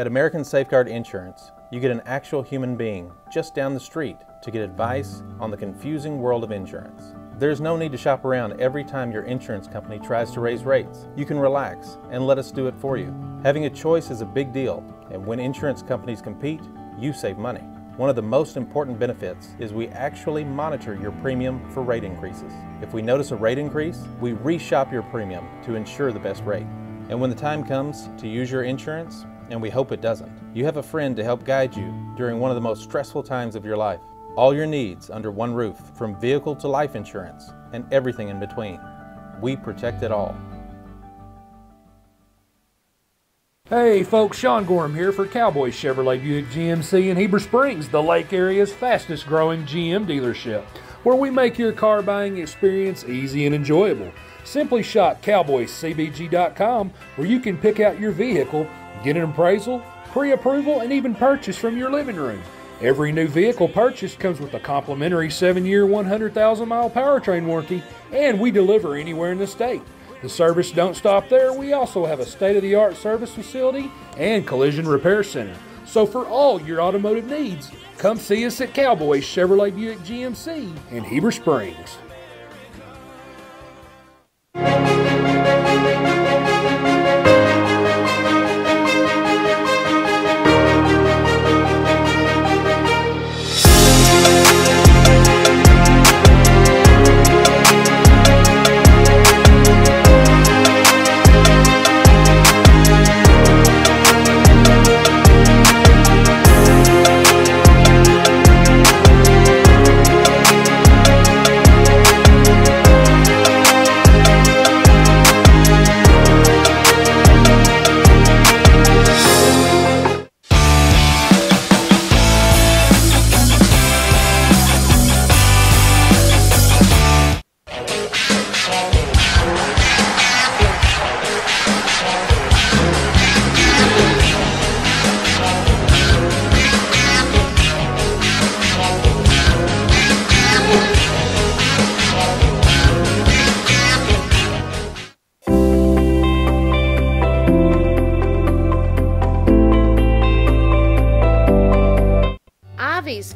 At American Safeguard Insurance, you get an actual human being just down the street to get advice on the confusing world of insurance. There's no need to shop around every time your insurance company tries to raise rates. You can relax and let us do it for you. Having a choice is a big deal, and when insurance companies compete, you save money. One of the most important benefits is we actually monitor your premium for rate increases. If we notice a rate increase, we reshop your premium to ensure the best rate. And when the time comes to use your insurance, and we hope it doesn't, you have a friend to help guide you during one of the most stressful times of your life. All your needs under one roof, from vehicle to life insurance, and everything in between. We protect it all. Hey folks, Sean Gorham here for Cowboy Chevrolet Buick GMC in Heber Springs, the Lake area's fastest growing GM dealership, where we make your car buying experience easy and enjoyable. Simply shop cowboycbg.com, where you can pick out your vehicle, get an appraisal, pre-approval, and even purchase from your living room. Every new vehicle purchased comes with a complimentary 7-year, 100,000-mile powertrain warranty, and we deliver anywhere in the state. The service don't stop there. We also have a state-of-the-art service facility and collision repair center. So for all your automotive needs, come see us at Cowboy Chevrolet Buick GMC in Heber Springs.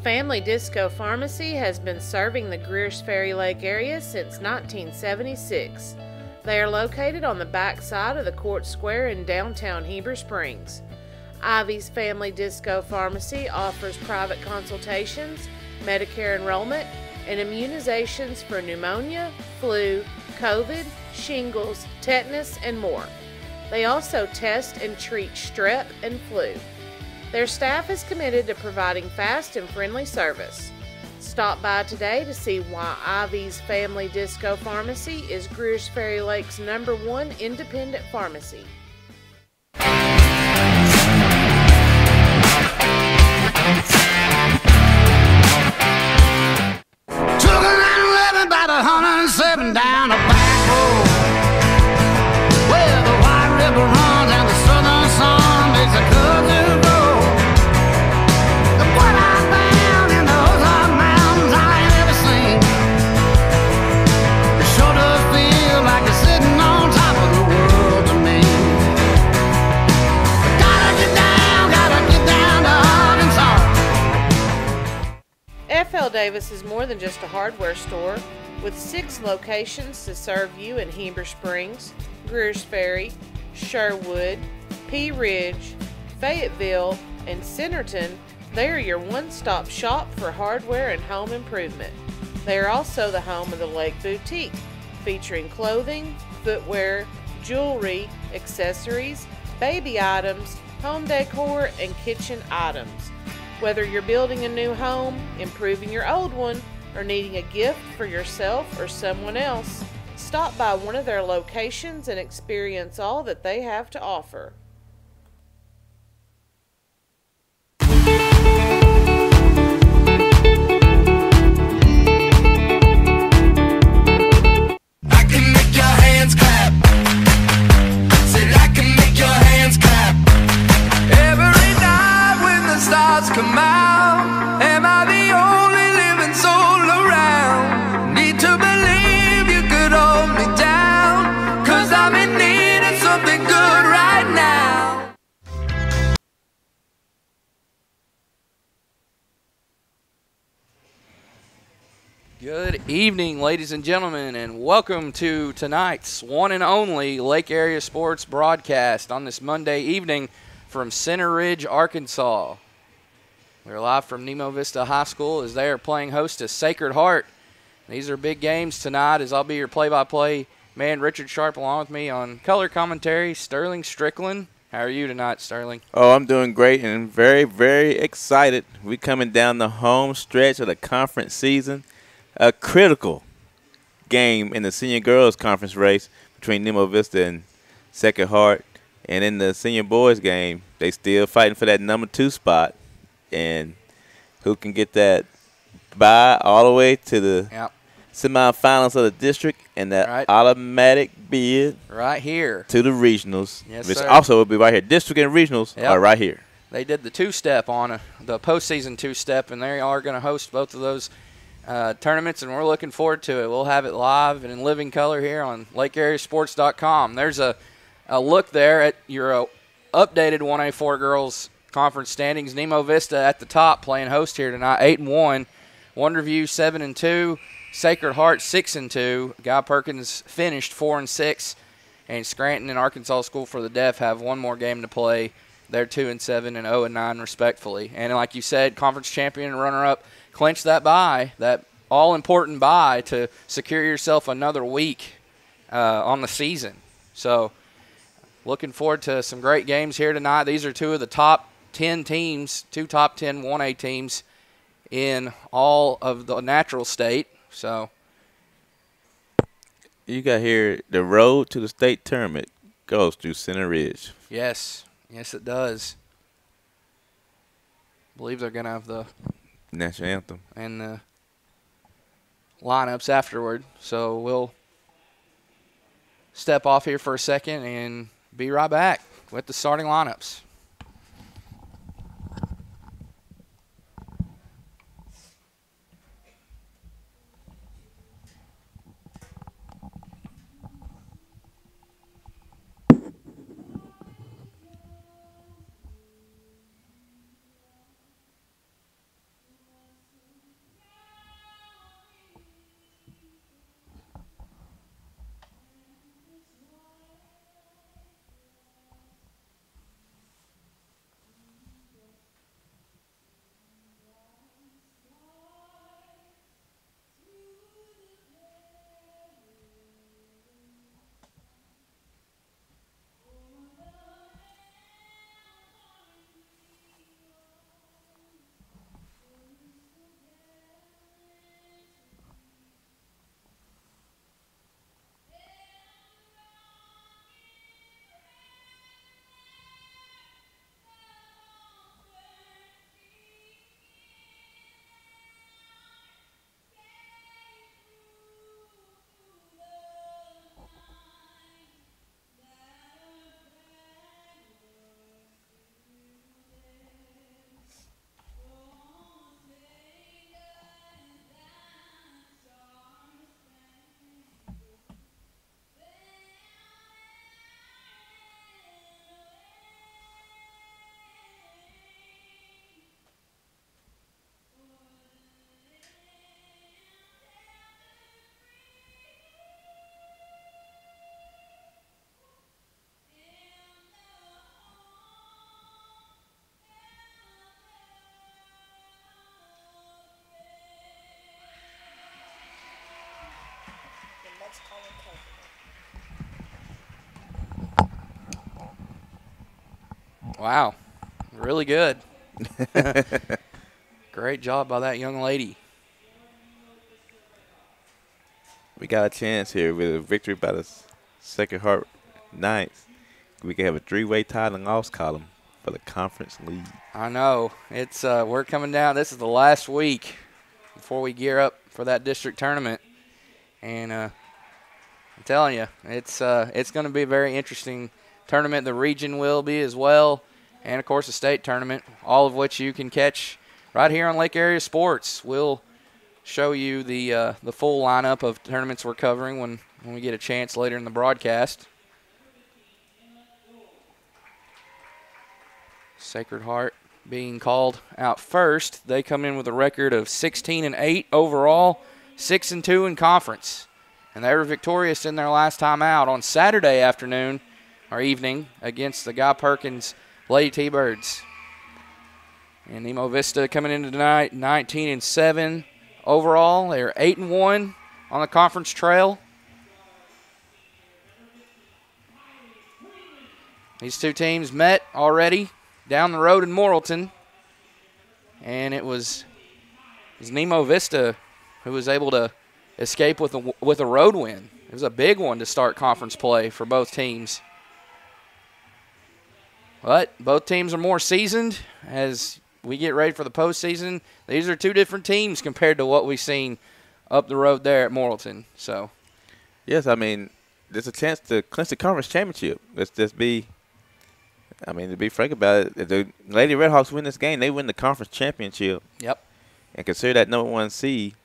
Family Disco Pharmacy has been serving the Greer's Ferry Lake area since 1976. They are located on the back side of the Court Square in downtown Heber Springs. Ivy's Family Disco Pharmacy offers private consultations, Medicare enrollment, and immunizations for pneumonia, flu, COVID, shingles, tetanus, and more. They also test and treat strep and flu. Their staff is committed to providing fast and friendly service. Stop by today to see why Ivy's Family Disco Pharmacy is Greer's Ferry Lake's #1 independent pharmacy. Took a 911 about 107 down a back road, where the White River runs and the southern sun makes a cousin grow. F.L. Davis is more than just a hardware store, with 6 locations to serve you in Heber Springs, Greer's Ferry, Sherwood, Pea Ridge, Fayetteville, and Centerton. They are your one-stop shop for hardware and home improvement. They are also the home of the Lake Boutique, featuring clothing, footwear, jewelry, accessories, baby items, home decor, and kitchen items. Whether you're building a new home, improving your old one, or needing a gift for yourself or someone else, stop by one of their locations and experience all that they have to offer. Come out, am I the only living soul around? Need to believe you could hold me down, 'cause I'm in need of something good right now. Good evening, ladies and gentlemen, and welcome to tonight's one and only Lake Area Sports broadcast on this Monday evening from Center Ridge, Arkansas. We're live from Nemo Vista High School as they are playing host to Sacred Heart. These are big games tonight, as I'll be your play-by-play man, Richard Sharp, along with me on color commentary, Sterling Strickland. How are you tonight, Sterling? Oh, I'm doing great and very, very excited. We're coming down the home stretch of the conference season. A critical game in the senior girls conference race between Nemo Vista and Sacred Heart. And in the senior boys game, they still fighting for that number 2 spot. And who can get that bye all the way to the semifinals of the district and that automatic bid right here to the regionals, yes, which sir. Also will be right here. District and regionals are right here. They did the two-step on the postseason two-step, and they are going to host both of those tournaments, and we're looking forward to it. We'll have it live and in living color here on LakeAreaSports.com. There's a look there at your updated 1A4 girls conference standings. Nemo Vista at the top playing host here tonight, 8-1. Wonderview 7-2. Sacred Heart 6-2. Guy Perkins finished 4-6, and Scranton and Arkansas School for the Deaf have one more game to play. They're 2-7 and 0-9 respectfully. And like you said, conference champion and runner-up clinch that bye, that all-important bye to secure yourself another week on the season. So looking forward to some great games here tonight. These are two of the top 10 teams, two top 10 1A teams in all of the natural state. So you got here the road to the state tournament goes through Center Ridge. Yes, it does. I believe they're going to have the national anthem and the lineups afterward. So we'll step off here for a second and be right back with the starting lineups. Wow, really good. Great job by that young lady. We got a chance here with a victory by the Sacred Heart Knights. We can have a 3-way tie in the loss column for the conference lead. I know. It's we're coming down. This is the last week before we gear up for that district tournament. And I'm telling you, it's going to be a very interesting tournament. The region will be as well. And, of course, a state tournament, all of which you can catch right here on Lake Area Sports. We'll show you the full lineup of tournaments we're covering when we get a chance later in the broadcast. Sacred Heart being called out first. They come in with a record of 16-8 overall, 6-2 in conference. And they were victorious in their last time out on Saturday afternoon or evening against the Guy Perkins Lady T-Birds. And Nemo Vista coming into tonight 19-7 overall. They're 8-1 on the conference trail. These two teams met already down the road in Morrilton. And it was Nemo Vista who was able to escape with a road win. It was a big one to start conference play for both teams. But both teams are more seasoned as we get ready for the postseason. These are two different teams compared to what we've seen up the road there at Morrilton. So, yes, I mean, there's a chance to clinch the conference championship. Let's just be, I mean, to be frank about it, if the Lady Redhawks win this game, they win the conference championship. Yep. And consider that number 1 seed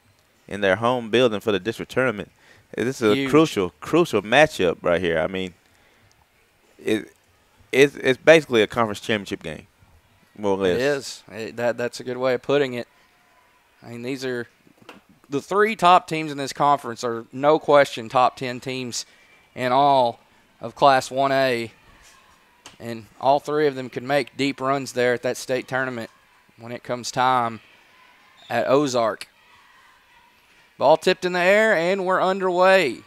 in their home building for the district tournament. This is Huge. a crucial matchup right here. I mean, it's basically a conference championship game, more or less. It is. That's a good way of putting it. I mean, these are the three top teams in this conference are no question top 10 teams in all of Class 1A. And all three of them could make deep runs there at that state tournament when it comes time at Ozark. Ball tipped in the air, and we're underway.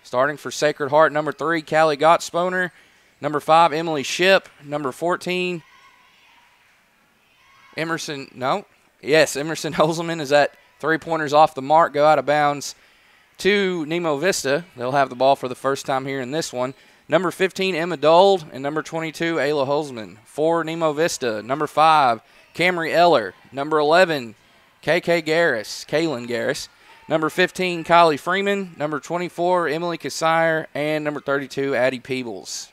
Starting for Sacred Heart, number 3, Callie Gottsponer. Number 5, Emily Ship. Number 14, Emerson Holzman is at 3-pointers off the mark, go out of bounds to Nemo Vista. They'll have the ball for the first time here in this one. Number 15, Emma Dold, and number 22, Ayla Holzman. For Nemo Vista, number 5, Camry Eller. Number 11, Kaylin Garris. Number 15, Kylie Freeman. Number 24, Emily Cassire. And number 32, Addie Peebles.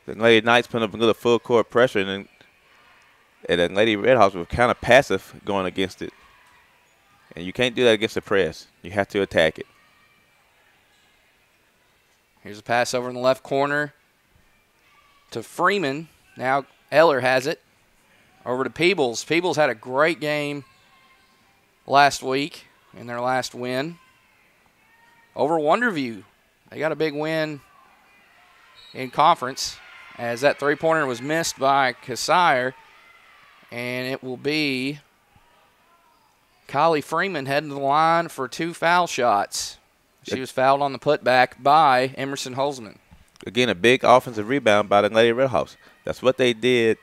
The Lady Knights putting up a little full court pressure, and the Lady Redhawks were kind of passive going against it. And you can't do that against the press. You have to attack it. Here's a pass over in the left corner to Freeman. Now Eller has it. Over to Peebles. Peebles had a great game last week in their last win over Wonderview. They got a big win in conference as that three-pointer was missed by Cassire, and it will be Kylie Freeman heading to the line for 2 foul shots. She was fouled on the putback by Emerson Holzman. Again, a big offensive rebound by the Lady Redhawks. That's what they did.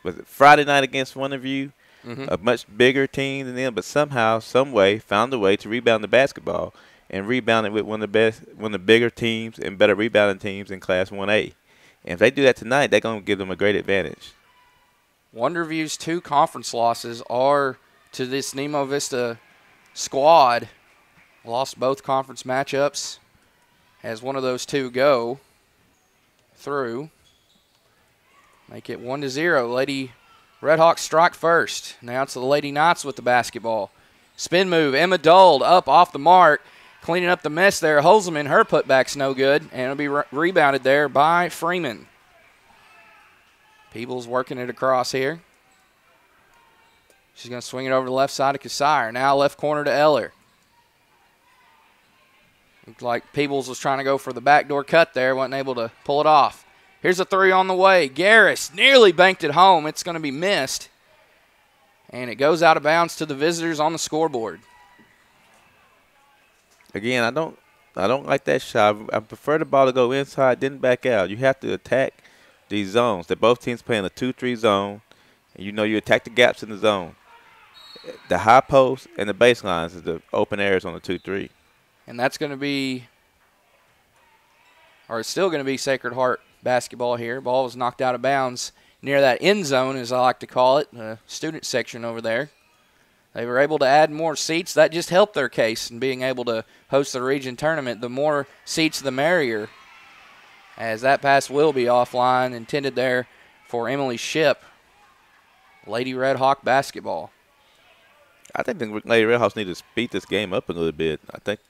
Was it Friday night against Wonderview? A much bigger team than them, but somehow, some way, found a way to rebound the basketball and rebound it with one of the bigger teams and better rebounding teams in Class 1A. And if they do that tonight, they're going to give them a great advantage. Wonderview's 2 conference losses are to this Nemo Vista squad. Lost both conference matchups as one of those 2 go through. Make it 1-0. Lady Redhawks strike first. Now it's the Lady Knights with the basketball. Spin move. Emma Dold up off the mark. Cleaning up the mess there. Holzman, her putback's no good. And it'll be rebounded there by Freeman. Peebles working it across here. She's going to swing it over the left side of Cassire. Now left corner to Eller. Looked like Peebles was trying to go for the backdoor cut there. Wasn't able to pull it off. Here's a 3 on the way. Garris nearly banked it home. It's going to be missed. And it goes out of bounds to the visitors on the scoreboard. Again, I don't like that shot. I prefer the ball to go inside, then back out. You have to attack these zones. That both teams play in a 2-3 zone, and you attack the gaps in the zone. The high post and the baselines is the open areas on the 2-3. And that's going to be, or it's still going to be Sacred Heart basketball here. Ball was knocked out of bounds near that end zone, as I like to call it, the student section over there. They were able to add more seats. That just helped their case in being able to host the region tournament. The more seats, the merrier, as that pass will be offline, intended there for Emily Ship. Lady Red Hawk basketball. I think the Lady Redhawks need to speed this game up a little bit. I think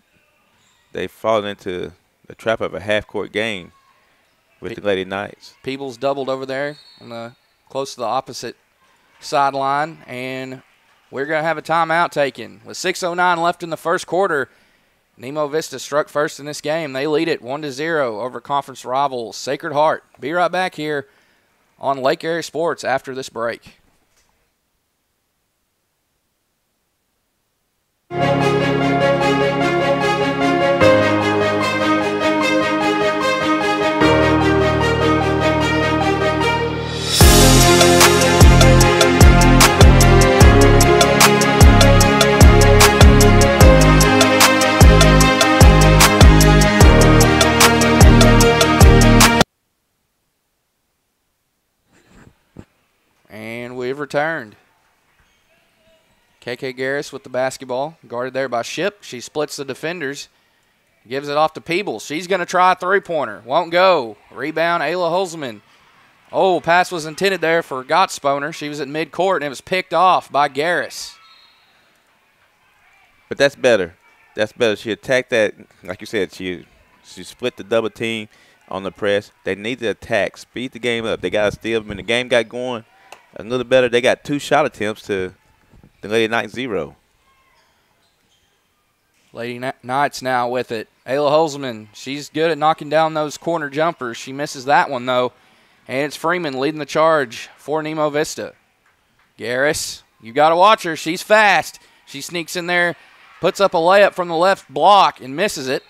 they've fallen into the trap of a half-court game with the Lady Knights. Peebles doubled over there on the close to the opposite sideline and we're going to have a timeout taken. With 6:09 left in the first quarter, Nemo Vista struck first in this game. They lead it 1-0 over conference rivals Sacred Heart. Be right back here on Lake Area Sports after this break. And we've returned. KK Garris with the basketball, guarded there by Ship. She splits the defenders, gives it off to Peebles. She's going to try a three-pointer. Won't go. Rebound, Ayla Holzman. Oh, pass was intended there for Gottsponer. She was at midcourt, and it was picked off by Garris. But that's better. That's better. She attacked that, like you said, she split the double team on the press. They need to attack, speed the game up. They got to steal. When the game got going a little better, they got 2 shot attempts to the Lady Knights 0. Lady Knights now with it. Ayla Holzman, she's good at knocking down those corner jumpers. She misses that one, though. And it's Freeman leading the charge for Nemo Vista. Garris, you got to watch her. She's fast. She sneaks in there, puts up a layup from the left block and misses it.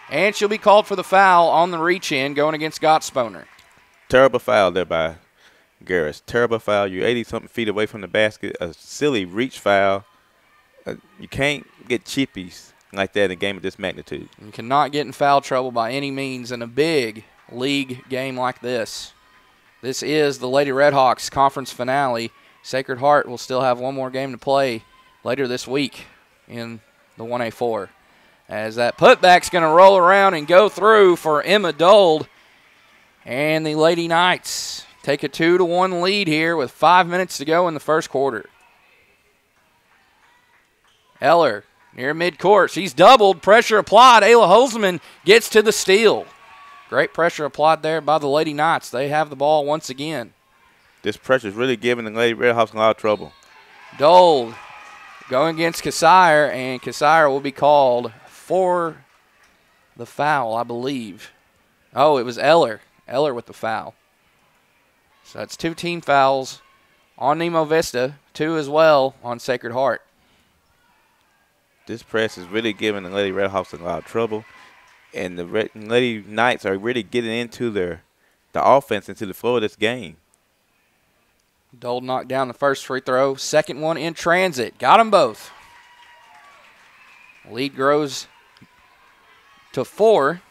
And she'll be called for the foul on the reach-in going against Gottsponer. Terrible foul there by Garris. Terrible foul. You're 80-something feet away from the basket. A silly reach foul. You can't get chippies like that in a game of this magnitude. You cannot get in foul trouble by any means in a big league game like this. This is the Lady Redhawks conference finale. Sacred Heart will still have one more game to play later this week in the 1A4. As that putback's going to roll around and go through for Emma Dold. And the Lady Knights take a 2-1 lead here with 5 minutes to go in the first quarter. Eller near midcourt. She's doubled. Pressure applied. Ayla Holzman gets to the steal. Great pressure applied there by the Lady Knights. They have the ball once again. This pressure is really giving the Lady Redhawks a lot of trouble. Dole going against Cassire, and Cassire will be called for the foul, I believe. Oh, it was Eller. Eller with the foul. So that's 2 team fouls on Nemo Vista, 2 as well on Sacred Heart. This press is really giving the Lady Redhawks a lot of trouble, and the Lady Knights are really getting into the offense, into the flow of this game. Dole knocked down the first free throw. Second one in transit. Got them both. Lead grows to 4-1.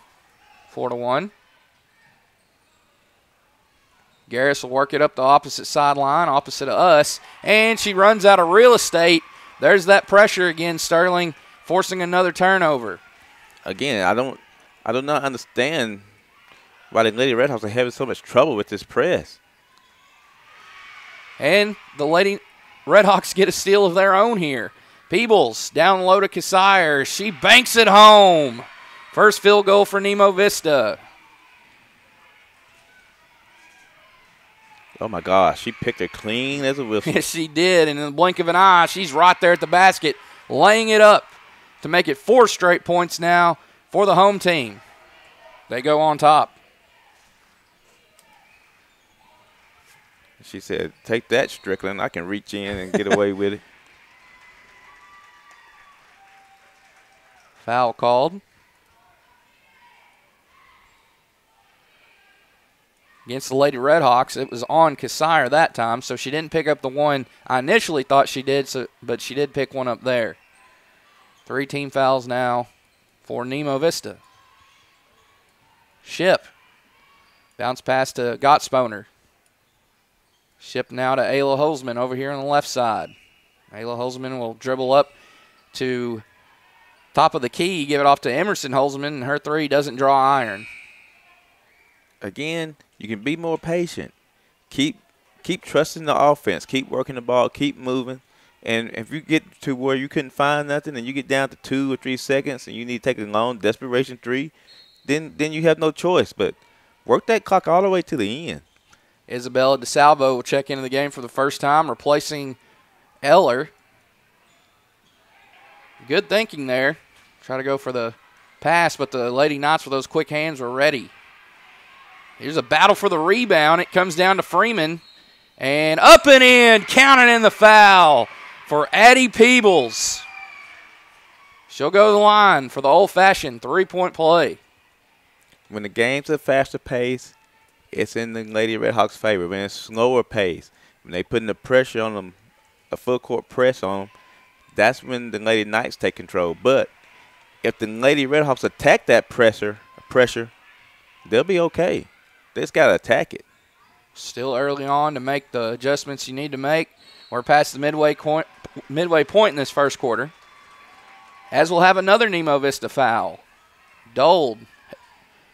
Garris will work it up the opposite sideline, opposite of us, and she runs out of real estate. There's that pressure again, Sterling forcing another turnover. Again, I do not understand why the Lady Redhawks are having so much trouble with this press. And the Lady Redhawks get a steal of their own here. Peebles down low to Cassire. She banks it home. First field goal for Nemo Vista. Oh, my gosh. She picked her clean as a whistle. Yes, she did. And in the blink of an eye, she's right there at the basket, laying it up to make it 4 straight points now for the home team. They go on top. She said, take that, Strickland. I can reach in and get away with it. Foul called against the Lady Redhawks. It was on Cassire that time, so she didn't pick up the one I initially thought she did, but she did pick one up there. 3 team fouls now for Nemo Vista. Ship. Bounce pass to Gottsponer. Ship now to Ayla Holzman over here on the left side. Ayla Holzman will dribble up to top of the key, give it off to Emerson Holzman, and her 3 doesn't draw iron. Again, you can be more patient. Keep trusting the offense. Keep working the ball. Keep moving. And if you get to where you couldn't find nothing and you get down to 2 or 3 seconds and you need to take a long desperation 3, then you have no choice. But work that clock all the way to the end. Isabella DeSalvo will check into the game for the first time, replacing Eller. Good thinking there. Try to go for the pass, but the Lady Knights with those quick hands were ready. Here's a battle for the rebound. It comes down to Freeman. And up and in, counting in the foul for Addie Peebles. She'll go to the line for the old-fashioned three-point play. When the game's a faster pace, it's in the Lady Redhawks' favor. When it's slower pace, when they putting the pressure on them, a full court press on them, that's when the Lady Knights take control. But if the Lady Redhawks attack that pressure, they'll be okay. They just got to attack it. Still early on to make the adjustments you need to make. We're past the midway point in this first quarter. As we'll have another Nemo Vista foul. Dold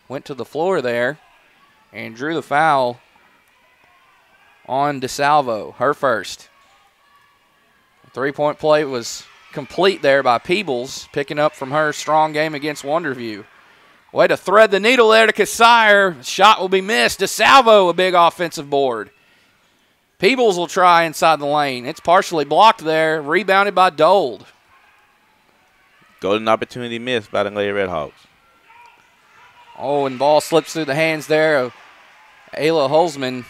went to the floor there and drew the foul on DeSalvo, her first. Three-point play was complete there by Peebles, picking up from her strong game against Wonderview. Way to thread the needle there to Cassire. Shot will be missed. DeSalvo, a big offensive board. Peebles will try inside the lane. It's partially blocked there, rebounded by Dold. Golden opportunity missed by the Lady Redhawks. Oh, and ball slips through the hands there of Ayla Holzman.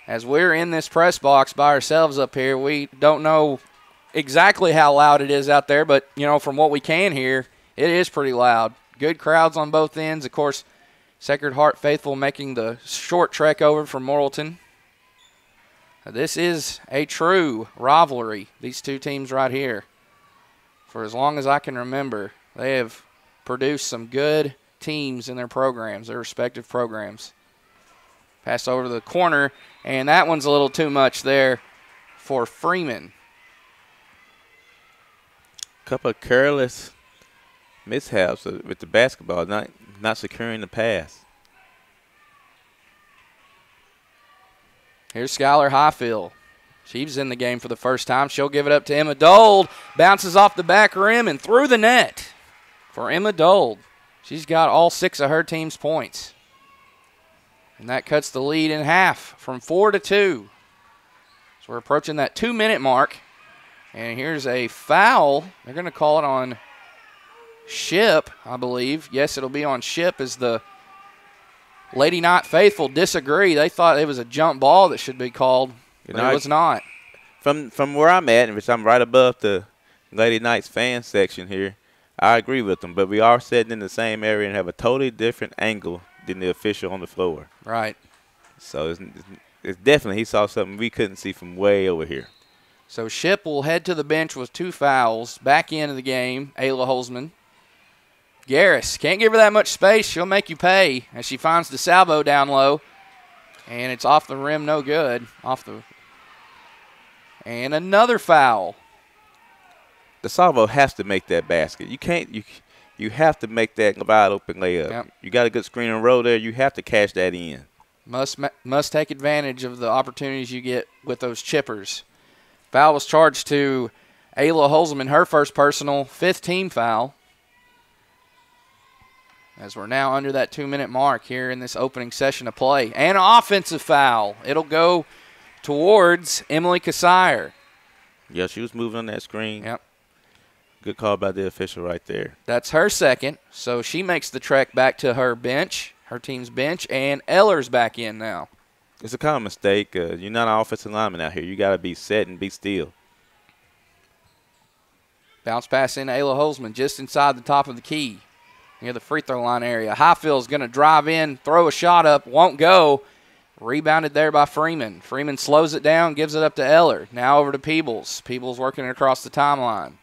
As we're in this press box by ourselves up here, we don't know exactly how loud it is out there, but, you know, from what we can hear, it is pretty loud. Good crowds on both ends. Of course, Sacred Heart faithful making the short trek over from Morrilton. This is a true rivalry, these two teams right here. For as long as I can remember, they have produced some good teams in their programs, their respective programs. Pass over to the corner, and that one's a little too much there for Freeman. Couple of careless mishaps with the basketball, not securing the pass. Here's Skylar Highfield. She's in the game for the first time. She'll give it up to Emma Dold. Bounces off the back rim and through the net for Emma Dold. She's got all 6 of her team's points. And that cuts the lead in half from 4-2. So we're approaching that 2-minute mark. And here's a foul. They're going to call it on Ship, I believe. Yes, it'll be on Ship as the Lady Knight faithful disagree. They thought it was a jump ball that should be called, but it was not. From where I'm at, which I'm right above the Lady Knights fan section here, I agree with them. But we are sitting in the same area and have a totally different angle than the official on the floor. Right. So it's definitely he saw something we couldn't see from way over here. So Ship will head to the bench with 2 fouls. Back into the game, Ayla Holzman. Garris, can't give her that much space. She'll make you pay as she finds DeSalvo down low. And it's off the rim, no good. And another foul. DeSalvo has to make that basket. You have to make that wide open layup. Yep. You got a good screen and roll there. You have to cash that in. Must take advantage of the opportunities you get with those chippers. Foul was charged to Ayla Holzman, her first personal, 5th team foul. As we're now under that 2-minute mark here in this opening session of play. And an offensive foul. It'll go towards Emily Cassire. Yeah, she was moving on that screen. Yep. Good call by the official right there. That's her second. So she makes the trek back to her bench, her team's bench, and Eller's back in now. It's a common mistake. You're not an offensive lineman out here. You got to be set and be still. Bounce pass in Ayla Holzman just inside the top of the key near the free throw line area. Highfield's going to drive in, throw a shot up, won't go. Rebounded there by Freeman. Freeman slows it down, gives it up to Eller. Now over to Peebles. Peebles working it across the timeline.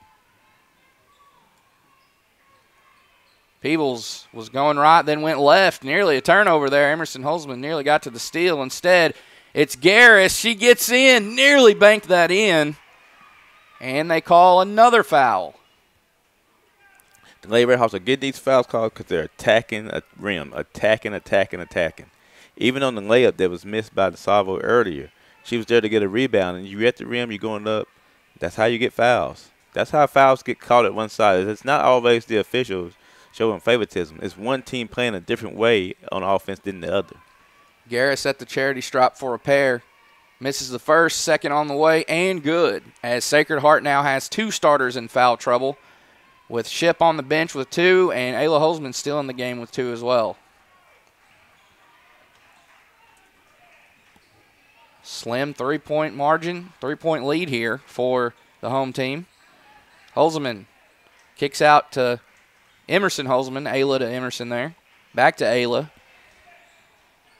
Peebles was going right, then went left. Nearly a turnover there. Emerson Holzman nearly got to the steal. Instead, it's Garris. She gets in, nearly banked that in. And they call another foul. The Lady Redhawks will get these fouls called because they're attacking a rim, attacking. Even on the layup that was missed by DeSalvo earlier, she was there to get a rebound, and you're at the rim, you're going up. That's how you get fouls. That's how fouls get called at one side. It's not always the officials showing favoritism. It's one team playing a different way on offense than the other. Garris at the charity stripe for a pair. Misses the first, second on the way, and good, as Sacred Heart now has 2 starters in foul trouble, with Ship on the bench with 2, and Ayla Holzman still in the game with 2 as well. Slim 3-point margin, 3-point lead here for the home team. Holzman kicks out to Emerson Holzman, Ayla to Emerson there. Back to Ayla.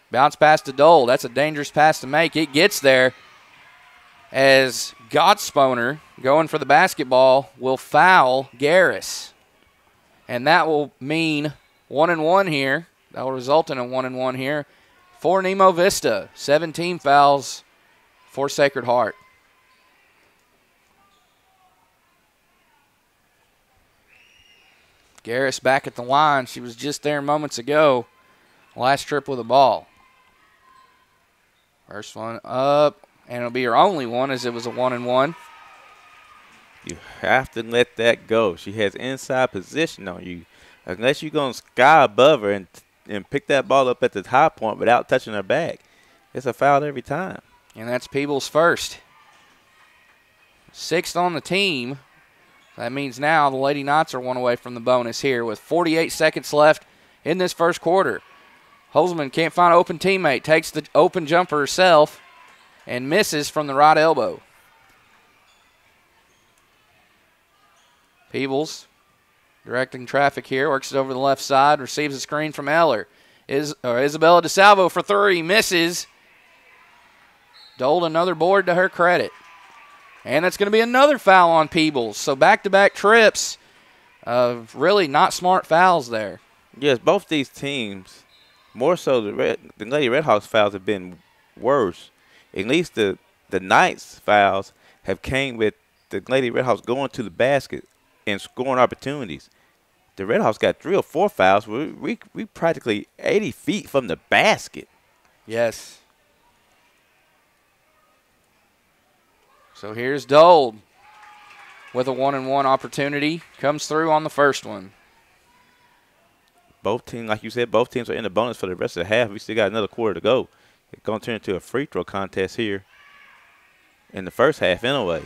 Bounce pass to Dole. That's a dangerous pass to make. It gets there as Gottsponer, going for the basketball, will foul Garris. And that will mean 1-and-1 here. That will result in a 1-and-1 here for Nemo Vista. 17 fouls for Sacred Heart. Garris back at the line. She was just there moments ago. Last trip with the ball. First one up, and it'll be her only one as it was a 1-and-1. You have to let that go. She has inside position on you. Unless you're going to sky above her and pick that ball up at the high point without touching her back, it's a foul every time. And that's Peebles' first. 6th on the team. That means now the Lady Knights are 1 away from the bonus here with 48 seconds left in this first quarter. Holzman can't find an open teammate, takes the open jumper herself, and misses from the right elbow. Peebles directing traffic here, works it over the left side, receives a screen from Eller. Isabella DeSalvo for 3, misses. Doled another board to her credit. And that's going to be another foul on Peebles. So back-to-back trips of really not smart fouls there. Yes, both these teams, more so the Lady Redhawks fouls have been worse. At least the Knights fouls have came with the Lady Redhawks going to the basket and scoring opportunities. The Redhawks got 3 or 4 fouls. We practically 80 feet from the basket. Yes. So here's Dole with a 1-and-1 opportunity. Comes through on the first one. Both teams, like you said, both teams are in the bonus for the rest of the half. We still got another quarter to go. It's going to turn into a free throw contest here in the first half anyway.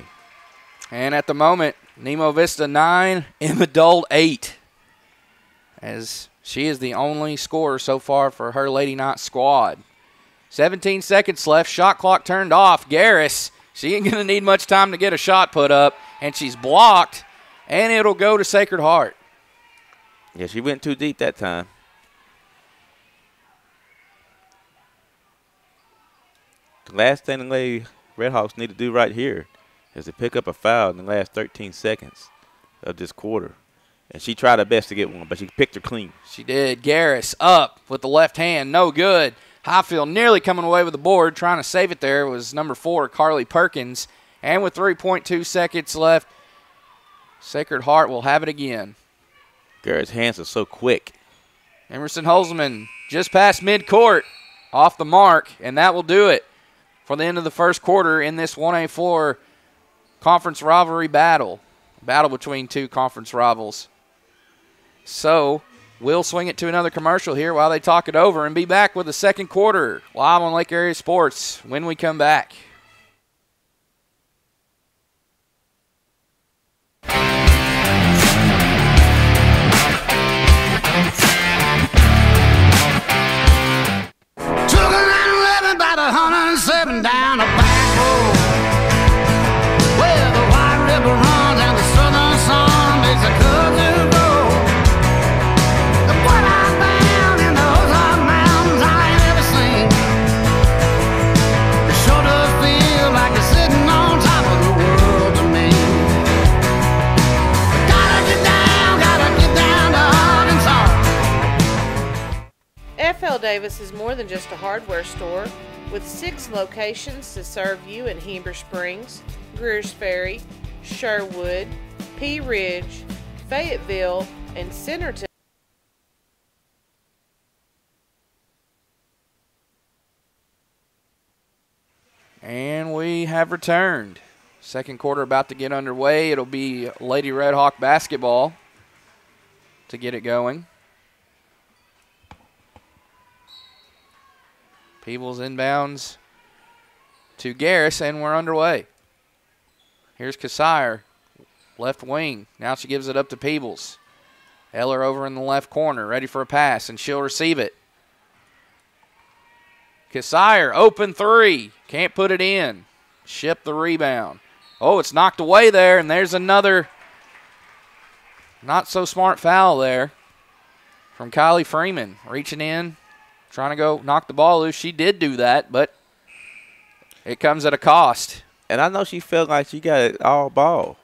And at the moment, Nemo Vista 9, Emma Dole 8. As she is the only scorer so far for her Lady Knights squad. 17 seconds left. Shot clock turned off. Garris, she ain't going to need much time to get a shot put up. And she's blocked. And it'll go to Sacred Heart. Yeah, she went too deep that time. The last thing the Lady Redhawks need to do right here is to pick up a foul in the last 13 seconds of this quarter. And she tried her best to get one, but she picked her clean. She did. Garris up with the left hand. No good. Highfield nearly coming away with the board. Trying to save it there was number 4, Carly Perkins. And with 3.2 seconds left, Sacred Heart will have it again. Garrett's hands are so quick. Emerson Holzman just past midcourt, off the mark, and that will do it for the end of the first quarter in this 1A4 conference rivalry battle. Battle between 2 conference rivals. So we'll swing it to another commercial here while they talk it over and be back with the second quarter live on Lake Area Sports when we come back. About 107 down a back road where the White River runs and the southern sun makes a cousin grow. And what I found in those hot mountains I ain't ever seen. It sure does feel like it's sitting on top of the world to me. Gotta get down to Arkansas. FL Davis is more than just a hardware store. With 6 locations to serve you in Heber Springs, Greers Ferry, Sherwood, Pea Ridge, Fayetteville, and Centerton. And we have returned. Second quarter about to get underway. It'll be Lady Redhawk basketball to get it going. Peebles inbounds to Garris, and we're underway. Here's Cassire, left wing. Now she gives it up to Peebles. Eller over in the left corner, ready for a pass, and she'll receive it. Cassire, open three. Can't put it in. Ship the rebound. Oh, it's knocked away there, and there's another not-so-smart foul there from Kylie Freeman. Reaching in, trying to go knock the ball loose. She did do that, but it comes at a cost. And I know she felt like she got it all ball.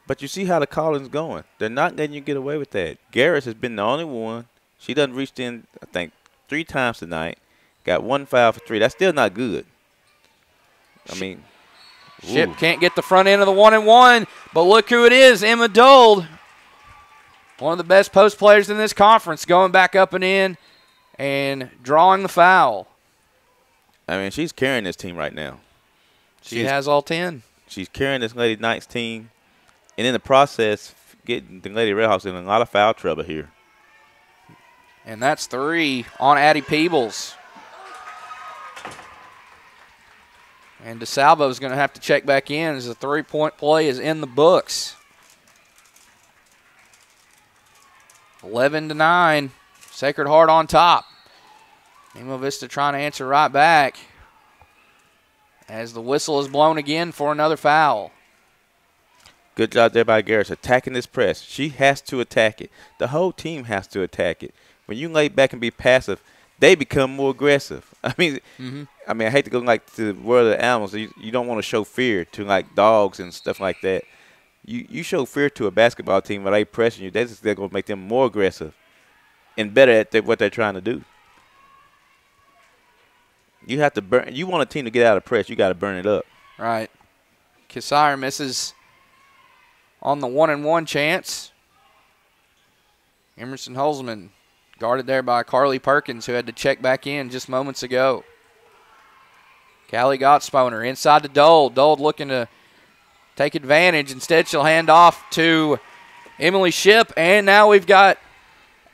But you see how the calling's going. They're not letting you get away with that. Garris has been the only one. She done reached in, I think, 3 times tonight. Got 1 foul for 3. That's still not good. I mean, Ship can't get the front end of the 1-and-1, but look who it is, Emma Dold. One of the best post players in this conference, going back up and in and drawing the foul. I mean, she's carrying this team right now. She has all 10. She's carrying this Lady Knights team. And in the process, getting the Lady Redhawks in a lot of foul trouble here. And that's 3 on Addie Peebles. And DeSalvo is going to have to check back in as the 3-point play is in the books. 11-9, Sacred Heart on top. Nemo Vista trying to answer right back as the whistle is blown again for another foul. Good job there by Garris attacking this press. She has to attack it. The whole team has to attack it. When you lay back and be passive, they become more aggressive. I mean, I hate to go like to the world of the animals. You don't want to show fear to like dogs and stuff like that. You show fear to a basketball team when they pressing you. They're going to make them more aggressive and better at what they're trying to do. You have to burn. You want a team to get out of press, you got to burn it up. Right. Cassire misses on the 1-and-1 chance. Emerson Holzman guarded there by Carly Perkins, who had to check back in just moments ago. Callie Gottsponer inside to Dole. Dole looking to take advantage. Instead, she'll hand off to Emily Ship, and now we've got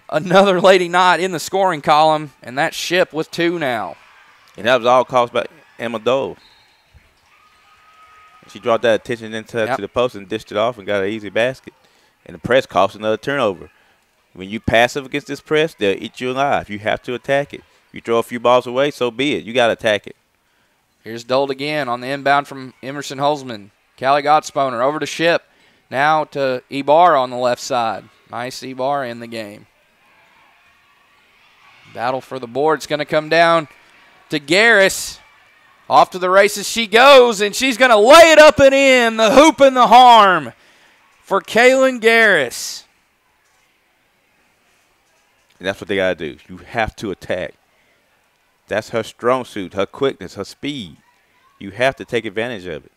another Lady Knight in the scoring column, and that's Ship with 2 now. And that was all caused by Emma Dole. She brought that attention into to the post and dished it off and got an easy basket. And the press cost another turnover. When you passive against this press, they'll eat you alive. You have to attack it. You throw a few balls away, so be it. You got to attack it. Here's Dold again on the inbound from Emerson Holzman. Callie Gottsponer over to Ship. Now to Ibarra on the left side. Nice Ibarra in the game. Battle for the board's going to come down to Garris. Off to the races she goes, and she's going to lay it up and in. The hoop and the harm for Kaylin Garris. And that's what they got to do. You have to attack. That's her strong suit, her quickness, her speed. You have to take advantage of it.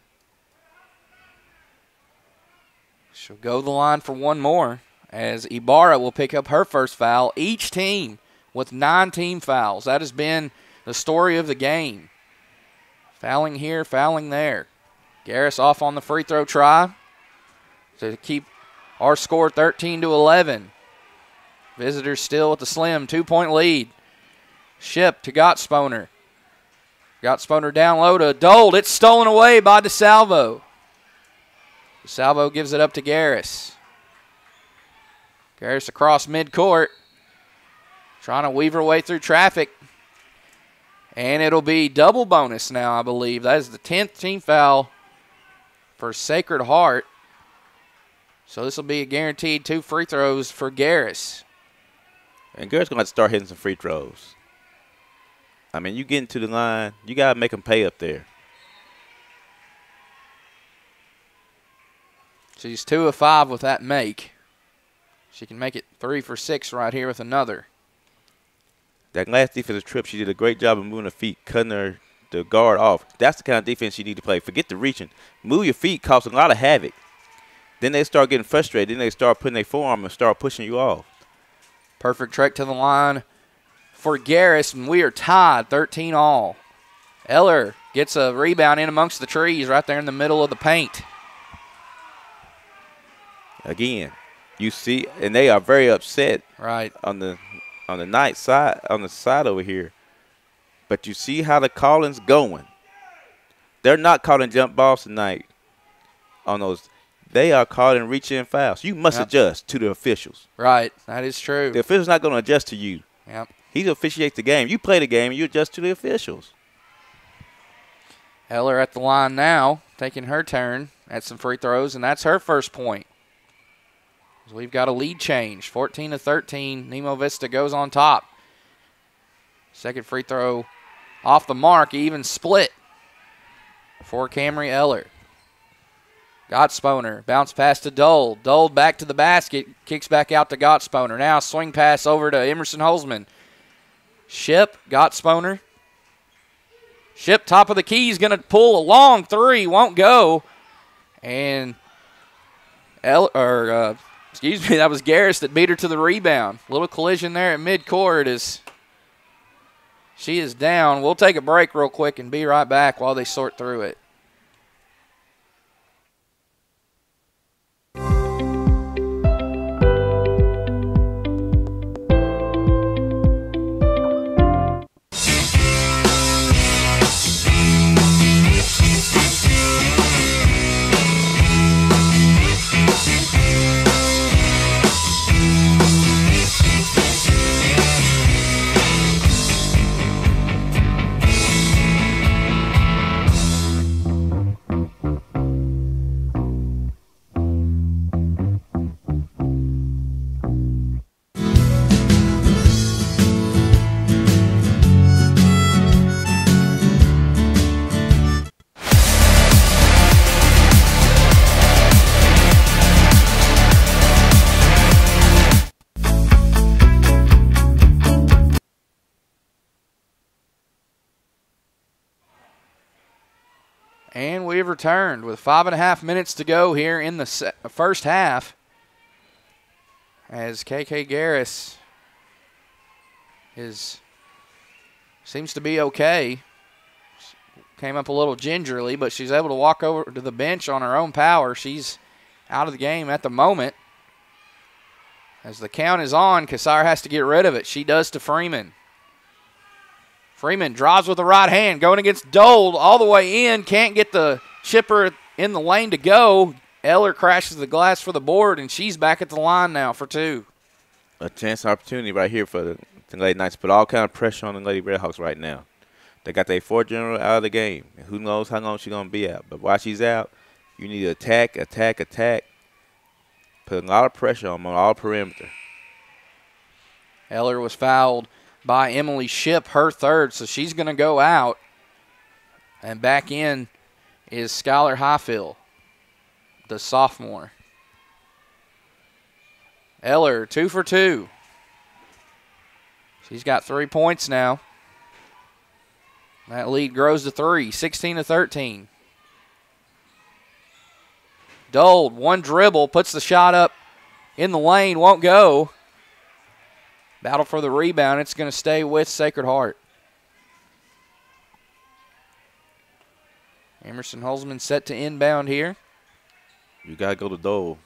She'll go the line for one more as Ibarra will pick up her first foul. Each team with 9 team fouls. That has been the story of the game. Fouling here, fouling there. Garris off on the free throw try to keep our score 13-11. Visitors still with the slim 2-point lead. Ship to Gottsponer. Gottsponer down low to Dold. It's stolen away by DeSalvo. DeSalvo gives it up to Garris. Garris across midcourt. Trying to weave her way through traffic. And it'll be double bonus now, I believe. That is the 10th team foul for Sacred Heart. So this will be a guaranteed 2 free throws for Garris. And Garris going to have to start hitting some free throws. I mean, you get into the line, you got to make them pay up there. She's 2 of 5 with that make. She can make it 3 for 6 right here with another. That last defensive trip, she did a great job of moving her feet, cutting the guard off. That's the kind of defense you need to play. Forget the reaching. Move your feet causes a lot of havoc. Then they start getting frustrated. Then they start putting their forearm and start pushing you off. Perfect trek to the line for Garris, and we are tied 13 all. Eller gets a rebound in amongst the trees right there in the middle of the paint. Again, you see, and they are very upset right on the night side, on the side over here. But you see how the calling's going. They're not calling jump balls tonight on those. They are calling reach-in fouls. You must adjust to the officials. Right. That is true. The official's not going to adjust to you. Yep. He officiates the game. You play the game, and you adjust to the officials. Eller at the line now, taking her turn at some free throws, and that's her first point. So we've got a lead change, 14-13. Nemo Vista goes on top. Second free throw off the mark, even split for Camry Eller. Gottsponer, bounce pass to Dole. Dole back to the basket, kicks back out to Gottsponer. Now swing pass over to Emerson Holzman. Ship, Gottsponer. Ship, top of the key, is going to pull a long three, won't go. And, that was Garris that beat her to the rebound. Little collision there at midcourt as she is down. We'll take a break real quick and be right back while they sort through it. And we've returned with 5.5 minutes to go here in the first half as KK Garris seems to be okay. Came up a little gingerly, but she's able to walk over to the bench on her own power. She's out of the game at the moment. As the count is on, Cassar has to get rid of it. She does to Freeman. Freeman drives with the right hand, going against Dole all the way in. Can't get the chipper in the lane to go. Eller crashes the glass for the board, and she's back at the line now for two. A chance opportunity right here for the Lady Knights. Put all kind of pressure on the Lady Redhawks right now. They got their 4th general out of the game. And who knows how long she's going to be out. But while she's out, you need to attack, attack, attack. Put a lot of pressure on them on all perimeter. Eller was fouled by Emily Ship, her third, so she's going to go out. And back in is Skylar Highfield, the sophomore. Eller, 2 for 2. She's got 3 points now. That lead grows to 3, 16-13. Dole, one dribble, puts the shot up in the lane, won't go. Battle for the rebound. It's going to stay with Sacred Heart. Emerson Holzman set to inbound here. You got to go to Dole.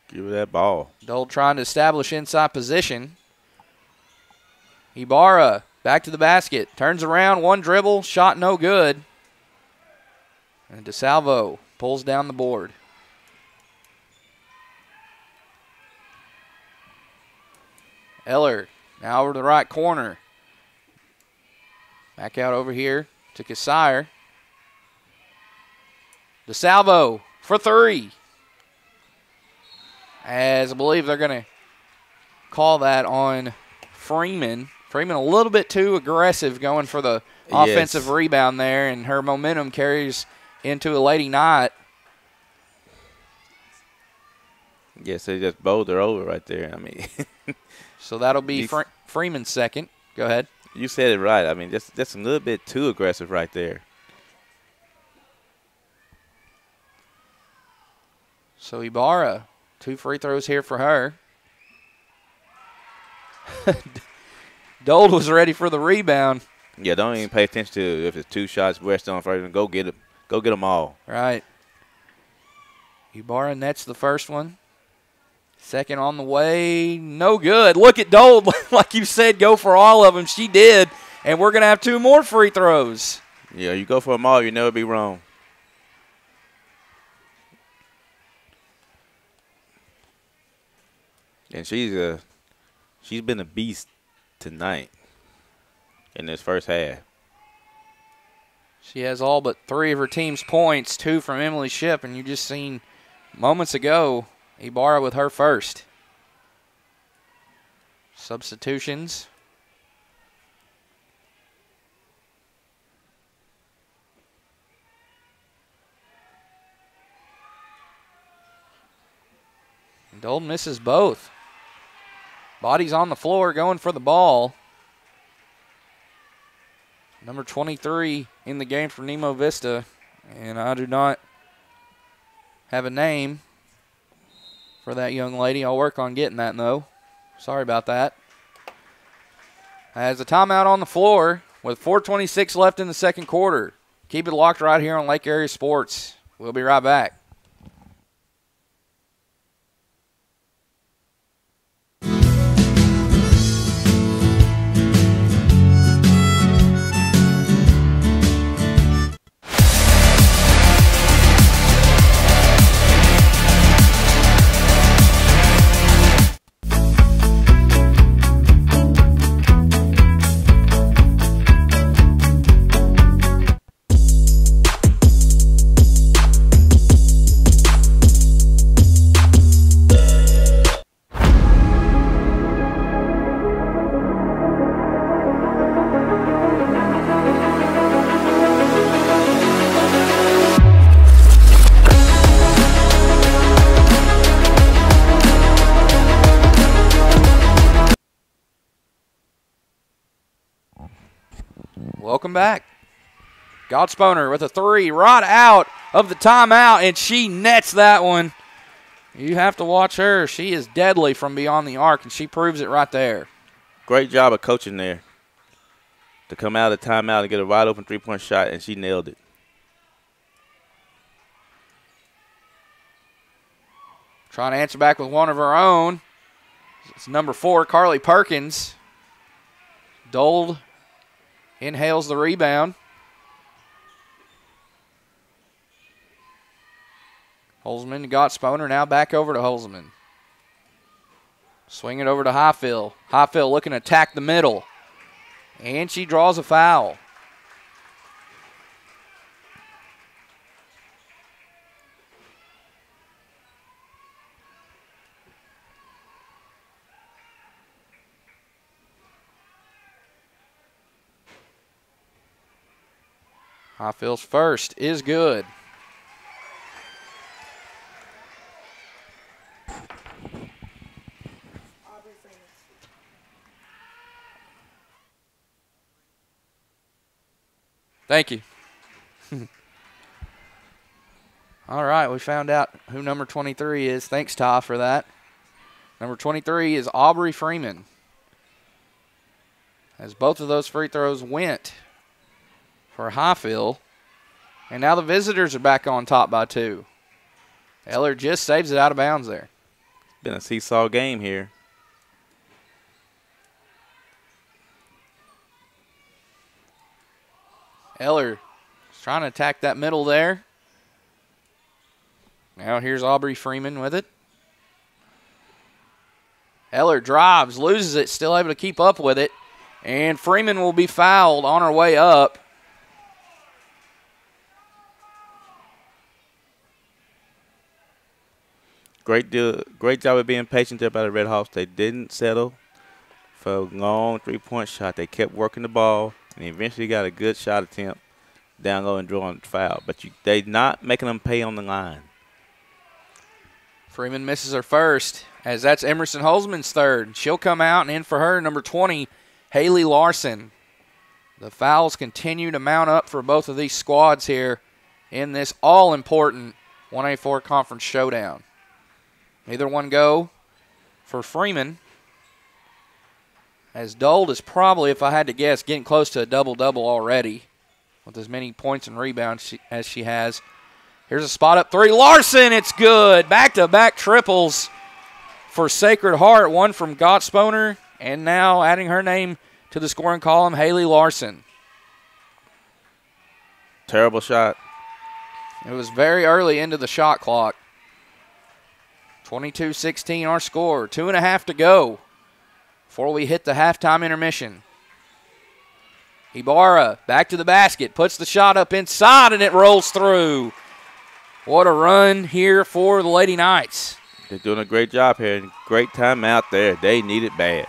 Give her that ball. Dole trying to establish inside position. Ibarra back to the basket. Turns around, one dribble, shot no good. And DeSalvo pulls down the board. Eller now over to the right corner. Back out over here to Cassire. DeSalvo for 3. As I believe they're going to call that on Freeman. Freeman a little bit too aggressive going for the offensive rebound there, and her momentum carries into a Lady Knight. Yes, they just bowled her over right there. I mean, so that'll be Freeman's second. Go ahead. You said it right. I mean, just a little bit too aggressive right there. So Ibarra, 2 free throws here for her. Dole was ready for the rebound. Yeah, don't even pay attention to if it's 2 shots west on first. Go get them. Go get them all. Right. Ibarra nets the first one. Second on the way, no good. Look at Dole, like you said, go for all of them. She did, and we're going to have 2 more free throws. Yeah, you go for them all, you'll never be wrong. And she's been a beast tonight in this first half. She has all but 3 of her team's points, 2 from Emily Shipp, and you just seen moments ago Ibarra with her first. Substitutions. Dold misses both. Body's on the floor going for the ball. Number 23 in the game for Nemo Vista. And I do not have a name for that young lady. I'll work on getting that, though. Sorry about that. Has a timeout on the floor with 4:26 left in the second quarter. Keep it locked right here on Lake Area Sports. We'll be right back. Welcome back. Gottsponer with a 3 right out of the timeout, and she nets that one. You have to watch her. She is deadly from beyond the arc, and she proves it right there. Great job of coaching there to come out of the timeout and get a wide open 3-point shot, and she nailed it. Trying to answer back with one of her own. It's number 4, Carly Perkins. Dold inhales the rebound. Holzman to Gottsponer, now back over to Holzman. Swing it over to Highfill. Highfill looking to attack the middle. And she draws a foul. Highfield's first is good. Thank you. All right, we found out who number 23 is. Thanks, Ty, for that. Number 23 is Aubrey Freeman. As both of those free throws went for Highfield. And now the visitors are back on top by 2. Eller just saves it out of bounds there. Been a seesaw game here. Eller is trying to attack that middle there. Now here's Aubrey Freeman with it. Eller drives, loses it, still able to keep up with it. And Freeman will be fouled on her way up. Great job of being patient there by the Red Hawks. They didn't settle for a long 3-point shot. They kept working the ball and eventually got a good shot attempt down low and drawing the foul. But they not making them pay on the line. Freeman misses her first, as that's Emerson Holzman's third. She'll come out, and in for her, number 20, Haley Larson. The fouls continue to mount up for both of these squads here in this all-important 1A4 conference showdown. Neither one go for Freeman, as Dold is probably, if I had to guess, getting close to a double-double already with as many points and rebounds as she has. Here's a spot up 3. Larson, it's good. Back-to-back triples for Sacred Heart. One from Gottsponer, and now adding her name to the scoring column, Haley Larson. Terrible shot. It was very early into the shot clock. 22-16 our score. 2.5 to go before we hit the halftime intermission. Ibarra back to the basket, puts the shot up inside, and it rolls through. What a run here for the Lady Knights. They're doing a great job here. Great time out there. They need it bad.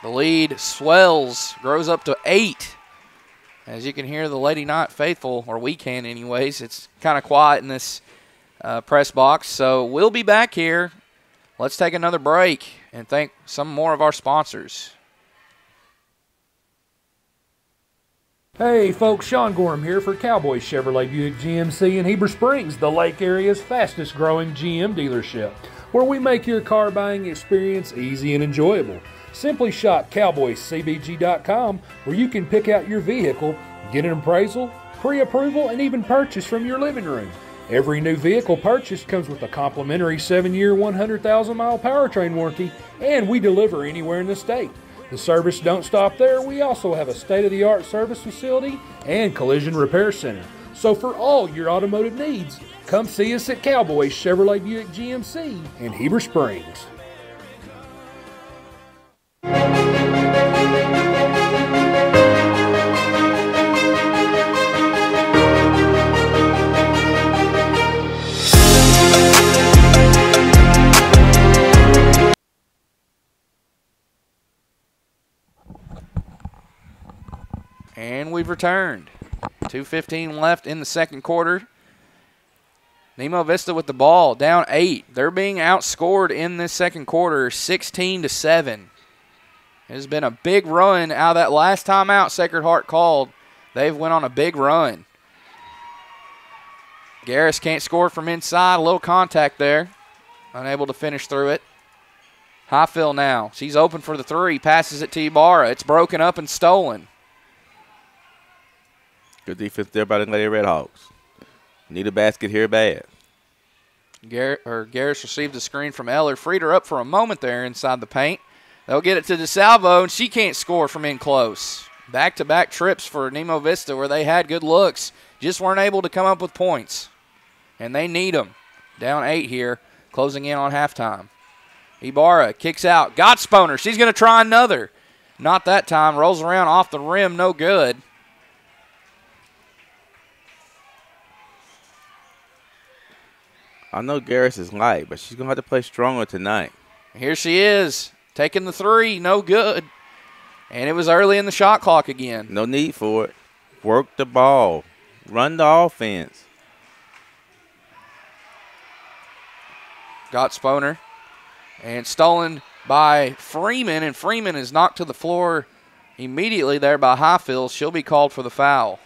The lead swells, grows up to 8. As you can hear the Lady Knight faithful, or we can anyways. It's kind of quiet in this press box. So we'll be back here. Let's take another break and thank some more of our sponsors. Hey folks, Sean Gorham here for Cowboy Chevrolet Buick GMC in Heber Springs, the Lake area's fastest growing GM dealership, where we make your car buying experience easy and enjoyable. Simply shop cowboycbg.com, where you can pick out your vehicle, get an appraisal, pre-approval, and even purchase from your living room. Every new vehicle purchased comes with a complimentary 7-year, 100,000-mile powertrain warranty, and we deliver anywhere in the state. The service don't stop there. We also have a state-of-the-art service facility and collision repair center. So for all your automotive needs, come see us at Cowboy Chevrolet Buick GMC in Heber Springs. And we've returned. 2:15 left in the second quarter. Nemo Vista with the ball, down 8. They're being outscored in this second quarter, 16-7. It has been a big run out of that last timeout Sacred Heart called. They've went on a big run. Garris can't score from inside. A little contact there. Unable to finish through it. Highfill now. She's open for the 3. Passes it to Ibarra. It's broken up and stolen. Good defense there by the Lady Redhawks. Need a basket here bad. Garris received the screen from Eller. Freed her up for a moment there inside the paint. They'll get it to DeSalvo, and she can't score from in close. Back-to-back trips for Nemo Vista where they had good looks. Just weren't able to come up with points. And they need them. Down 8 here, closing in on halftime. Ibarra kicks out. Gottsponer. She's going to try another. Not that time. Rolls around off the rim. No good. I know Garris is light, but she's going to have to play stronger tonight. Here she is, taking the 3, no good. And it was early in the shot clock again. No need for it. Work the ball. Run the offense. Gottsponer. And stolen by Freeman, and Freeman is knocked to the floor immediately there by Highfill. She'll be called for the foul.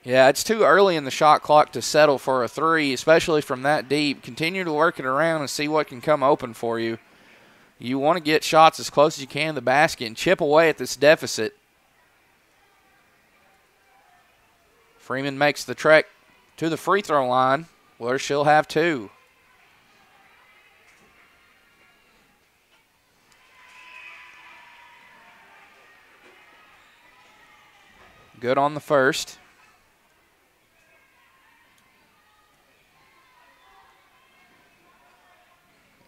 Yeah, it's too early in the shot clock to settle for a 3, especially from that deep. Continue to work it around and see what can come open for you. You want to get shots as close as you can to the basket and chip away at this deficit. Freeman makes the trek to the free throw line where she'll have 2. Good on the first.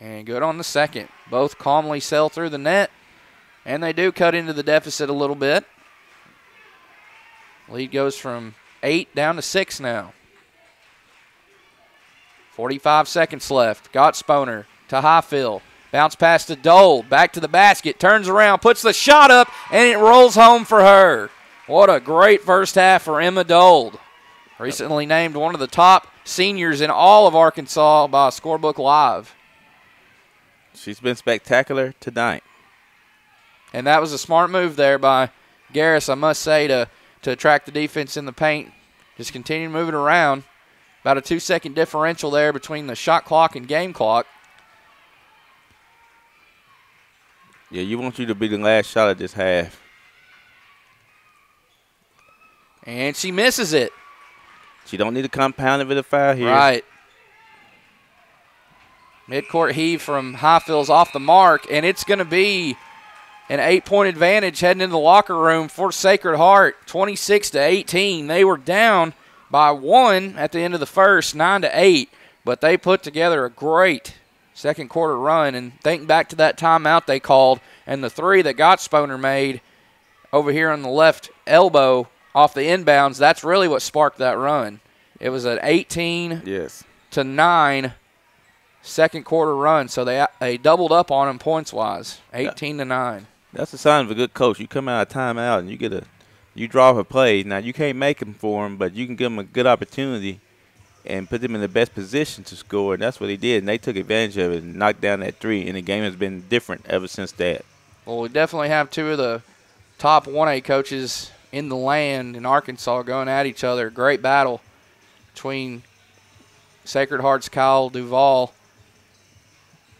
And good on the second. Both calmly sail through the net, and they do cut into the deficit a little bit. Lead goes from 8 down to 6 now. 45 seconds left. Gottsponer to Highfill. Bounce pass to Dole. Back to the basket. Turns around. Puts the shot up, and it rolls home for her. What a great first half for Emma Dole. Recently named one of the top seniors in all of Arkansas by Scorebook Live. She's been spectacular tonight. And that was a smart move there by Garris, I must say, to attract the defense in the paint. Just continue to move it around. About a 2-second differential there between the shot clock and game clock. Yeah, you want you to be the last shot of this half. And she misses it. She don't need to compound it with a foul here. Right. Midcourt heave from Highfill's off the mark, and it's going to be an 8-point advantage heading into the locker room for Sacred Heart, 26-18. They were down by 1 at the end of the first, 9-8. But they put together a great second quarter run. And think back to that timeout they called and the 3 that Gottsponer made over here on the left elbow off the inbounds. That's really what sparked that run. It was an 18-9 second quarter run. So they doubled up on them points-wise, 18-9. That's a sign of a good coach. You come out of timeout and you draw up a play. Now, you can't make them for them, but you can give them a good opportunity and put them in the best position to score. And that's what he did. And they took advantage of it and knocked down that 3. And the game has been different ever since that. Well, we definitely have 2 of the top 1A coaches in the land in Arkansas going at each other. Great battle between Sacred Heart's Kyle Duvall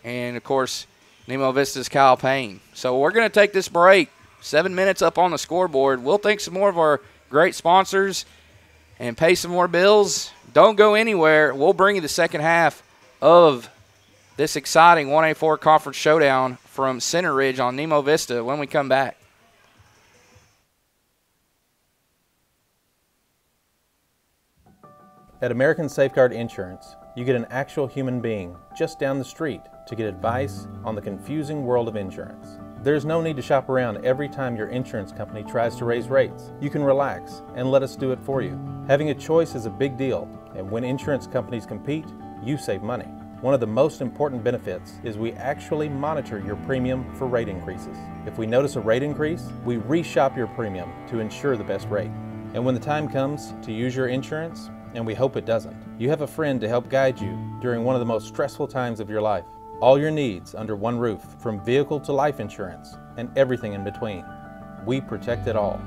and, of course, Nemo Vista's Kyle Payne. So we're going to take this break. 7 minutes up on the scoreboard. We'll thank some more of our great sponsors and pay some more bills. Don't go anywhere. We'll bring you the second half of this exciting 1A4 Conference Showdown from Center Ridge on Nemo Vista when we come back. At American Safeguard Insurance, you get an actual human being just down the street to get advice on the confusing world of insurance. There's no need to shop around every time your insurance company tries to raise rates. You can relax and let us do it for you. Having a choice is a big deal, and when insurance companies compete, you save money. One of the most important benefits is we actually monitor your premium for rate increases. If we notice a rate increase, we reshop your premium to ensure the best rate. And when the time comes to use your insurance, and we hope it doesn't, you have a friend to help guide you during one of the most stressful times of your life. All your needs under one roof, from vehicle to life insurance, and everything in between. We protect it all.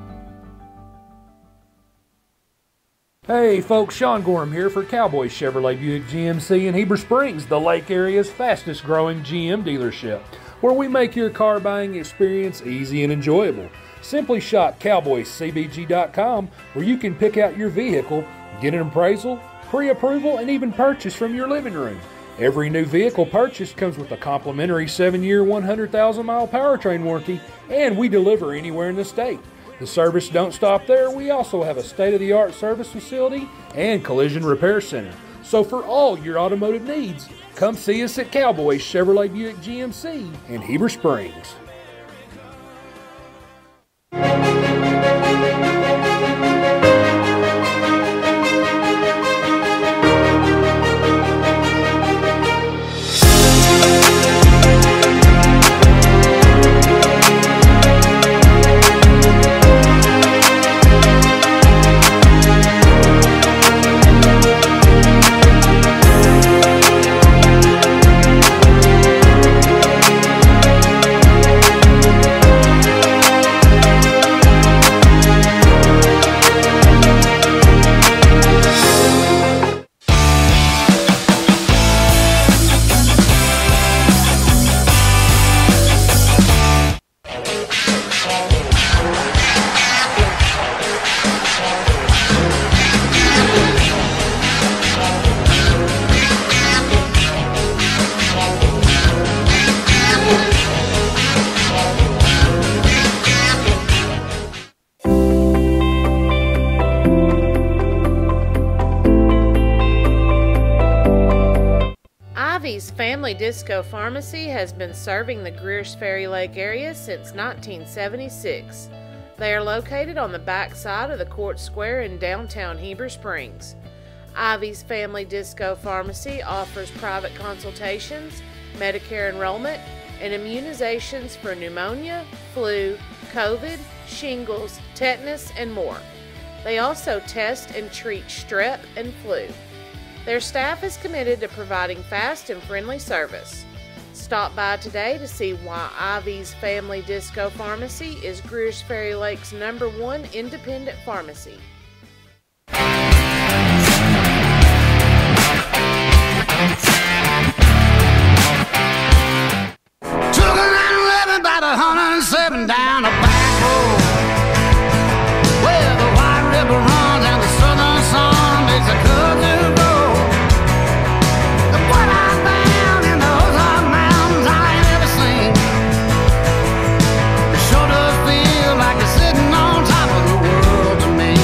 Hey folks, Sean Gorham here for Cowboys Chevrolet Buick GMC in Heber Springs, the Lake Area's fastest growing GM dealership, where we make your car buying experience easy and enjoyable. Simply shop cowboyscbg.com, where you can pick out your vehicle, get an appraisal, pre-approval, and even purchase from your living room. Every new vehicle purchased comes with a complimentary 7-year, 100,000-mile powertrain warranty, and we deliver anywhere in the state. The service don't stop there. We also have a state-of-the-art service facility and collision repair center. So for all your automotive needs, come see us at Cowboys Chevrolet Buick GMC in Heber Springs. Family Disco Pharmacy has been serving the Greers Ferry Lake area since 1976. They are located on the back side of the Court Square in downtown Heber Springs. Ivy's Family Disco Pharmacy offers private consultations, Medicare enrollment, and immunizations for pneumonia, flu, COVID, shingles, tetanus, and more. They also test and treat strep and flu. Their staff is committed to providing fast and friendly service. Stop by today to see why Ivy's Family Disco Pharmacy is Greers Ferry Lake's #1 independent pharmacy. Took a 911 about 107 down a back road, where the White River runs and the southern sun makes a cousin road. What I found in those Ozark mountains I ain't ever seen. It sure does feel like it's sitting on top of the world to me.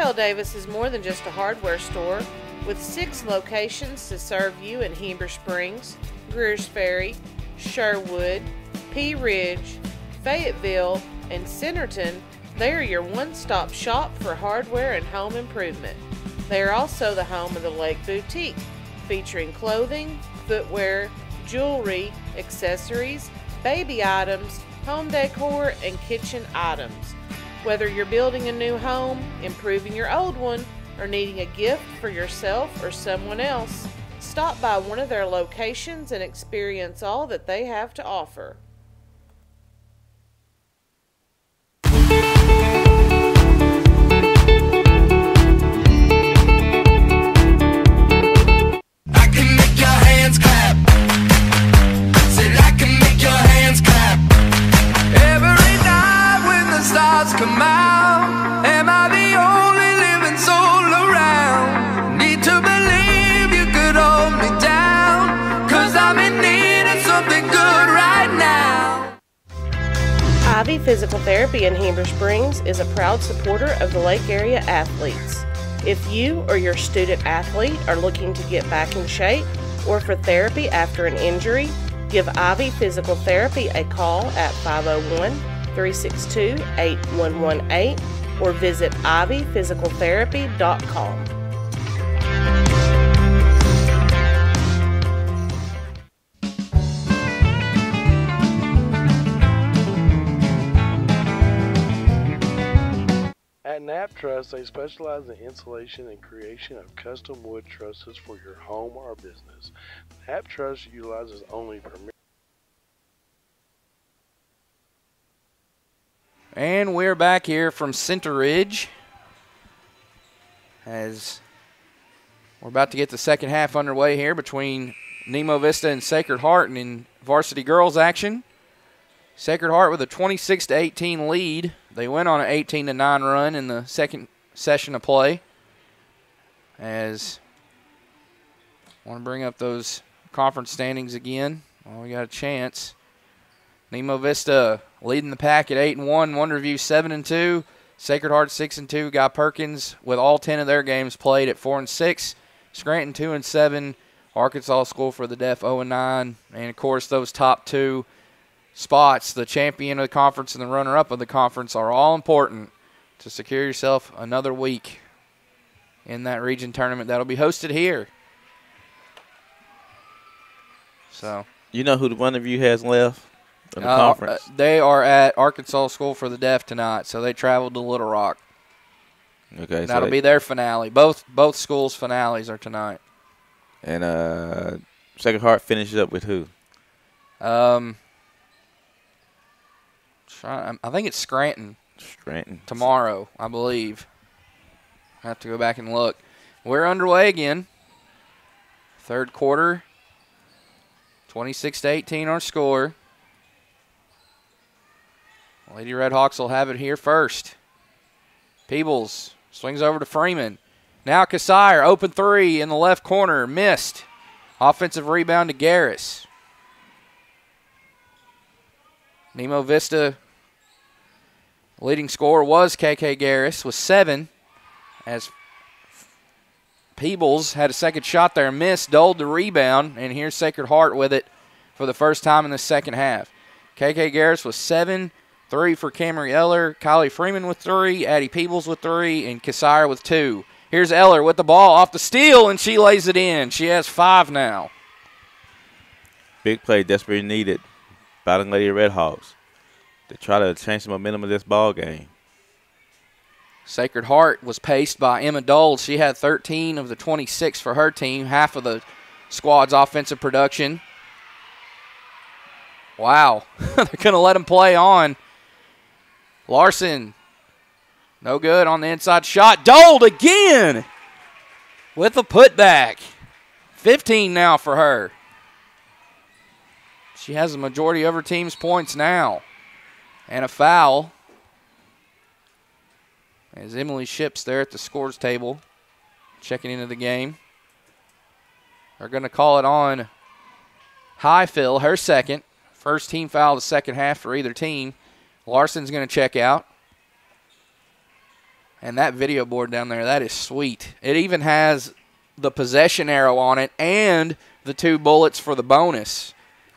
Martell Davis is more than just a hardware store. With 6 locations to serve you in Heber Springs, Greers Ferry, Sherwood, Pea Ridge, Fayetteville, and Centerton, they are your one-stop shop for hardware and home improvement. They are also the home of the Lake Boutique, featuring clothing, footwear, jewelry, accessories, baby items, home decor, and kitchen items. Whether you're building a new home, improving your old one, or needing a gift for yourself or someone else, stop by one of their locations and experience all that they have to offer. I can make your hands clap. Said I can make your hands clap. Every night when the stars come out, am I the only living soul around? Need to believe you could hold me down, 'cause I'm in need of something good right now. Ivy Physical Therapy in Heber Springs is a proud supporter of the Lake Area athletes. If you or your student athlete are looking to get back in shape or for therapy after an injury, give Ivy Physical Therapy a call at 501-362-8118 or visit ivyphysicaltherapy.com. At Knapp Truss, they specialize in installation and creation of custom wood trusses for your home or business. Knapp Truss utilizes only premier. And we're back here from Center Ridge as we're about to get the second half underway here between Nemo Vista and Sacred Heart and in varsity girls action. Sacred Heart with a 26-18 lead. They went on an 18-9 run in the second session of play. As I want to bring up those conference standings again. Well, we got a chance. Nemo Vista leading the pack at 8-1. Wonderview 7-2. Sacred Heart 6-2. Guy Perkins with all 10 of their games played at 4-6. Scranton 2-7. Arkansas School for the Deaf 0-9. And of course those top two spots, the champion of the conference and the runner-up of the conference, are all important to secure yourself another week in that region tournament that'll be hosted here. So, You know who one of you has left in the conference? They are at Arkansas School for the Deaf tonight, so they traveled to Little Rock. Okay, That'll be their finale. Both schools' finales are tonight. And Sacred Heart finishes up with who? I think it's Scranton. Scranton. Tomorrow, I believe. I have to go back and look. We're underway again. Third quarter. 26-18 our score. Lady Redhawks will have it here first. Peebles swings over to Freeman. Now Cassire, open three in the left corner, missed. Offensive rebound to Garris. Nemo Vista leading scorer was KK Garris with 7, as Peebles had a second shot there, missed, doled the rebound, and here's Sacred Heart with it for the first time in the second half. KK Garris with 7, 3 for Camry Eller, Kylie Freeman with 3, Addie Peebles with 3, and Cassire with 2. Here's Eller with the ball off the steal, and she lays it in. She has 5 now. Big play desperately needed by the Lady Redhawks to try to change the momentum of this ball game. Sacred Heart was paced by Emma Dole. She had 13 of the 26 for her team, half of the squad's offensive production. Wow. They're going to let him play on. Larson, no good on the inside shot. Doled again with a putback. 15 now for her. She has the majority of her team's points now. And a foul. As Emily Ships there at the scores table, checking into the game. They're going to call it on Highfill, her second. First team foul of the second half for either team. Larson's going to check out. And that video board down there, that is sweet. It even has the possession arrow on it and the 2 bullets for the bonus.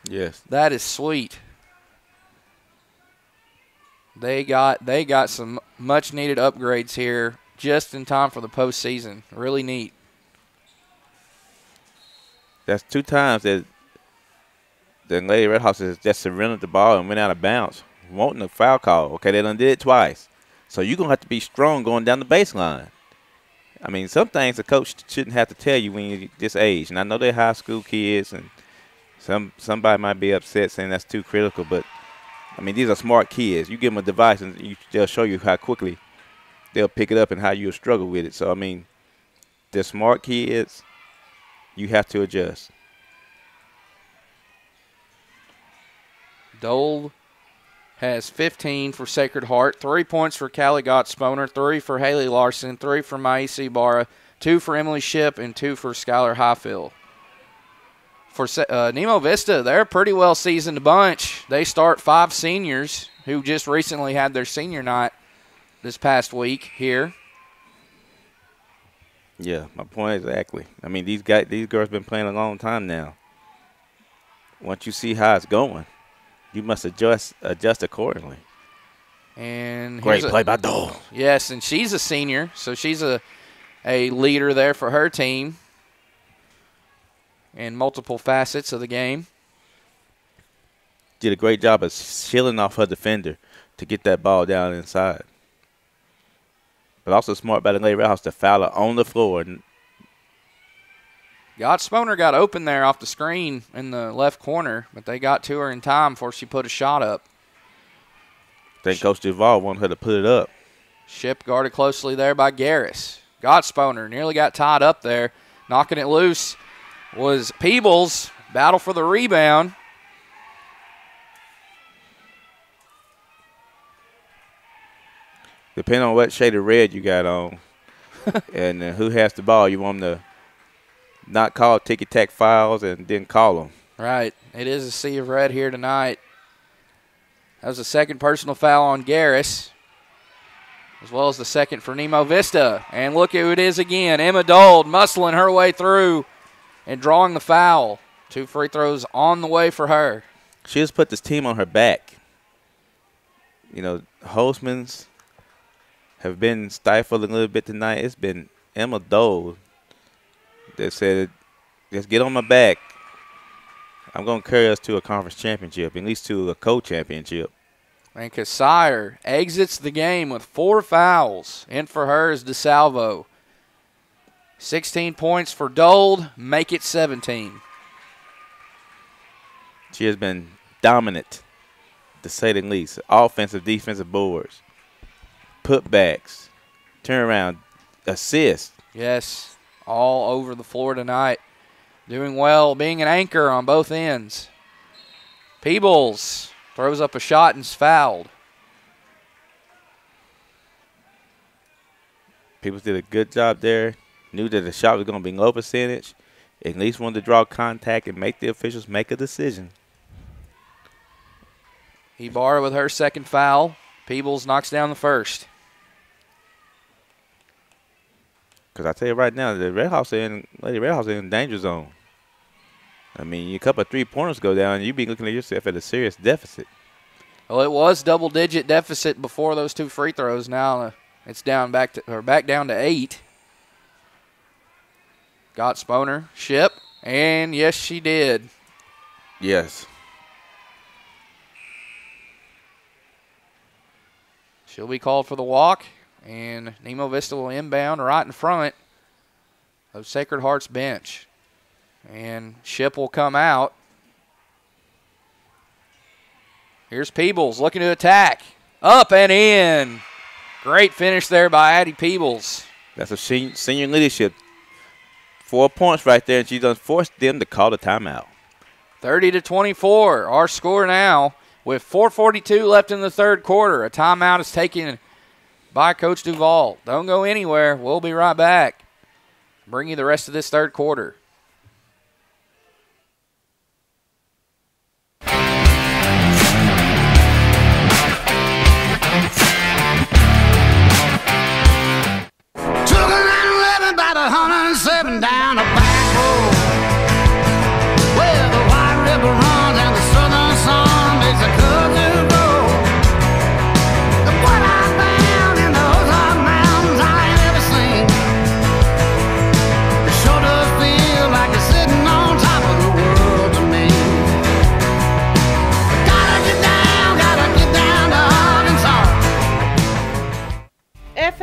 Yes. That is sweet. They got some much-needed upgrades here just in time for the postseason. Really neat. That's 2 times that the Lady Red Hawks just surrendered the ball and went out of bounds, wanting a foul call. Okay, they done did it twice. So you're going to have to be strong going down the baseline. I mean, some things a coach shouldn't have to tell you when you're this age. And I know they're high school kids, and somebody might be upset saying that's too critical. But, I mean, these are smart kids. You give them a device, and they'll show you how quickly they'll pick it up and how you'll struggle with it. So, I mean, they're smart kids. You have to adjust. Dole has 15 for Sacred Heart, 3 points for Callie Gott-Sponer, 3 for Haley Larson, 3 for Maisi Barra, 2 for Emily Ship, and 2 for Skylar Highfield. For Nemo Vista, they're a pretty well-seasoned bunch. They start 5 seniors who just recently had their senior night this past week here. Yeah, my point exactly. I mean, these girls been playing a long time now. Once you see how it's going, you must adjust accordingly. And great play by Dole. Yes, and she's a senior, so she's a leader there for her team in multiple facets of the game. Did a great job of shielding off her defender to get that ball down inside. But also smart by the Lady Red Hawks to foul her on the floor. Gott-Sponer got open there off the screen in the left corner, but they got to her in time before she put a shot up. I think Coach Duval wanted her to put it up. Ship guarded closely there by Garris. Gott-Sponer nearly got tied up there. Knocking it loose was Peebles. Battle for the rebound. Depending on what shade of red you got on and who has the ball, you want them to not call ticky-tack fouls and then call them. Right. It is a sea of red here tonight. That was the second personal foul on Garris, as well as the second for Nemo Vista. And look who it is again. Emma Dole muscling her way through and drawing the foul. 2 free throws on the way for her. She has put this team on her back. You know, Holzman's have been stifled a little bit tonight. It's been Emma Dole that said, just get on my back. I'm going to carry us to a conference championship, at least to a co-championship. And Cassire exits the game with 4 fouls. In for her is DeSalvo. 16 points for Dole, make it 17. She has been dominant, to say the least. Offensive, defensive boards, putbacks, turnaround, assists. Yes, all over the floor tonight. Doing well, being an anchor on both ends. Peebles throws up a shot and is fouled. Peebles did a good job there. Knew that the shot was going to be low percentage. At least wanted to draw contact and make the officials make a decision. Ibarra with her second foul. Peebles knocks down the first. Because I tell you right now, the Red Hawks Lady Red Hawks are in danger zone. I mean, a couple of three-pointers go down, and you be looking at yourself at a serious deficit. Well, it was double-digit deficit before those 2 free throws. Now it's down back down to 8. Gott-Sponer, Ship, and yes, she did. Yes. She'll be called for the walk, and Nemo Vista will inbound right in front of Sacred Heart's bench. And Ship will come out. Here's Peebles looking to attack. Up and in. Great finish there by Addie Peebles. That's a senior leadership. 4 points right there, and she done forced them to call the timeout. 30-24, our score now with 4:42 left in the third quarter. A timeout is taken by Coach Duval. Don't go anywhere. We'll be right back. Bring you the rest of this third quarter.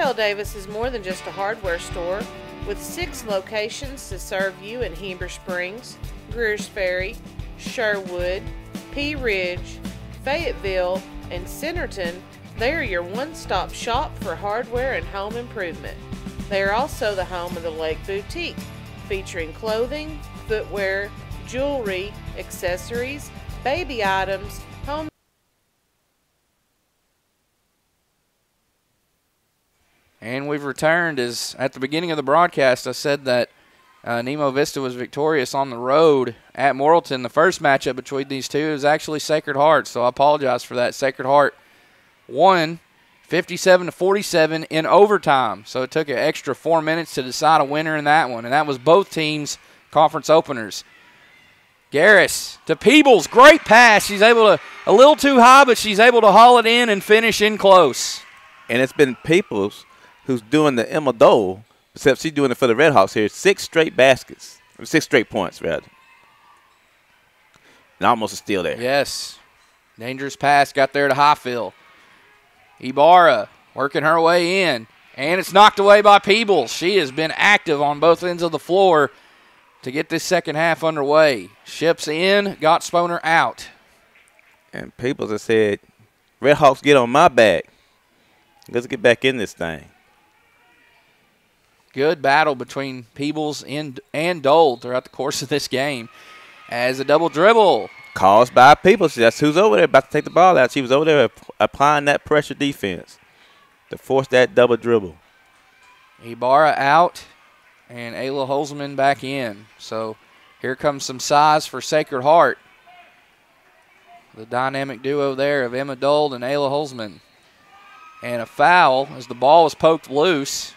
L. Davis is more than just a hardware store. With 6 locations to serve you in Heber Springs, Greers Ferry, Sherwood, Pea Ridge, Fayetteville, and Centerton, they are your one-stop shop for hardware and home improvement. They are also the home of the Lake Boutique, featuring clothing, footwear, jewelry, accessories, baby items, home. And we've returned. As at the beginning of the broadcast, I said that Nemo Vista was victorious on the road at Morrilton. The first matchup between these two is actually Sacred Heart, so I apologize for that. Sacred Heart won 57-47 in overtime, so it took an extra 4 minutes to decide a winner in that one, and that was both teams' conference openers. Garris to Peebles, great pass. She's able to, a little too high, but she's able to haul it in and finish in close. And it's been Peebles who's doing the Emma Dole, except she's doing it for the Redhawks here. 6 straight baskets, 6 straight points, rather. And almost a steal there. Yes. Dangerous pass, got there to Highfield. Ibarra working her way in, and it's knocked away by Peebles. She has been active on both ends of the floor to get this second half underway. Ships in, got Sponer out. And Peebles have said, Redhawks, get on my back. Let's get back in this thing. Good battle between Peebles and Dole throughout the course of this game. As a double dribble. Caused by Peebles. That's who's over there about to take the ball out. She was over there applying that pressure defense to force that double dribble. Ibarra out and Ayla Holzman back in. So here comes some size for Sacred Heart. The dynamic duo there of Emma Dole and Ayla Holzman. And a foul as the ball was poked loose.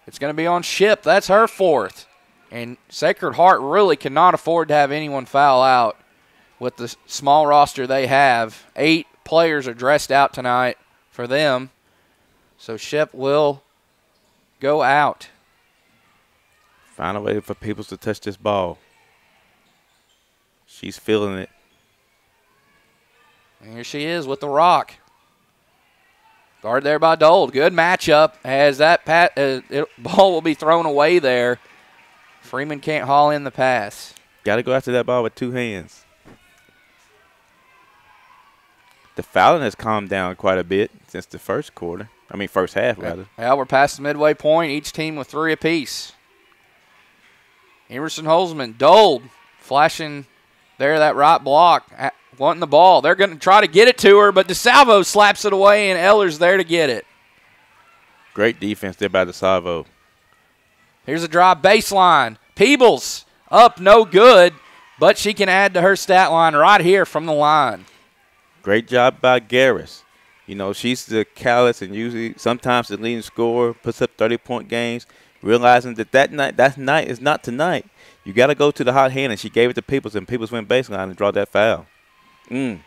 It's going to be on Ship. That's her 4th. And Sacred Heart really cannot afford to have anyone foul out with the small roster they have. 8 players are dressed out tonight for them. So Ship will go out. Find a way for Peebles to touch this ball. She's feeling it. And here she is with the rock. Guard there by Dole. Good matchup as that ball will be thrown away there. Freeman can't haul in the pass. Got to go after that ball with 2 hands. The fouling has calmed down quite a bit since the first half, rather. Yeah, we're past the midway point. Each team with 3 apiece. Emerson Holzman, Dole flashing there, that right block, wanting the ball. They're going to try to get it to her, but DeSalvo slaps it away, and Eller's there to get it. Great defense there by DeSalvo. Here's a drive baseline. Peebles up, no good, but she can add to her stat line right here from the line. Great job by Garris. You know, she's the callous and usually sometimes the leading scorer, puts up 30-point games, realizing that night is not tonight. You got to go to the hot hand, and she gave it to Peebles, and Peebles went baseline and draw that foul.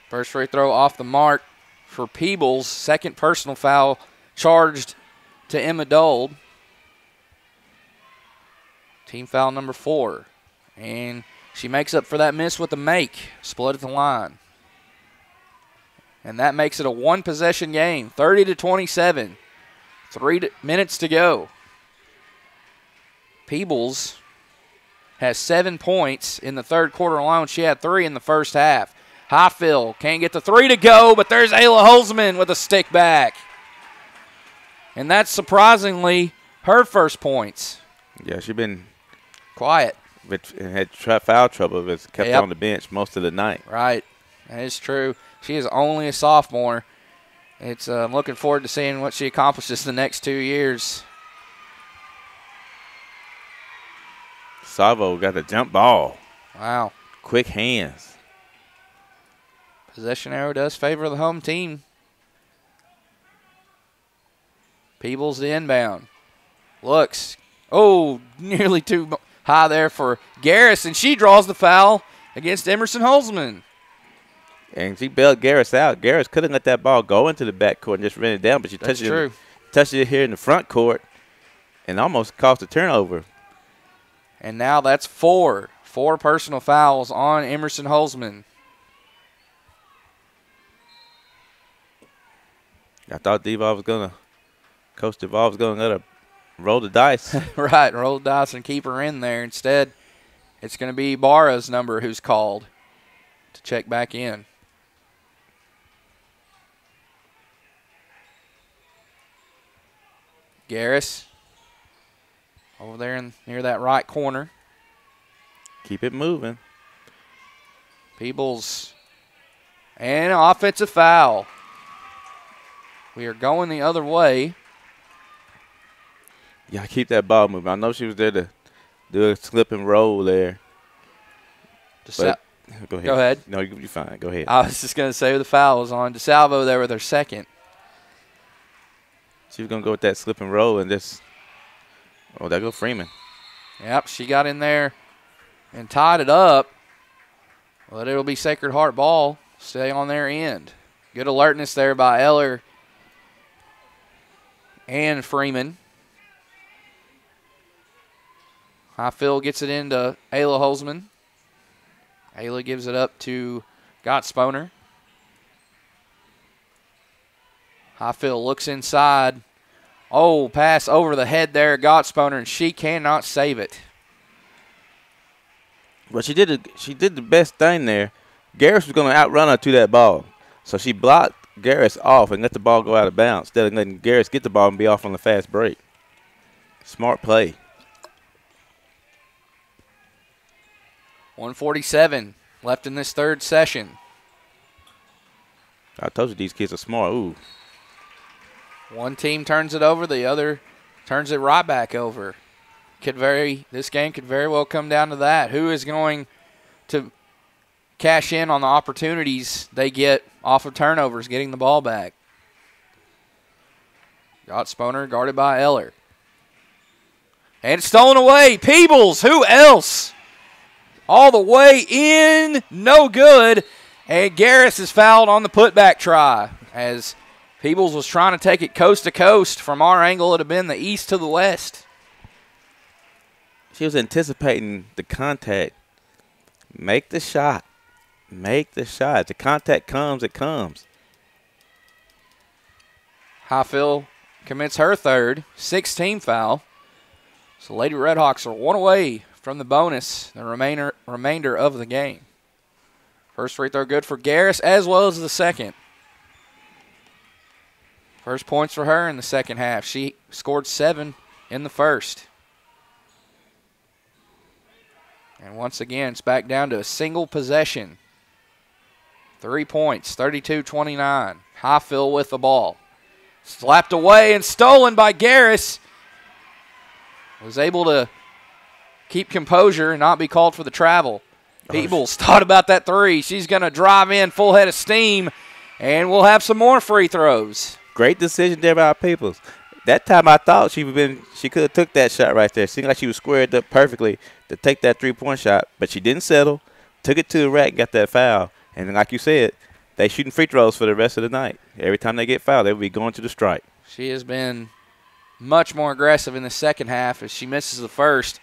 First free throw off the mark for Peebles. Second personal foul charged to Emma Dole. Team foul number 4. And she makes up for that miss with a make. Split at the line. And that makes it a 1-possession game. 30-27. 3 minutes to go. Peebles has 7 points in the third quarter alone. She had 3 in the first half. Highfield can't get the 3 to go, but there's Ayla Holzman with a stick back. And that's surprisingly her first points. Yeah, she's been quiet. Had foul trouble, but kept her on the bench most of the night. Right. That is true. She is only a sophomore. I'm looking forward to seeing what she accomplishes the next 2 years. Salvo got the jump ball. Wow. Quick hands. Possession arrow does favor the home team. Peebles the inbound. Looks. Oh, nearly too high there for Garris, and she draws the foul against Emerson Holzman. And she bailed Garris out. Garris couldn't let that ball go into the backcourt and just ran it down, but she touched it here in the front court and almost caused a turnover. And now that's 4 personal fouls on Emerson Holzman. I thought Coach Duvall was going to let her roll the dice. Right, roll the dice and keep her in there. Instead, it's going to be Ibarra's number who's called to check back in. Garris over there near that right corner. Keep it moving. Peebles. And an offensive foul. We are going the other way. Yeah, keep that ball moving. I know she was there to do a slip and roll there. But, go ahead. No, you're fine. Go ahead. I was just going to say the foul was on DeSalvo there with her second. She was going to go with that slip and roll and just – oh, there go Freeman. Yep, she got in there and tied it up. But it'll be Sacred Heart ball. Stay on their end. Good alertness there by Eller and Freeman. Highfield gets it into Ayla Holzman. Ayla gives it up to Gottsponer. Highfield looks inside. Oh, pass over the head there, Gottsponer, and she cannot save it. Well, she did the best thing there. Garris was going to outrun her to that ball. So she blocked Garris off and let the ball go out of bounds instead of letting Garris get the ball and be off on the fast break. Smart play. 1:47 left in this third session. I told you these kids are smart. Ooh. One team turns it over, the other turns it right back over. This game could very well come down to that. Who is going to cash in on the opportunities they get off of turnovers, getting the ball back? Gottsponer guarded by Eller. And it's stolen away. Peebles, who else? All the way in, no good. And Garris is fouled on the putback try as Peebles was trying to take it coast to coast. From our angle, it would have been the east to the west. She was anticipating the contact. Make the shot. Make the shot. If the contact comes, it comes. Highfield commits her third, 6th-team foul. So Lady Redhawks are one away from the bonus, the remainder of the game. First free throw good for Garris, as well as the second. First points for her in the second half. She scored 7 in the first. And once again, it's back down to a single possession. 3 points, 32-29. Highfield with the ball. Slapped away and stolen by Garris. Was able to keep composure and not be called for the travel. Peebles thought about that three. She's going to drive in full head of steam, and we'll have some more free throws. Great decision there by Peebles. That time I thought she could have took that shot right there. Seemed like she was squared up perfectly to take that three-point shot, but she didn't settle, took it to the rack, got that foul. And like you said, they shooting free throws for the rest of the night. Every time they get fouled, they'll be going to the strike. She has been much more aggressive in the second half as she misses the first.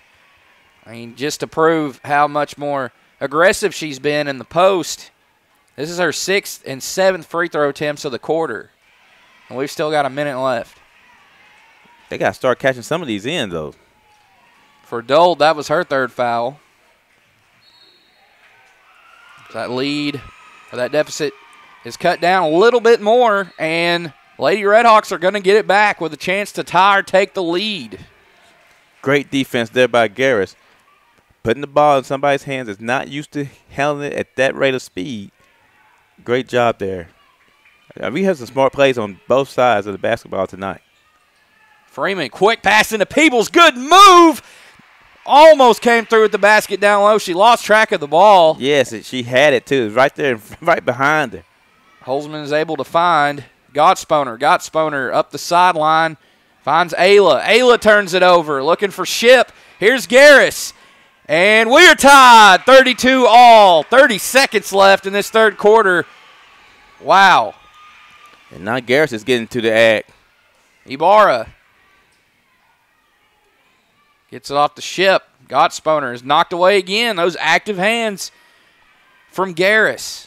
I mean, just to prove how much more aggressive she's been in the post, this is her 6th and 7th free throw attempts of the quarter. And we've still got a minute left. They got to start catching some of these in, though. For Dole, that was her third foul. That lead, or that deficit, is cut down a little bit more, and Lady Redhawks are going to get it back with a chance to tie or take the lead. Great defense there by Garris. Putting the ball in somebody's hands that's not used to handling it at that rate of speed. Great job there. We have some smart plays on both sides of the basketball tonight. Freeman, quick pass into Peebles. Good move. Almost came through with the basket down low. She lost track of the ball. Yes, she had it, too. It was right there, right behind her. Holzman is able to find Gottsponer. Gottsponer up the sideline. Finds Ayla. Ayla turns it over, looking for Ship. Here's Garris. And we are tied, 32 all. 30 seconds left in this third quarter. Wow. And now Garris is getting to the act. Ibarra gets it off the Ship. Gottsponer is knocked away again. Those active hands from Garris.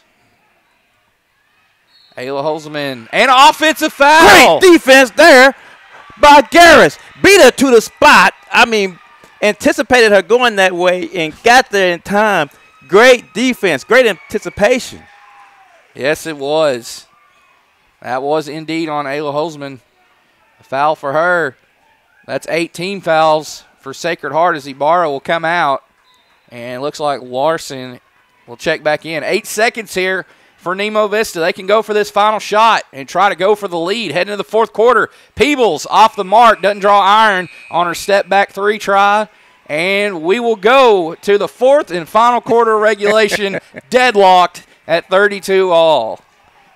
Ayla Holzman, and an offensive foul. Great defense there by Garris. Beat her to the spot. I mean, anticipated her going that way and got there in time. Great defense, great anticipation. Yes, it was. That was indeed on Ayla Holzman. A foul for her. That's 18 fouls for Sacred Heart as Ibarra will come out. And it looks like Larson will check back in. 8 seconds here for Nemo Vista. They can go for this final shot and try to go for the lead. Heading into the fourth quarter. Peebles off the mark. Doesn't draw iron on her step back three try. And we will go to the fourth and final quarter regulation deadlocked at 32 all.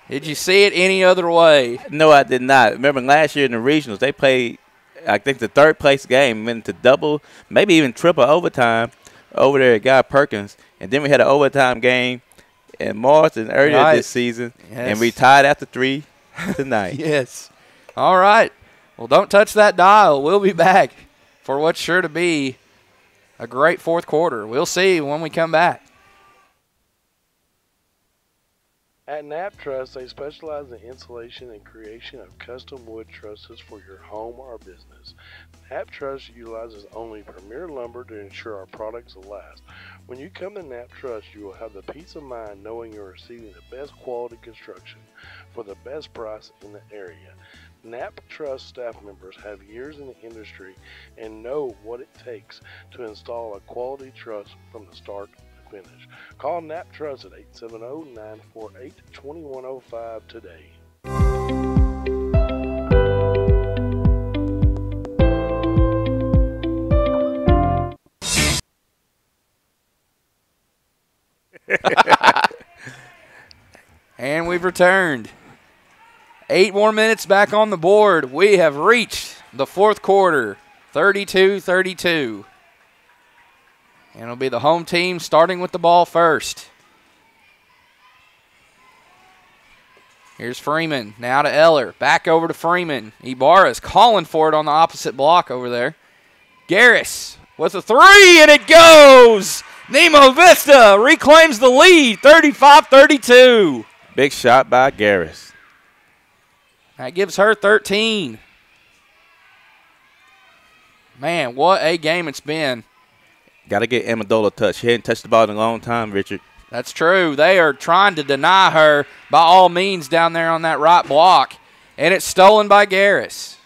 Did you see it any other way? No, I did not. Remember last year in the regionals, they played, I think, the third place game, went to double, maybe even triple overtime over there at Guy Perkins. And then we had an overtime game in March and earlier this season, and we tied after 3 tonight. Yes. All right. Well, don't touch that dial. We'll be back for what's sure to be a great fourth quarter. We'll see when we come back. At Knapp Truss, they specialize in installation and creation of custom wood trusses for your home or business. Knapp Truss utilizes only premier lumber to ensure our products will last. When you come to Knapp Truss, you will have the peace of mind knowing you're receiving the best quality construction for the best price in the area. Knapp Truss staff members have years in the industry and know what it takes to install a quality truss from the start to finish. Call Knapp Truss at 870-948-2105 today. And we've returned. 8 more minutes back on the board. We have reached the fourth quarter, 32-32. And it'll be the home team starting with the ball first. Here's Freeman, now to Eller. Back over to Freeman. Ibarra's calling for it on the opposite block over there. Garris with a three, and it goes! Nemo Vista reclaims the lead, 35-32. Big shot by Garris. That gives her 13. Man, what a game it's been. Got to get Amendola a touch. She hadn't touched the ball in a long time, Richard. That's true. They are trying to deny her by all means down there on that right block, and it's stolen by Garris.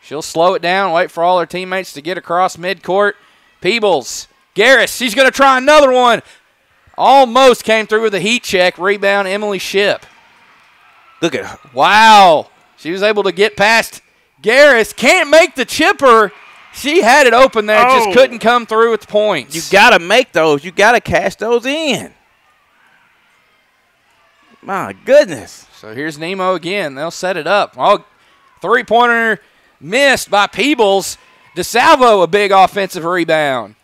She'll slow it down, wait for all her teammates to get across midcourt. Peebles, Garris, she's going to try another one. Almost came through with a heat check. Rebound, Emily Ship. Look at her. Wow. She was able to get past Garris. Can't make the chipper. She had it open there, just couldn't come through with the points. You got to make those. You got to cash those in. My goodness. So here's Nemo again. They'll set it up. Oh, three-pointer missed by Peebles. DeSalvo, a big offensive rebound.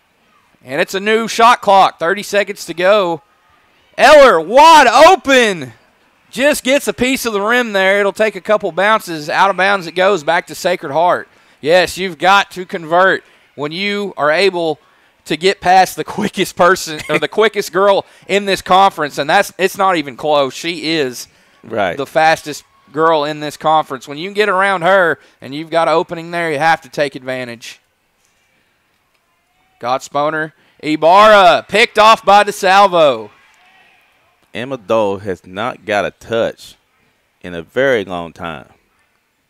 And it's a new shot clock, 30 seconds to go. Eller wide open. Just gets a piece of the rim there. It'll take a couple bounces. Out of bounds it goes back to Sacred Heart. Yes, you've got to convert when you are able to get past the quickest person or the quickest girl in this conference, and it's not even close. She is the fastest girl in this conference. When you can get around her and you've got an opening there, you have to take advantage. Gottsponer, Ibarra, picked off by DeSalvo. Emma Dole has not got a touch in a very long time.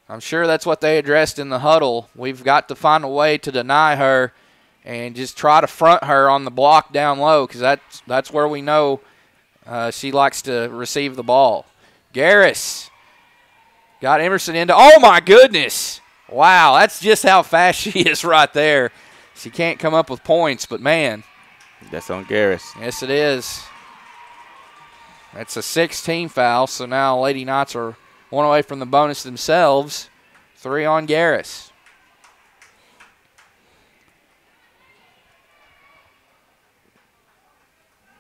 I'm sure that's what they addressed in the huddle. We've got to find a way to deny her and just try to front her on the block down low because that's where we know she likes to receive the ball. Garris got Emerson into – oh, my goodness. Wow, that's just how fast she is right there. She can't come up with points, but, man. That's on Garris. Yes, it is. That's a 16 foul, so now Lady Knights are one away from the bonus themselves. 3 on Garris.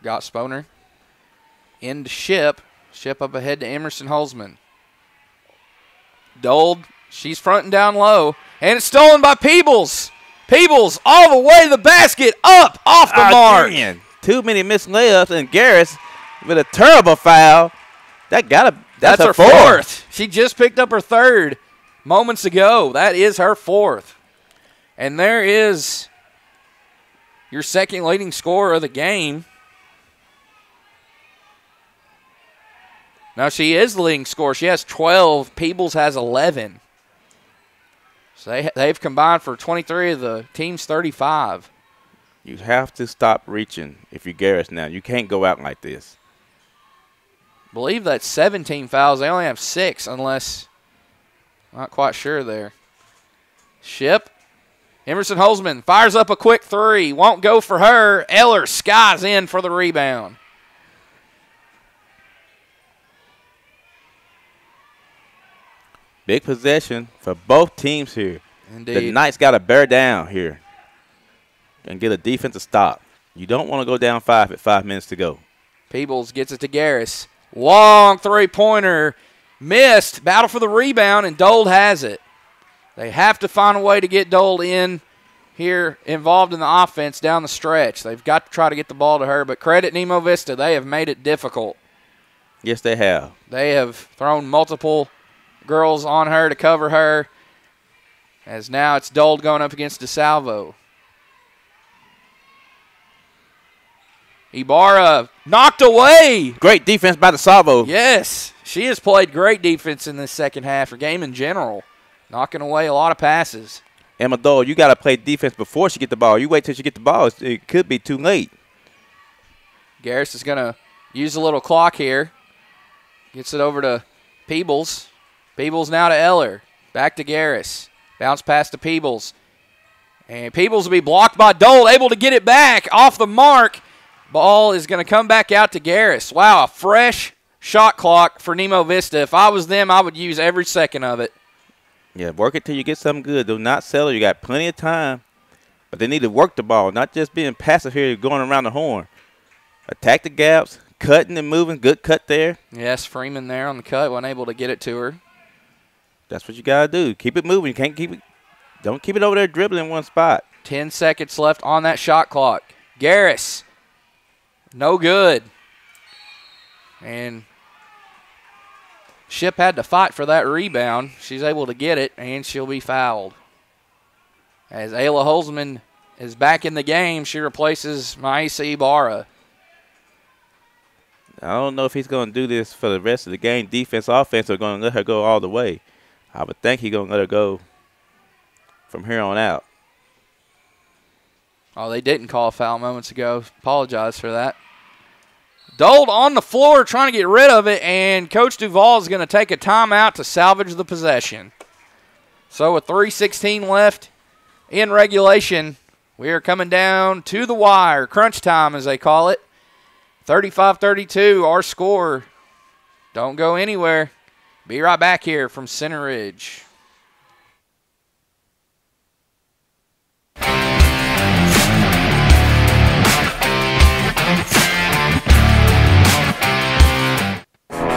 Gottsponer into Ship. Ship up ahead to Emerson Holzman. Dold, she's fronting down low, and it's stolen by Peebles. Peebles all the way to the basket, up, off the mark. Man. Too many missed layups, and Garris with a terrible foul. That got to That's her fourth. fourth. She just picked up her third moments ago. That is her fourth. And there is your second leading scorer of the game. Now, she is the leading scorer. She has 12. Peebles has 11. So they've combined for 23 of the team's 35. You have to stop reaching if you're Garris now. You can't go out like this. I believe that's 17 fouls. They only have 6 unless – not quite sure there. Ship. Emerson Holzman fires up a quick three. Won't go for her. Eller skies in for the rebound. Big possession for both teams here. Indeed. The Knights got to bear down here and get a defensive stop. You don't want to go down 5 at 5 minutes to go. Peebles gets it to Garris. Long three-pointer. Missed. Battle for the rebound, and Dold has it. They have to find a way to get Dold in here, involved in the offense down the stretch. They've got to try to get the ball to her, but credit Nemo Vista. They have made it difficult. Yes, they have. They have thrown multiple girls on her to cover her, as now it's Dold going up against DeSalvo. Ibarra knocked away. Great defense by DeSalvo. Yes, she has played great defense in this second half, or game in general, knocking away a lot of passes. Emma Dole, you got to play defense before she get the ball. You wait till she get the ball, it could be too late. Garris is going to use a little clock here. Gets it over to Peebles. Peebles now to Eller. Back to Garris. Bounce pass to Peebles. And Peebles will be blocked by Dole, able to get it back off the mark. Ball is going to come back out to Garris. Wow, a fresh shot clock for Nemo Vista. If I was them, I would use every second of it. Yeah, work it till you get something good. Do not settle. You got plenty of time. But they need to work the ball, not just being passive here, going around the horn. Attack the gaps, cutting and moving. Good cut there. Yes, Freeman there on the cut, wasn't able to get it to her. That's what you got to do. Keep it moving. You can't keep it. Don't keep it over there dribbling in one spot. 10 seconds left on that shot clock. Garris, no good. And Ship had to fight for that rebound. She's able to get it, and she'll be fouled. As Ayla Holzman is back in the game, she replaces Maisa Ibarra. I don't know if he's going to do this for the rest of the game. Defense, offense are going to let her go all the way. I would think he's going to let her go from here on out. Oh, they didn't call a foul moments ago. Apologize for that. Dold on the floor trying to get rid of it, and Coach Duvall is going to take a timeout to salvage the possession. So with 3:16 left in regulation, we are coming down to the wire. Crunch time, as they call it. 35-32, our score. Don't go anywhere. Be right back here from Center Ridge.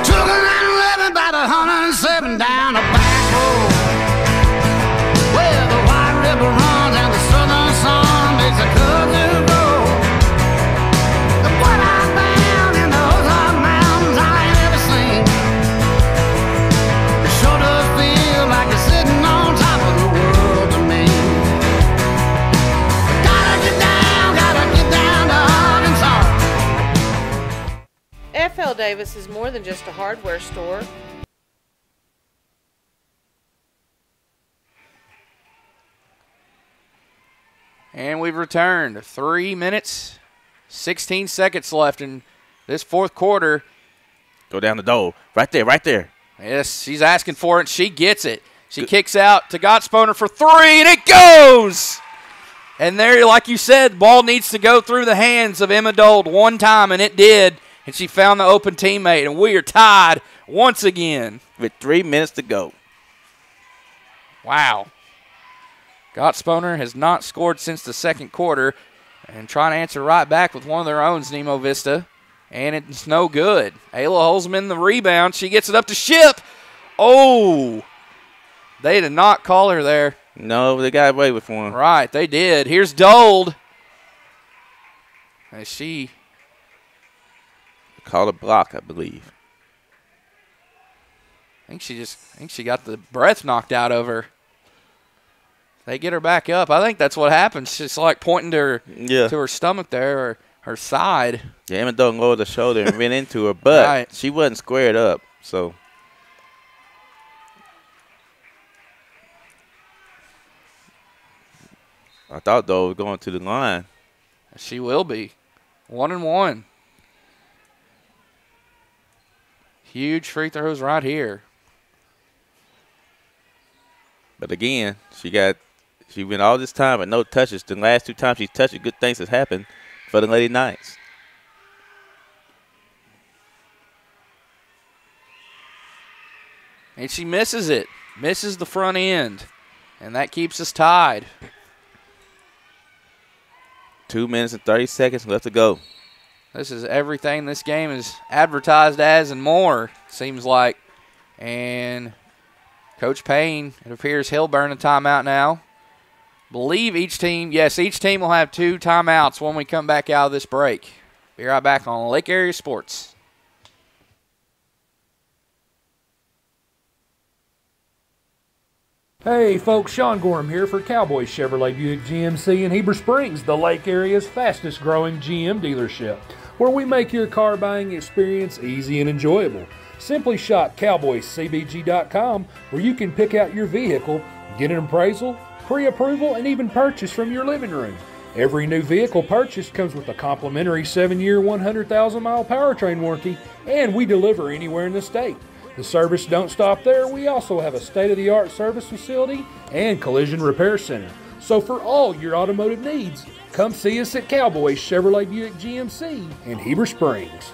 Took a 911 about 107 down a back road where the White River runs and the southern sun makes a cousin road. And what I found in those Ozark Mountains I ain't ever seen. It sure does feel like it's sitting on top of the world to me. Gotta get down to Arkansas. FL Davis is more than just a hardware store. And we've returned. 3 minutes, 16 seconds left in this fourth quarter. Go down the Dole. Right there, right there. Yes, she's asking for it, and she gets it. She kicks out to Gottsponer for three, and it goes! And there, like you said, the ball needs to go through the hands of Emma Dold one time, and it did. And she found the open teammate, and we are tied once again. With 3 minutes to go. Wow. Gottsponer has not scored since the second quarter, and trying to answer right back with one of their own, Nemo Vista, and it's no good. Ayla Holzman the rebound. She gets it up to Ship. Oh, they did not call her there. No, they got away with one. Right, they did. Here's Dold. As she Call a block, I believe. I think she got the breath knocked out of her. They get her back up. I think that's what happens. She's like pointing to her stomach there, or her side. Yeah, Emma Dolan lowered the shoulder and ran into her, but she wasn't squared up. So I thought, though, it was going to the line. She will be. 1-1. Huge free throws right here. But again, she went all this time with no touches. The last 2 times she's touched it, good things has happened for the Lady Knights. And she misses it. Misses the front end. And that keeps us tied. 2 minutes and 30 seconds left to go. This is everything this game is advertised as and more, seems like. And Coach Payne, it appears he'll burn a timeout now. Believe each team will have 2 timeouts when we come back out of this break. Be right back on Lake Area Sports. Hey folks, Sean Gorham here for Cowboys Chevrolet Buick GMC in Heber Springs, the Lake Area's fastest growing GM dealership, where we make your car buying experience easy and enjoyable. Simply shop cowboyscbg.com, where you can pick out your vehicle, get an appraisal, pre-approval, and even purchase from your living room. Every new vehicle purchased comes with a complimentary 7-year, 100,000-mile powertrain warranty, and we deliver anywhere in the state. The service don't stop there. We also have a state-of-the-art service facility and collision repair center. So for all your automotive needs, come see us at Cowboys Chevrolet Buick GMC in Heber Springs.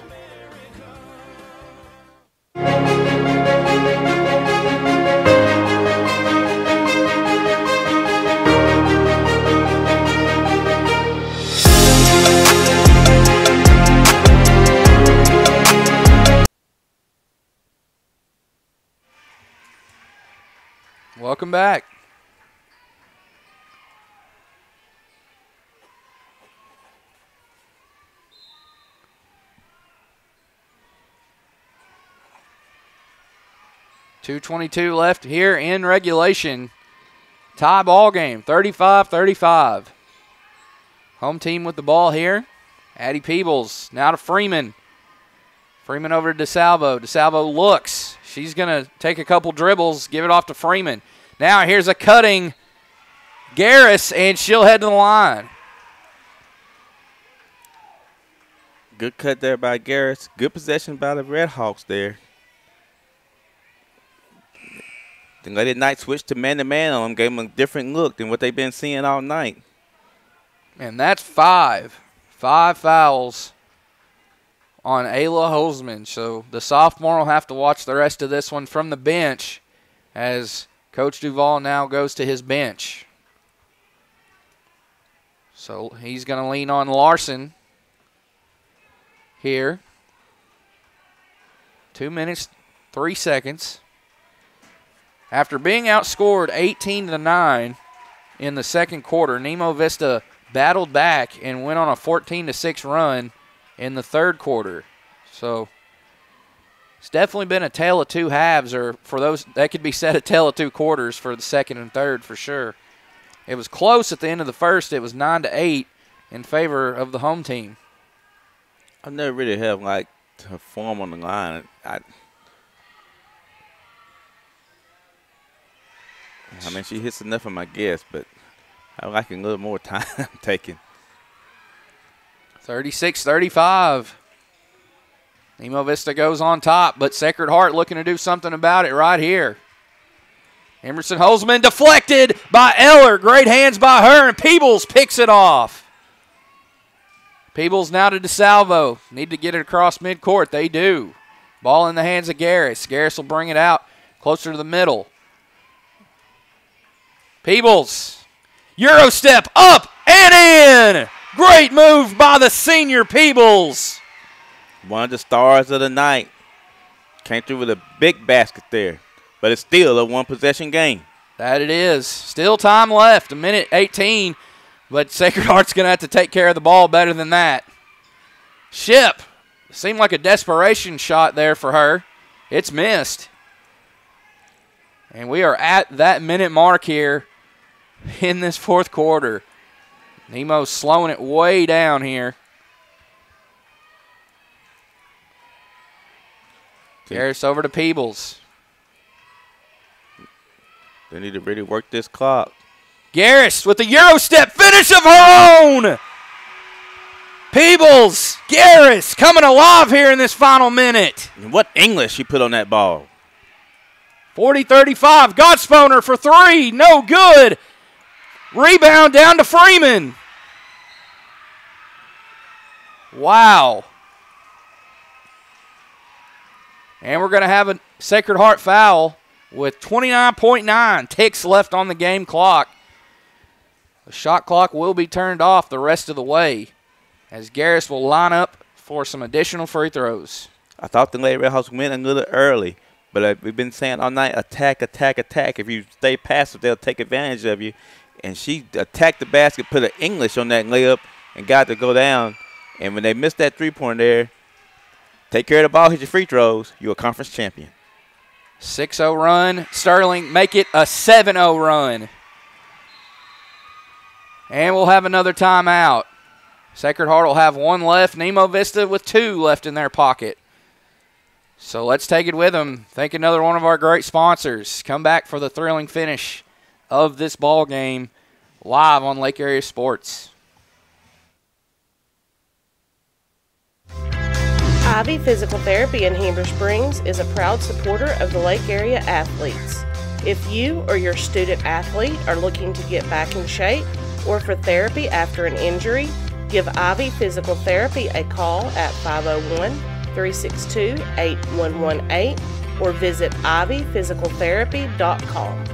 Welcome back. .222 left here in regulation. Tie ball game, 35-35. Home team with the ball here. Addie Peebles now to Freeman. Freeman over to DeSalvo. DeSalvo looks. She's going to take a couple dribbles, give it off to Freeman. Now here's a cutting Garris, and she'll head to the line. Good cut there by Garris. Good possession by the Red Hawks there. The Lady Knights switched to man-to-man on them, gave them a different look than what they've been seeing all night. And that's 5. 5 fouls on Ayla Holzman. So the sophomore will have to watch the rest of this one from the bench as Coach Duvall now goes to his bench. So he's going to lean on Larson here. 2 minutes, 3 seconds. After being outscored 18-9 in the second quarter, Nemo Vista battled back and went on a 14-6 run in the third quarter. So it's definitely been a tale of 2 halves, or for those that could be said a tale of 2 quarters for the second and third for sure. It was close at the end of the first. It was 9-8 in favor of the home team. I never really have liked her form on the line. I mean, she hits enough of my guess, but I like a little more time taken. 36-35. Nemo Vista goes on top, but Sacred Heart looking to do something about it right here. Emerson Holzman deflected by Eller. Great hands by her, and Peebles picks it off. Peebles now to DeSalvo. Need to get it across midcourt. They do. Ball in the hands of Garris. Garris will bring it out closer to the middle. Peebles. Euro step up and in. Great move by the senior Peebles. One of the stars of the night. Came through with a big basket there. But it's still a one-possession game. That it is. Still time left, 1:18. But Sacred Heart's going to have to take care of the ball better than that. Ship. Seemed like a desperation shot there for her. It's missed. And we are at that minute mark here in this fourth quarter. Nemo's slowing it way down here. Garris over to Peebles. They need to really work this clock. Garris with the Euro step finish of her own. Peebles, Garris coming alive here in this final minute. And what English she put on that ball. 40-35, Gottsponer for three, no good. Rebound down to Freeman. Wow. And we're going to have a Sacred Heart foul with 29.9 ticks left on the game clock. The shot clock will be turned off the rest of the way as Garris will line up for some additional free throws. I thought the Lady Redhawks went a little early, but we've been saying all night, attack, attack, attack. If you stay passive, they'll take advantage of you. And she attacked the basket, put an English on that layup, and got to go down. And when they missed that three-pointer there, take care of the ball, hit your free throws, you're a conference champion. 6-0 run. Sterling make it a 7-0 run. And we'll have another timeout. Sacred Heart will have one left. Nemo Vista with two left in their pocket. So let's take it with them. Thank another one of our great sponsors. Come back for the thrilling finish of this ball game live on Lake Area Sports. Ivy Physical Therapy in Heber Springs is a proud supporter of the Lake Area athletes. If you or your student athlete are looking to get back in shape or for therapy after an injury, give Ivy Physical Therapy a call at 501-362-8118 or visit ivyphysicaltherapy.com.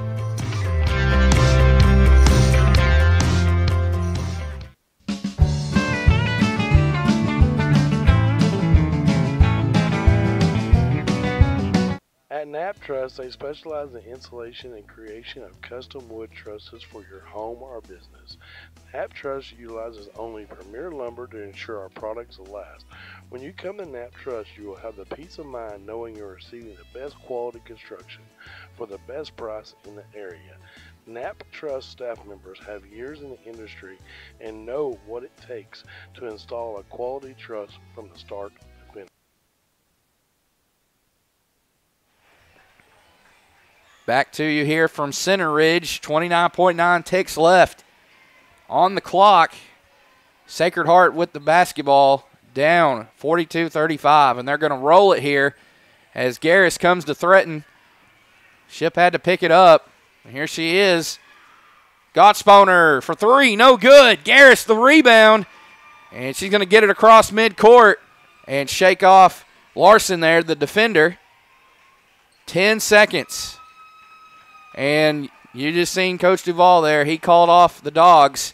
At Knapp Truss, they specialize in installation and creation of custom wood trusses for your home or business. Knapp Truss utilizes only premier lumber to ensure our products will last. When you come to Knapp Truss, you will have the peace of mind knowing you're receiving the best quality construction for the best price in the area. Knapp Truss staff members have years in the industry and know what it takes to install a quality truss from the start to finish. Back to you here from Center Ridge. 29.9 ticks left on the clock. Sacred Heart with the basketball down 42-35, and they're going to roll it here as Garris comes to threaten. Ship had to pick it up, and here she is. Gottsponer for three, no good. Garris the rebound, and she's going to get it across midcourt and shake off Larson there, the defender. 10 seconds. And you just seen Coach Duvall there. He called off the Dogs.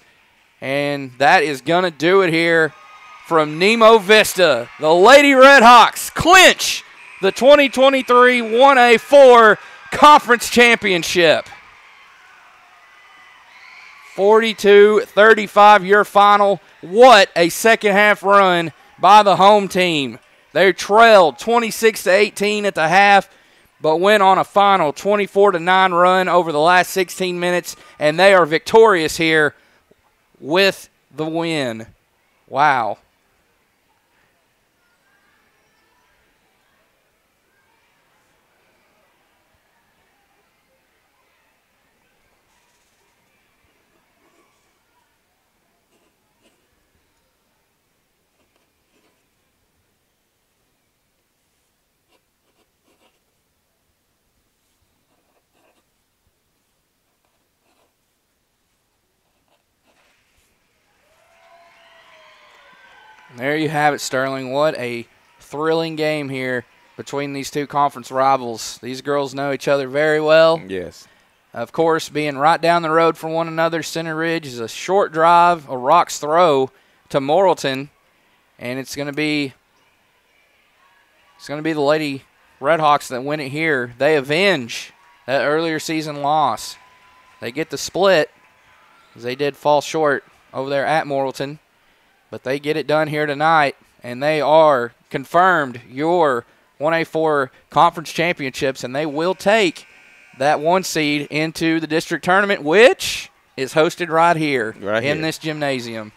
And that is going to do it here from Nemo Vista. The Lady Redhawks clinch the 2023 1A4 Conference Championship. 42-35 your final. What a second half run by the home team. They trailed 26-18 at the half, but went on a final 24-9 run over the last 16 minutes, and they are victorious here with the win. Wow. There you have it, Sterling. What a thrilling game here between these two conference rivals. These girls know each other very well. Yes. Of course, being right down the road from one another, Center Ridge is a short drive, a rock's throw to Morrilton, and it's going to be the Lady Redhawks that win it here. They avenge that earlier season loss. They get the split, as they did fall short over there at Morrilton. But they get it done here tonight, and they are confirmed your 1A4 conference championships, and they will take that 1 seed into the district tournament, which is hosted right here in this gymnasium.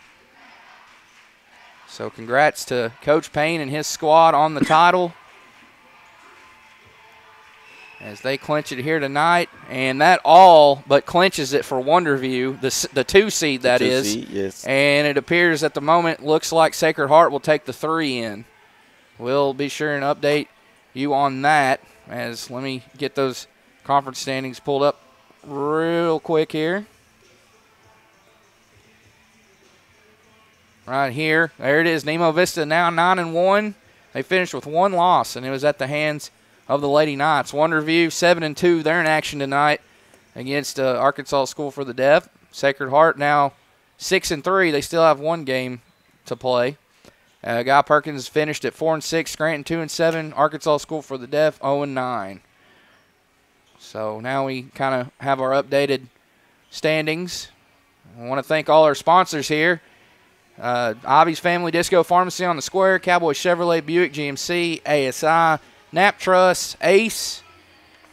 So congrats to Coach Payne and his squad on the title as they clinch it here tonight. And that all but clinches it for Wonderview, the 2 seed that is. Yes. And it appears at the moment looks like Sacred Heart will take the 3 in. We'll be sure and update you on that as let me get those conference standings pulled up real quick here. Right here. There it is. Nemo Vista now 9-1. They finished with 1 loss, and it was at the hands of the Lady Knights. Wonderview 7-2. They're in action tonight against Arkansas School for the Deaf. Sacred Heart now 6-3. They still have 1 game to play. Guy Perkins finished at 4-6. Scranton 2-7. Arkansas School for the Deaf 0-9. So now we kind of have our updated standings. I want to thank all our sponsors here. Avi's Family Disco Pharmacy on the Square, Cowboy Chevrolet, Buick GMC, ASI, Nap Trust, Ace,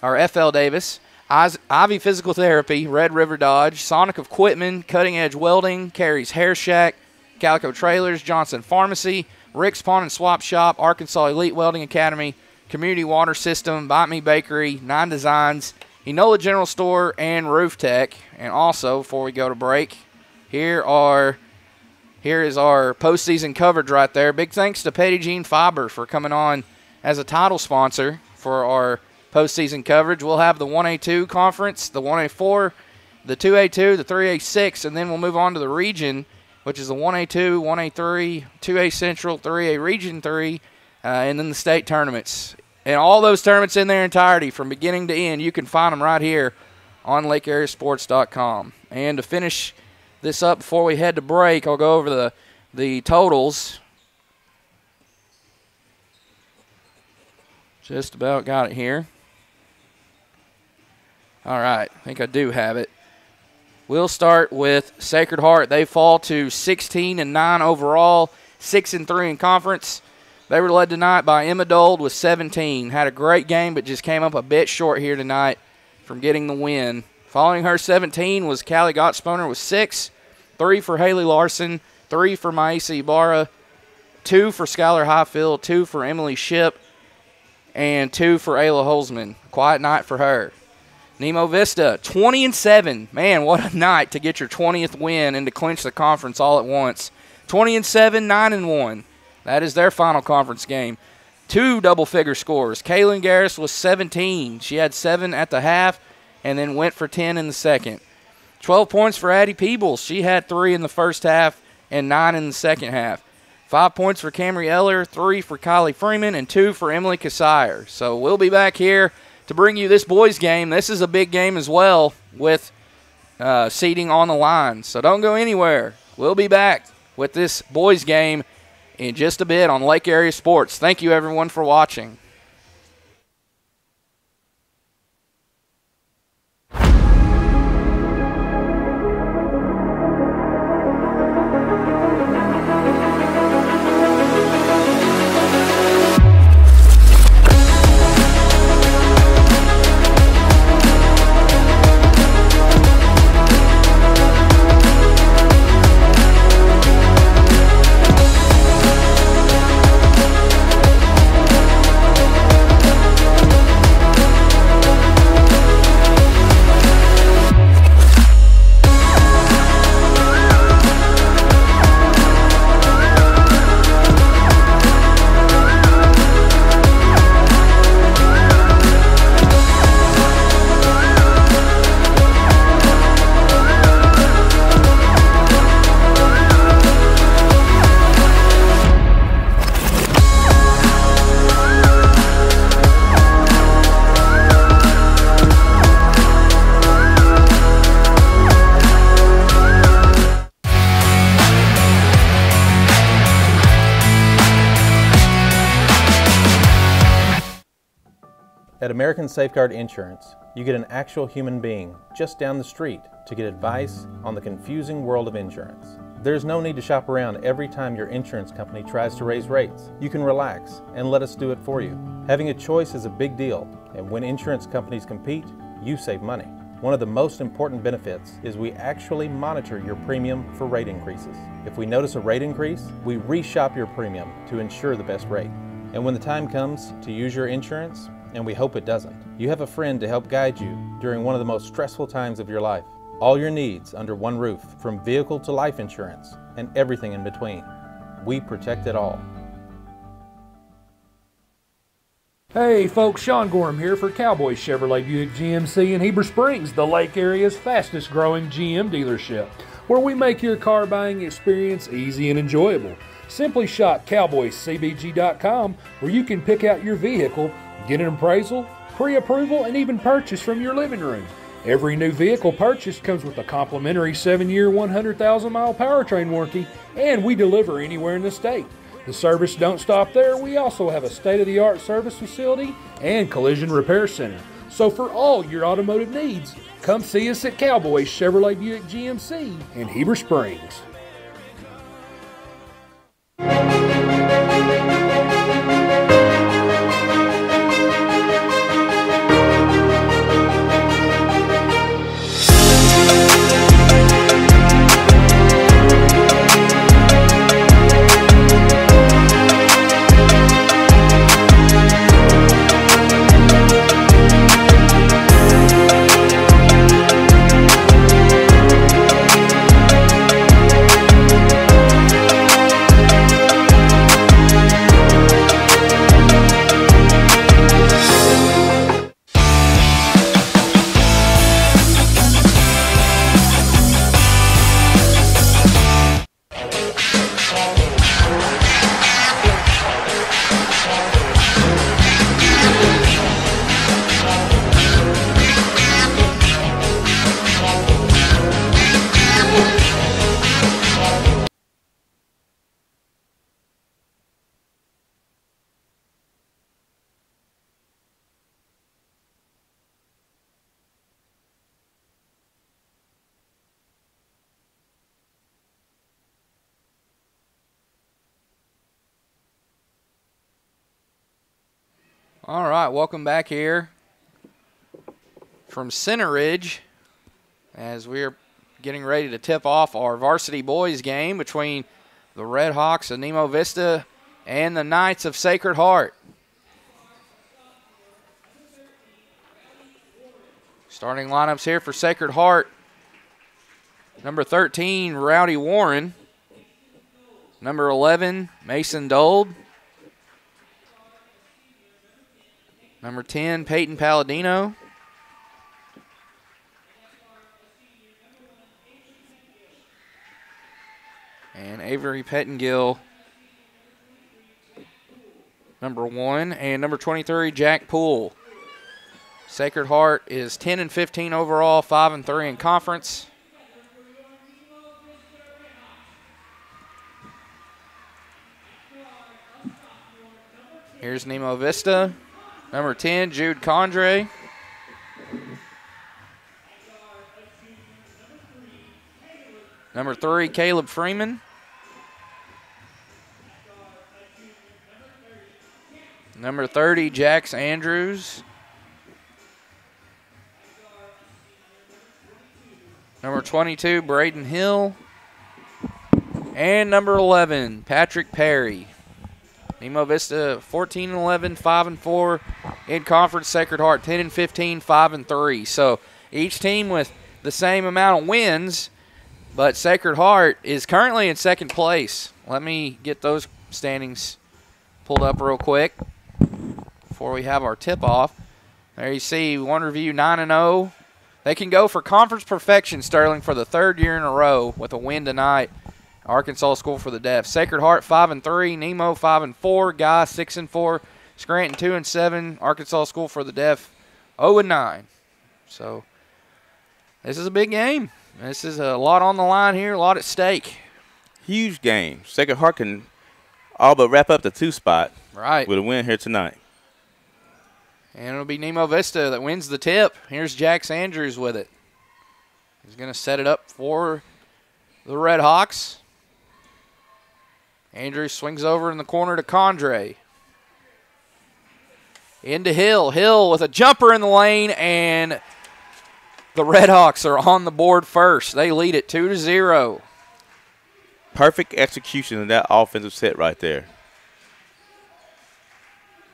or FL Davis, Ivy Physical Therapy, Red River Dodge, Sonic Equipment, Cutting Edge Welding, Carey's Hair Shack, Calico Trailers, Johnson Pharmacy, Rick's Pawn and Swap Shop, Arkansas Elite Welding Academy, Community Water System, Bite Me Bakery, 9 Designs, Enola General Store, and Roof Tech. And also, before we go to break, here is our postseason coverage right there. Big thanks to Petty Jean Fiber for coming on as a title sponsor for our postseason coverage. We'll have the 1A2 conference, the 1A4, the 2A2, the 3A6, and then we'll move on to the region, which is the 1A2, 1A3, 2A Central, 3A Region 3, and then the state tournaments. And all those tournaments in their entirety from beginning to end, you can find them right here on LakeAreaSports.com. And to finish this up before we head to break, I'll go over the totals. Just about got it here. All right, I think I do have it. We'll start with Sacred Heart. They fall to 16-9 overall, 6-3 in conference. They were led tonight by Emma Dold with 17. Had a great game, but just came up a bit short here tonight from getting the win. Following her 17 was Callie Gottsponer with 6, 3 for Haley Larson, 3 for Maisa Ibarra, 2 for Skylar Highfield, 2 for Emily Ship, and 2 for Ayla Holzman. Quiet night for her. Nemo Vista, 20-7. Man, what a night to get your 20th win and to clinch the conference all at once. 20-7, 9-1. That is their final conference game. 2 double-figure scores. Kaylin Garris was 17. She had 7 at the half and then went for 10 in the second. 12 points for Addie Peebles. She had 3 in the first half and 9 in the second half. 5 points for Camry Eller, 3 for Kylie Freeman, and 2 for Emily Cassire. So we'll be back here to bring you this boys game. This is a big game as well with seating on the line. So don't go anywhere. We'll be back with this boys game in just a bit on Lake Area Sports. Thank you, everyone, for watching. At American Safeguard Insurance, you get an actual human being just down the street to get advice on the confusing world of insurance. There's no need to shop around every time your insurance company tries to raise rates. You can relax and let us do it for you. Having a choice is a big deal, and when insurance companies compete, you save money. One of the most important benefits is we actually monitor your premium for rate increases. If we notice a rate increase, we reshop your premium to ensure the best rate. And when the time comes to use your insurance, and we hope it doesn't, you have a friend to help guide you during one of the most stressful times of your life. All your needs under one roof, from vehicle to life insurance, and everything in between. We protect it all. Hey folks, Sean Gorham here for Cowboy Chevrolet Buick GMC in Heber Springs, the Lake Area's fastest growing GM dealership, where we make your car buying experience easy and enjoyable. Simply shop cowboycbg.com, where you can pick out your vehicle, get an appraisal, pre-approval, and even purchase from your living room. Every new vehicle purchased comes with a complimentary 7-year, 100,000-mile powertrain warranty, and we deliver anywhere in the state. The service don't stop there. We also have a state-of-the-art service facility and collision repair center. So for all your automotive needs, come see us at Cowboy Chevrolet Buick GMC in Heber Springs. All right, welcome back here from Center Ridge as we're getting ready to tip off our varsity boys game between the Red Hawks of Nemo Vista and the Knights of Sacred Heart. Starting lineups here for Sacred Heart. Number 13, Rowdy Warren. Number 11, Mason Dold. Number 10, Peyton Palladino. And Avery Pettingill, number 1. And number 23, Jack Poole. Sacred Heart is 10-15 overall, 5-3 in conference. Here's Nemo Vista. Number 10, Jude Condre. Number 3, Caleb Freeman. Number 30, Jax Andrews. Number 22, Braden Hill. And number 11, Patrick Perry. Nemo Vista 14-11, 5-4 in conference. Sacred Heart 10-15, 5-3. So each team with the same amount of wins, but Sacred Heart is currently in second place. Let me get those standings pulled up real quick before we have our tip-off. There you see One Review 9-0. They can go for conference perfection, Sterling, for the third year in a row with a win tonight. Arkansas School for the Deaf. Sacred Heart 5-3, Nemo 5-4, Guy 6-4, Scranton 2-7, Arkansas School for the Deaf 0-9. So this is a big game. This is a lot on the line here, a lot at stake. Huge game. Sacred Heart can all but wrap up the 2 spot Right. with a win here tonight. And it'll be Nemo Vista that wins the tip. Here's Jax Andrews with it. He's going to set it up for the Red Hawks. Andrews swings over in the corner to Condre. Into Hill. Hill with a jumper in the lane, and The Redhawks are on the board first. They lead it 2-0. Perfect execution of that offensive set right there.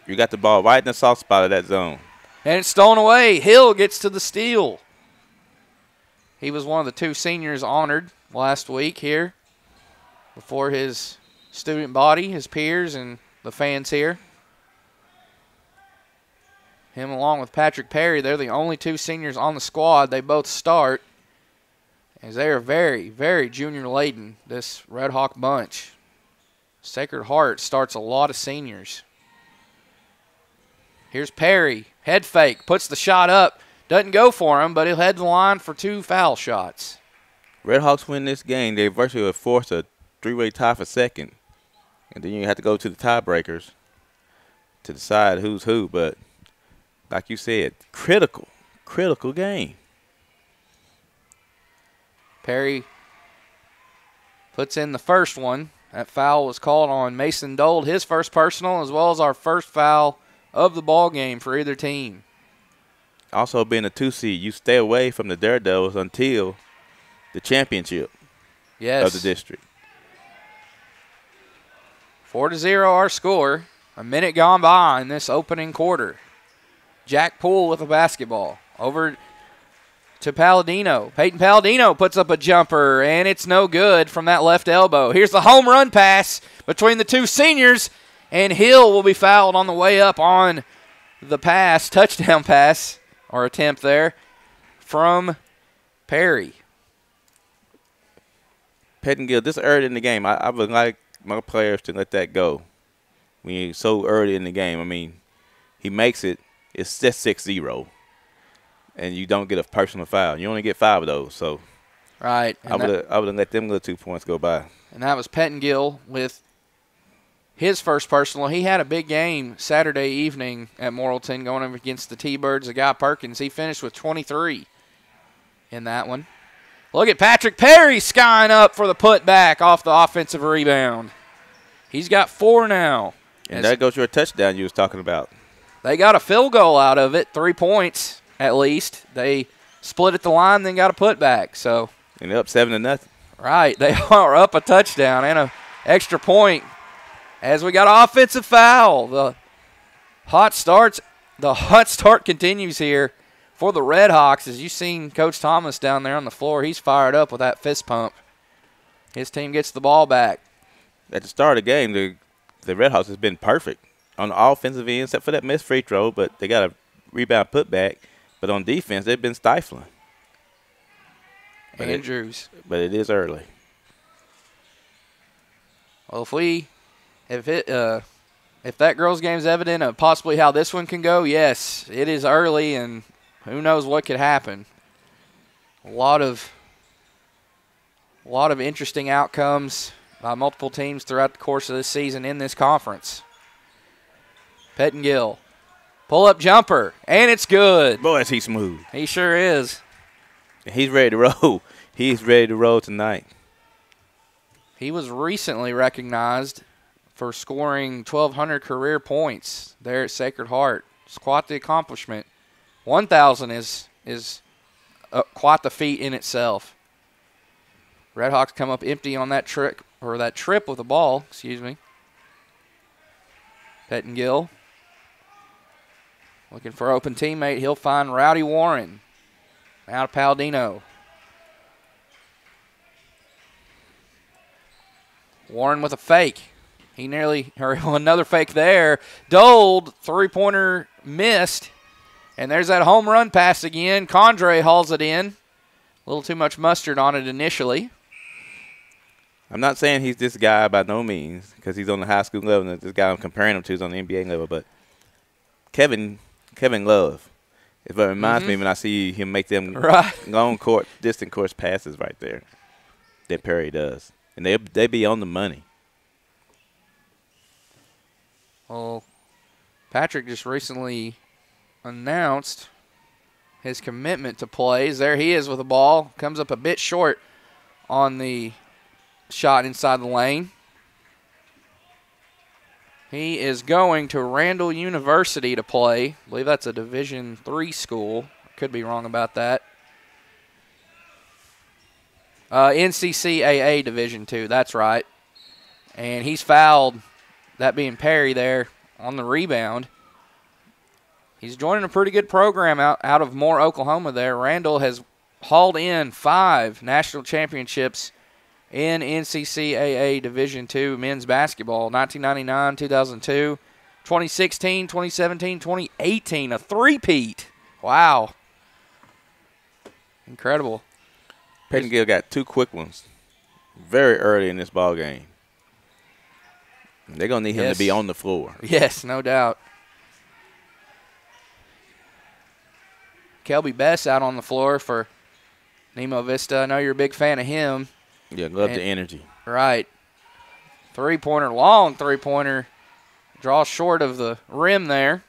You got the ball right in the soft spot of that zone. And it's stolen away. Hill gets to the steal. He was one of the 2 seniors honored last week here before his student body, his peers, and the fans here. Him along with Patrick Perry, they're the only 2 seniors on the squad. They both start as they are very, very junior-laden, this Red Hawk bunch. Sacred Heart starts a lot of seniors. Here's Perry. Head fake. Puts the shot up. Doesn't go for him, but he'll head the line for 2 foul shots. Red Hawks win this game. They virtually would force a 3-way tie for second. And then you have to go to the tiebreakers to decide who's who. But like you said, critical game. Perry puts in the first one. That foul was called on Mason Dold, his first personal, as well as our first foul of the ball game for either team. Also being a 2 seed, you stay away from the Daredevils until the championship of the district. 4-0 our score. A minute gone by in this opening quarter. Jack Poole with a basketball. Over to Palladino. Peyton Palladino puts up a jumper, and it's no good from that left elbow. Here's the home run pass between the 2 seniors, and Hill will be fouled on the way up on the pass, touchdown pass, or attempt there, from Perry. Pettingill, this early in the game, I would like my players to let that go when you're so early in the game. I mean, he makes it, it's just 6-0. And you don't get a personal foul. You only get 5 of those. So right. I would have let them little 2 points go by. And that was Pettingill with his first personal. He had a big game Saturday evening at Morrilton going up against the T-Birds, the Guy Perkins. He finished with 23 in that one. Look at Patrick Perry skying up for the putback off the offensive rebound. He's got 4 now. And that goes to a touchdown you was talking about. They got a field goal out of it, 3 points. At least. They split at the line, then got a putback. So, and they're up 7-0. Right. They are up a touchdown and an extra point as we got an offensive foul. The hot start continues here for the Red Hawks. As you've seen Coach Thomas down there on the floor, he's fired up with that fist pump. His team gets the ball back. At the start of the game, the Red Hawks has been perfect on the offensive end, except for that missed free throw, but they got a rebound putback. But on defense, they've been stifling. Andrews. But it is early. Well, if that girls' game's evident of possibly how this one can go, yes, it is early, and who knows what could happen. A lot of interesting outcomes by multiple teams throughout the course of this season in this conference. Pettingill. Pull-up jumper, and it's good. Boy, is he smooth. He sure is. He's ready to roll. He's ready to roll tonight. He was recently recognized for scoring 1,200 career points there at Sacred Heart. It's quite the accomplishment. 1,000 is quite the feat in itself. Redhawks come up empty on that trip with the ball. Excuse me. Pettingill. Looking for open teammate. He'll find Rowdy Warren. Out of Palladino. Warren with a fake. Another fake there. Dold, 3-pointer missed. And there's that home run pass again. Condre hauls it in. A little too much mustard on it initially. I'm not saying he's this guy by no means because he's on the high school level and this guy I'm comparing him to is on the NBA level. But Kevin Love is what reminds me when I see him make them long court, distant course passes right there that Perry does. And they be on the money. Well, Patrick just recently announced his commitment to plays. There he is with the ball. Comes up a bit short on the shot inside the lane. He is going to Randall University to play. I believe that's a Division III school. Could be wrong about that. NCCAA Division II, that's right. And he's fouled, that being Perry there, on the rebound. He's joining a pretty good program out of Moore, Oklahoma there. Randall has hauled in 5 national championships in NCCAA Division II men's basketball, 1999, 2002, 2016, 2017, 2018, a three-peat. Wow. Incredible. Pettingill got 2 quick ones very early in this ball game. They're going to need him to be on the floor. Yes, no doubt. Kelby Bess out on the floor for Nemo Vista. I know you're a big fan of him. Yeah, love the energy. Right. Three-pointer, long three-pointer. Draws short of the rim there.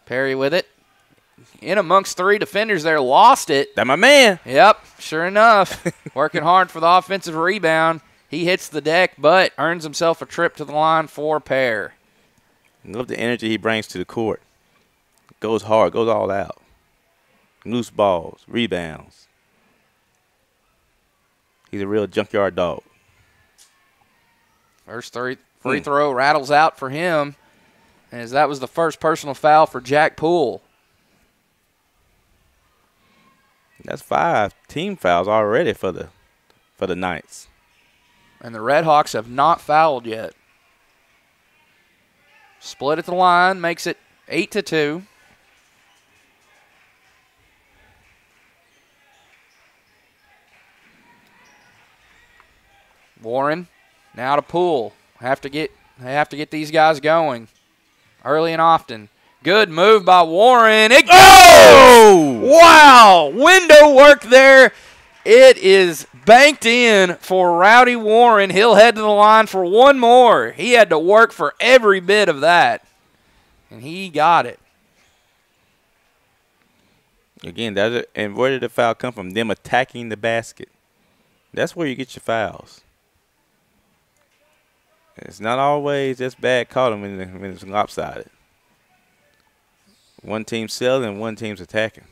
Perry with it. In amongst 3 defenders there, lost it. That my man. Yep, sure enough. Working hard for the offensive rebound. He hits the deck, but earns himself a trip to the line for a pair. Love the energy he brings to the court. Goes hard, goes all out. Loose balls, rebounds. He's a real junkyard dog. First free throw rattles out for him, as that was the first personal foul for Jack Poole. That's 5 team fouls already for the Knights. And the Red Hawks have not fouled yet. Split at the line makes it 8-2. Warren now to Poole. They have to get these guys going early and often. Good move by Warren. It goes! Oh! Wow! Window work there. It is banked in for Rowdy Warren. He'll head to the line for one more. He had to work for every bit of that, and he got it. Again, and where did the foul come from? Them attacking the basket. That's where you get your fouls. It's not always just bad calling when it's lopsided. One team's selling and one team's attacking.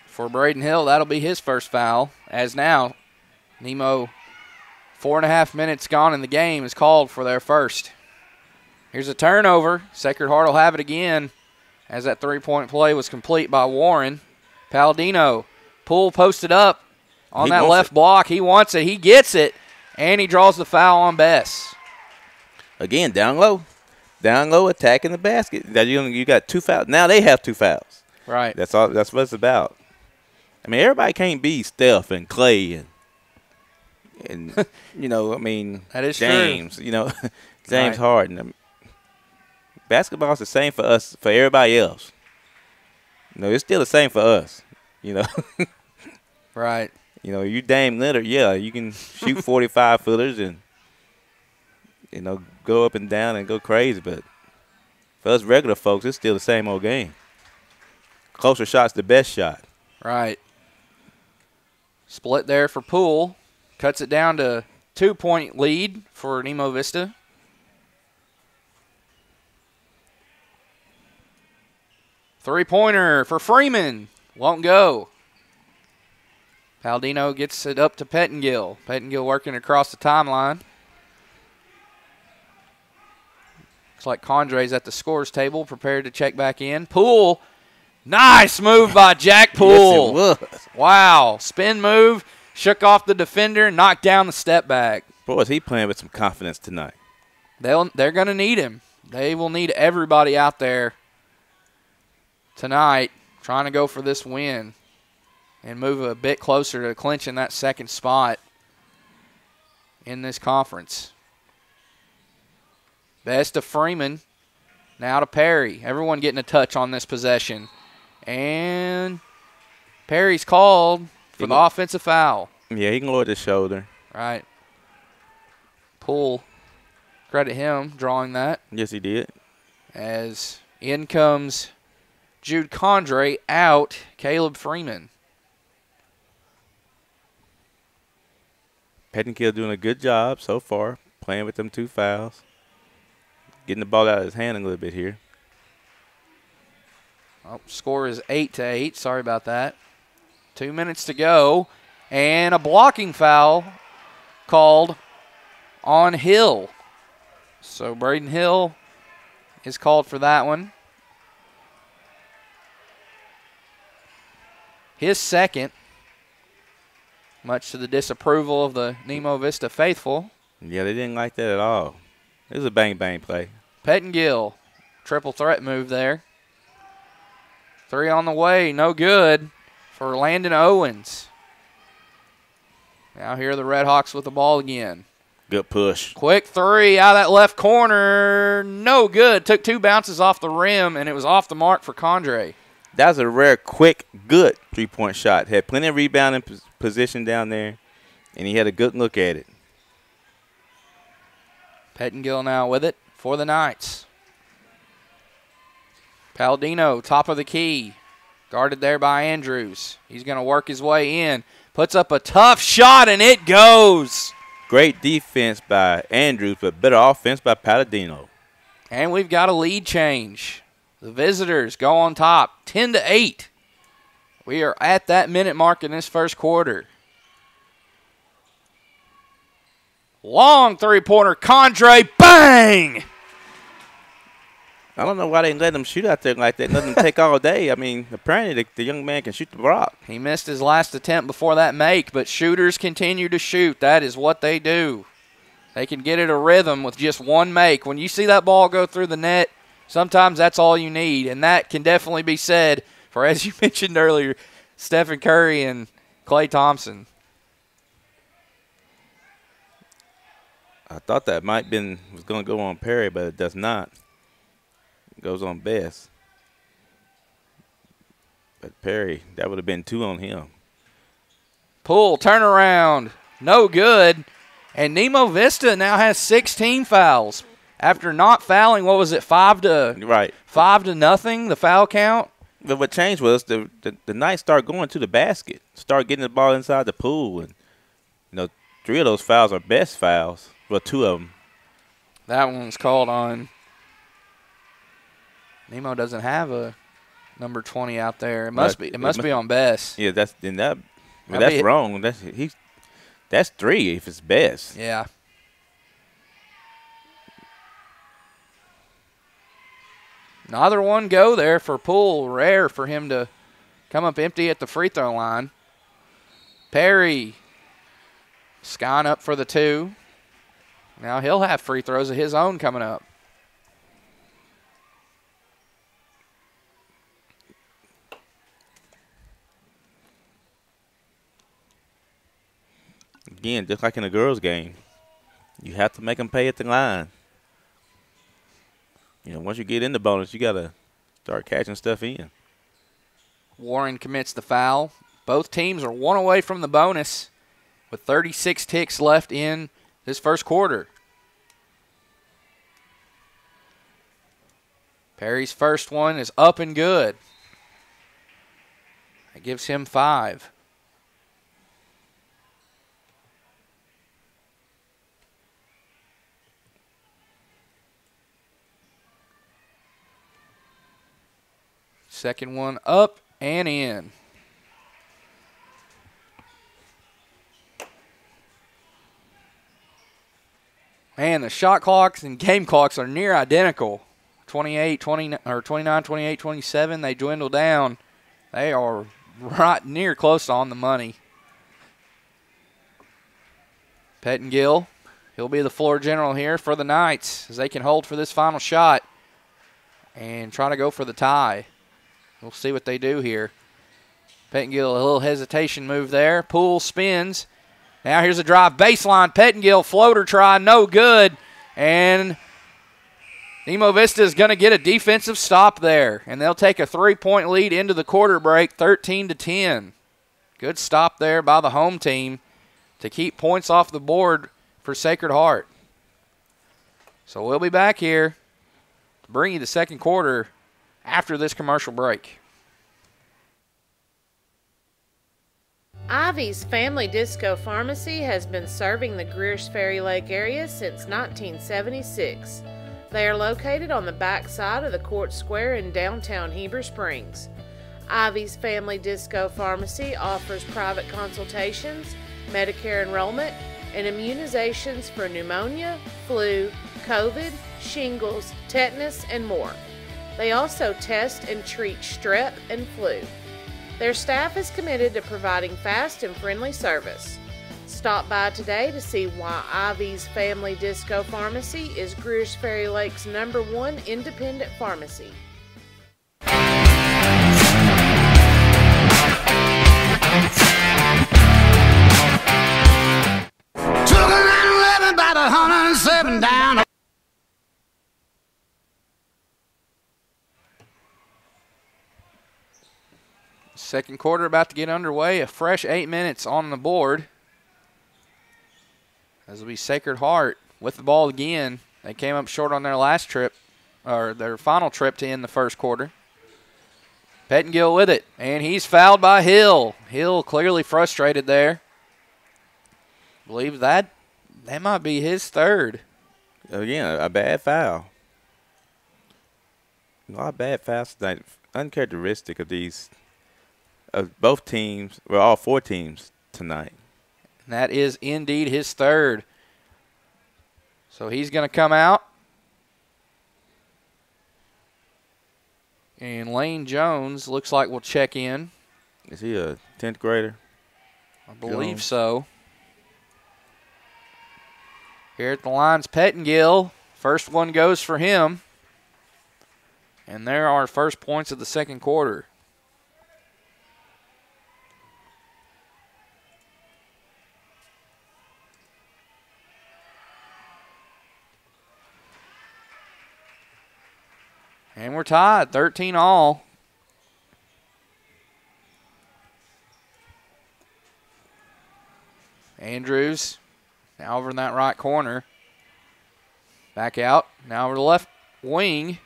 For Braden Hill, that'll be his first foul. As now, Nemo, 4.5 minutes gone in the game, is called for their first. Here's a turnover. Sacred Heart will have it again as that three-point play was complete by Warren. Palladino, Poole posted up on that left block. He wants it. He gets it, and he draws the foul on Bess. Again, down low. Down low, attacking the basket. You got 2 fouls. Now they have 2 fouls. Right. That's all. That's what it's about. I mean, everybody can't be Steph and Clay and that is James. true. James Right. Harden. Basketball is the same for us, for everybody else. It's still the same for us. Right. You Dame Lillard, yeah, you can shoot 45 footers and go up and down and go crazy, but for us regular folks, it's still the same old game. Closer shot's the best shot. Right. Split there for Poole. Cuts it down to 2-point lead for Nemo Vista. Three-pointer for Freeman. Won't go. Palladino gets it up to Pettingill. Pettingill working across the timeline. Looks like Condre's at the scores table, prepared to check back in. Poole. Nice move by Jack Poole. Yes, it was. Wow. Spin move. Shook off the defender. Knocked down the step back. Boy, is he playing with some confidence tonight. They're going to need him. They will need everybody out there tonight trying to go for this win and move a bit closer to clinching that second spot in this conference. Best to Freeman. Now to Perry. Everyone getting a touch on this possession. And Perry's called for the offensive foul. Yeah, he can lower his shoulder. Right. Poole, credit him drawing that. Yes, he did. As in comes Jude Condre, out Caleb Freeman. Pettingill doing a good job so far, playing with them 2 fouls. Getting the ball out of his hand a little bit here. Oh, score is 8-8. Sorry about that. 2 minutes to go, and a blocking foul called on Hill. So Braden Hill is called for that one. His second, much to the disapproval of the Nemo Vista faithful. Yeah, they didn't like that at all. It was a bang-bang play. Pettingill, triple threat move there. 3 on the way, no good for Landon Owens. Now here are the Red Hawks with the ball again. Good push. Quick 3 out of that left corner, no good. Took 2 bounces off the rim, and it was off the mark for Condre. That was a rare, quick, good three-point shot. Had plenty of rebounding position down there, and he had a good look at it. Pettingill now with it for the Knights. Palladino, top of the key. Guarded there by Andrews. He's going to work his way in. Puts up a tough shot, and it goes. Great defense by Andrews, but better offense by Palladino. And we've got a lead change. The visitors go on top, 10-8. We are at that minute mark in this first quarter. Long three-pointer, Condre, bang! I don't know why they let him shoot out there like that. Let him take all day. I mean, apparently the young man can shoot the rock. He missed his last attempt before that make, but shooters continue to shoot. That is what they do. They can get it a rhythm with just one make. When you see that ball go through the net, sometimes that's all you need, and that can definitely be said for, as you mentioned earlier, Stephen Curry and Klay Thompson. I thought that was going to go on Perry, but it does not. It goes on Best. But Perry, that would have been 2 on him. Pull, turnaround, no good. And Nemo Vista now has 16 fouls. After not fouling, what was it, 5 to nothing, the foul count? But what changed was the Knights start going to the basket, start getting the ball inside the pool. And, 3 of those fouls are Best fouls. Well, 2 of them. That one was called on. Nemo doesn't have a number 20 out there. It must be on Best. Yeah, that's wrong. That's 3 if it's Best. Yeah. Neither one go there for Poole. Rare for him to come up empty at the free throw line. Perry skying up for the 2. Now he'll have free throws of his own coming up. Again, just like in a girls' game, you have to make them pay at the line. Once you get in the bonus, you got to start catching stuff in. Warren commits the foul. Both teams are 1 away from the bonus with 36 ticks left in this first quarter. Perry's first one is up and good. That gives him 5. Second one up and in. Man, the shot clocks and game clocks are near identical. 29, 28, 27, they dwindle down. They are right near close to on the money. Pettingill, he'll be the floor general here for the Knights as they can hold for this final shot and try to go for the tie. We'll see what they do here. Pettingill, a little hesitation move there. Poole spins. Now here's a drive baseline. Pettingill, floater try, no good. And Nemo Vista is going to get a defensive stop there. And they'll take a 3-point lead into the quarter break, 13-10. Good stop there by the home team to keep points off the board for Sacred Heart. So we'll be back here to bring you the second quarter after this commercial break. Ivy's Family Disco Pharmacy has been serving the Greer's Ferry Lake area since 1976. They are located on the back side of the Court Square in downtown Heber Springs. Ivy's Family Disco Pharmacy offers private consultations, Medicare enrollment, and immunizations for pneumonia, flu, COVID, shingles, tetanus, and more. They also test and treat strep and flu. Their staff is committed to providing fast and friendly service. Stop by today to see why Ivy's Family Disco Pharmacy is Greer's Ferry Lake's #1 independent pharmacy. Took a 911 about 107 down. Second quarter about to get underway. A fresh 8 minutes on the board. As will be Sacred Heart with the ball again. They came up short on their last trip, or their final trip to end the first quarter. Pettengill with it, and he's fouled by Hill. Hill clearly frustrated there. I believe that might be his third. Again, a bad foul. A lot of bad fouls tonight. Uncharacteristic of these, of both teams, well, all four teams tonight. And that is indeed his third. So he's going to come out. And Lane Jones looks like will check in. Is he a 10th grader? I believe so. Here at the line's Pettengill. First one goes for him. And there are first points of the second quarter. And we're tied, 13 all. Andrews now over in that right corner. Back out, now over the left wing.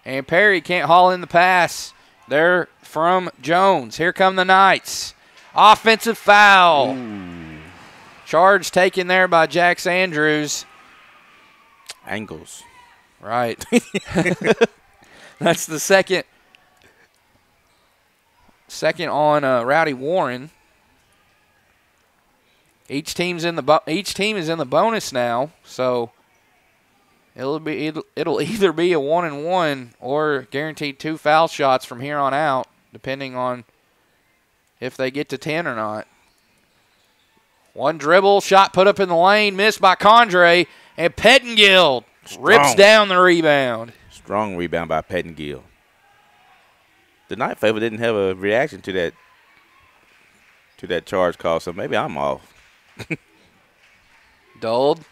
And Perry can't haul in the pass. There from Jones. Here come the Knights. Offensive foul. Ooh. Charge taken there by Jax Andrews. Angles. Right. That's the second on Rowdy Warren. Each team is in the bonus now, so it'll either be a 1-and-1 or guaranteed 2 foul shots from here on out, depending on if they get to 10 or not. One dribble, shot put up in the lane, missed by Condre, and Pettengill rips down the rebound. Strong rebound by Pettengill. The Night Favor didn't have a reaction to that charge call, so maybe I'm off. Dulled.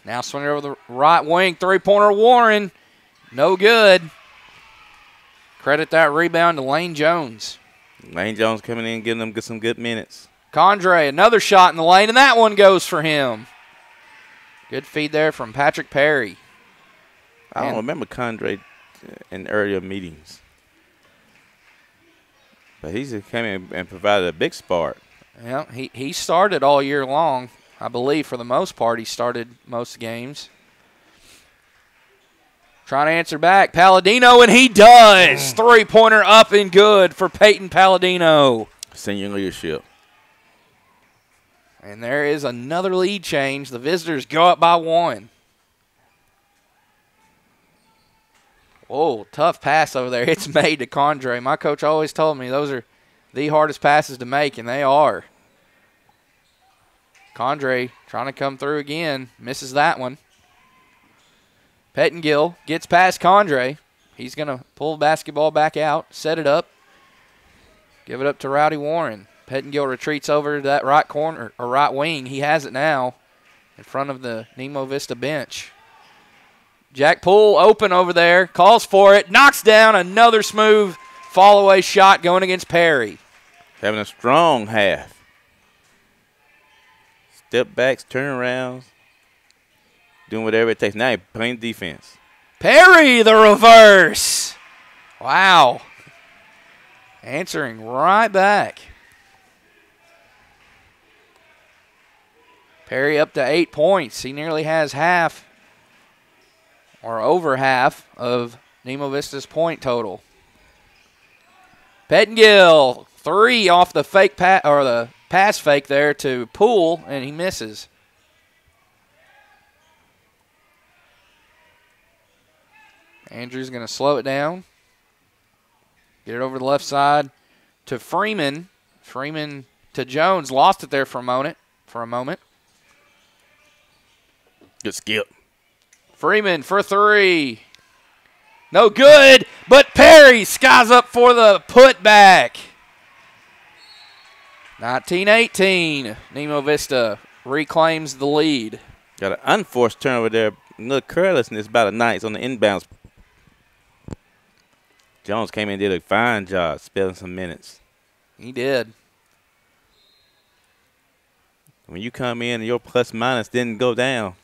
Now swinging over the right wing. Three-pointer Warren. No good. Credit that rebound to Lane Jones. Lane Jones coming in, giving them some good minutes. Condre, another shot in the lane, and that one goes for him. Good feed there from Patrick Perry. I don't remember Condre in earlier meetings. But he's came in and provided a big spark. Yeah, he started all year long. I believe for the most part he started most games. Trying to answer back, Palladino, and he does. Three-pointer up and good for Peyton Palladino. Senior leadership. And there is another lead change. The visitors go up by 1. Oh, tough pass over there. It's made to Condre. My coach always told me those are the hardest passes to make, and they are. Condre trying to come through again. Misses that one. Pettengill gets past Condre. He's going to pull the basketball back out, set it up, give it up to Rowdy Warren. Pettengill retreats over to that right corner, or right wing. He has it now in front of the Nemo Vista bench. Jack Poole open over there, calls for it, knocks down another smooth fall-away shot going against Perry. Having a strong half. Step backs, turnarounds, doing whatever it takes. Now he's playing defense. Perry, the reverse. Wow. Answering right back. Perry up to 8 points. He nearly has half or over half of Nemo Vista's point total. Pettengill, 3 off the fake the pass fake there to Poole, and he misses. Andrews going to slow it down. Get it over the left side to Freeman. Freeman to Jones. Lost it there for a moment. Good skip. Freeman for 3. No good, but Perry skies up for the putback. 19-18. Nemo Vista reclaims the lead. Got an unforced turnover there. A little carelessness by the Knights on the inbounds. Jones came in and did a fine job spelling some minutes. He did. When you come in and your plus-minus didn't go down,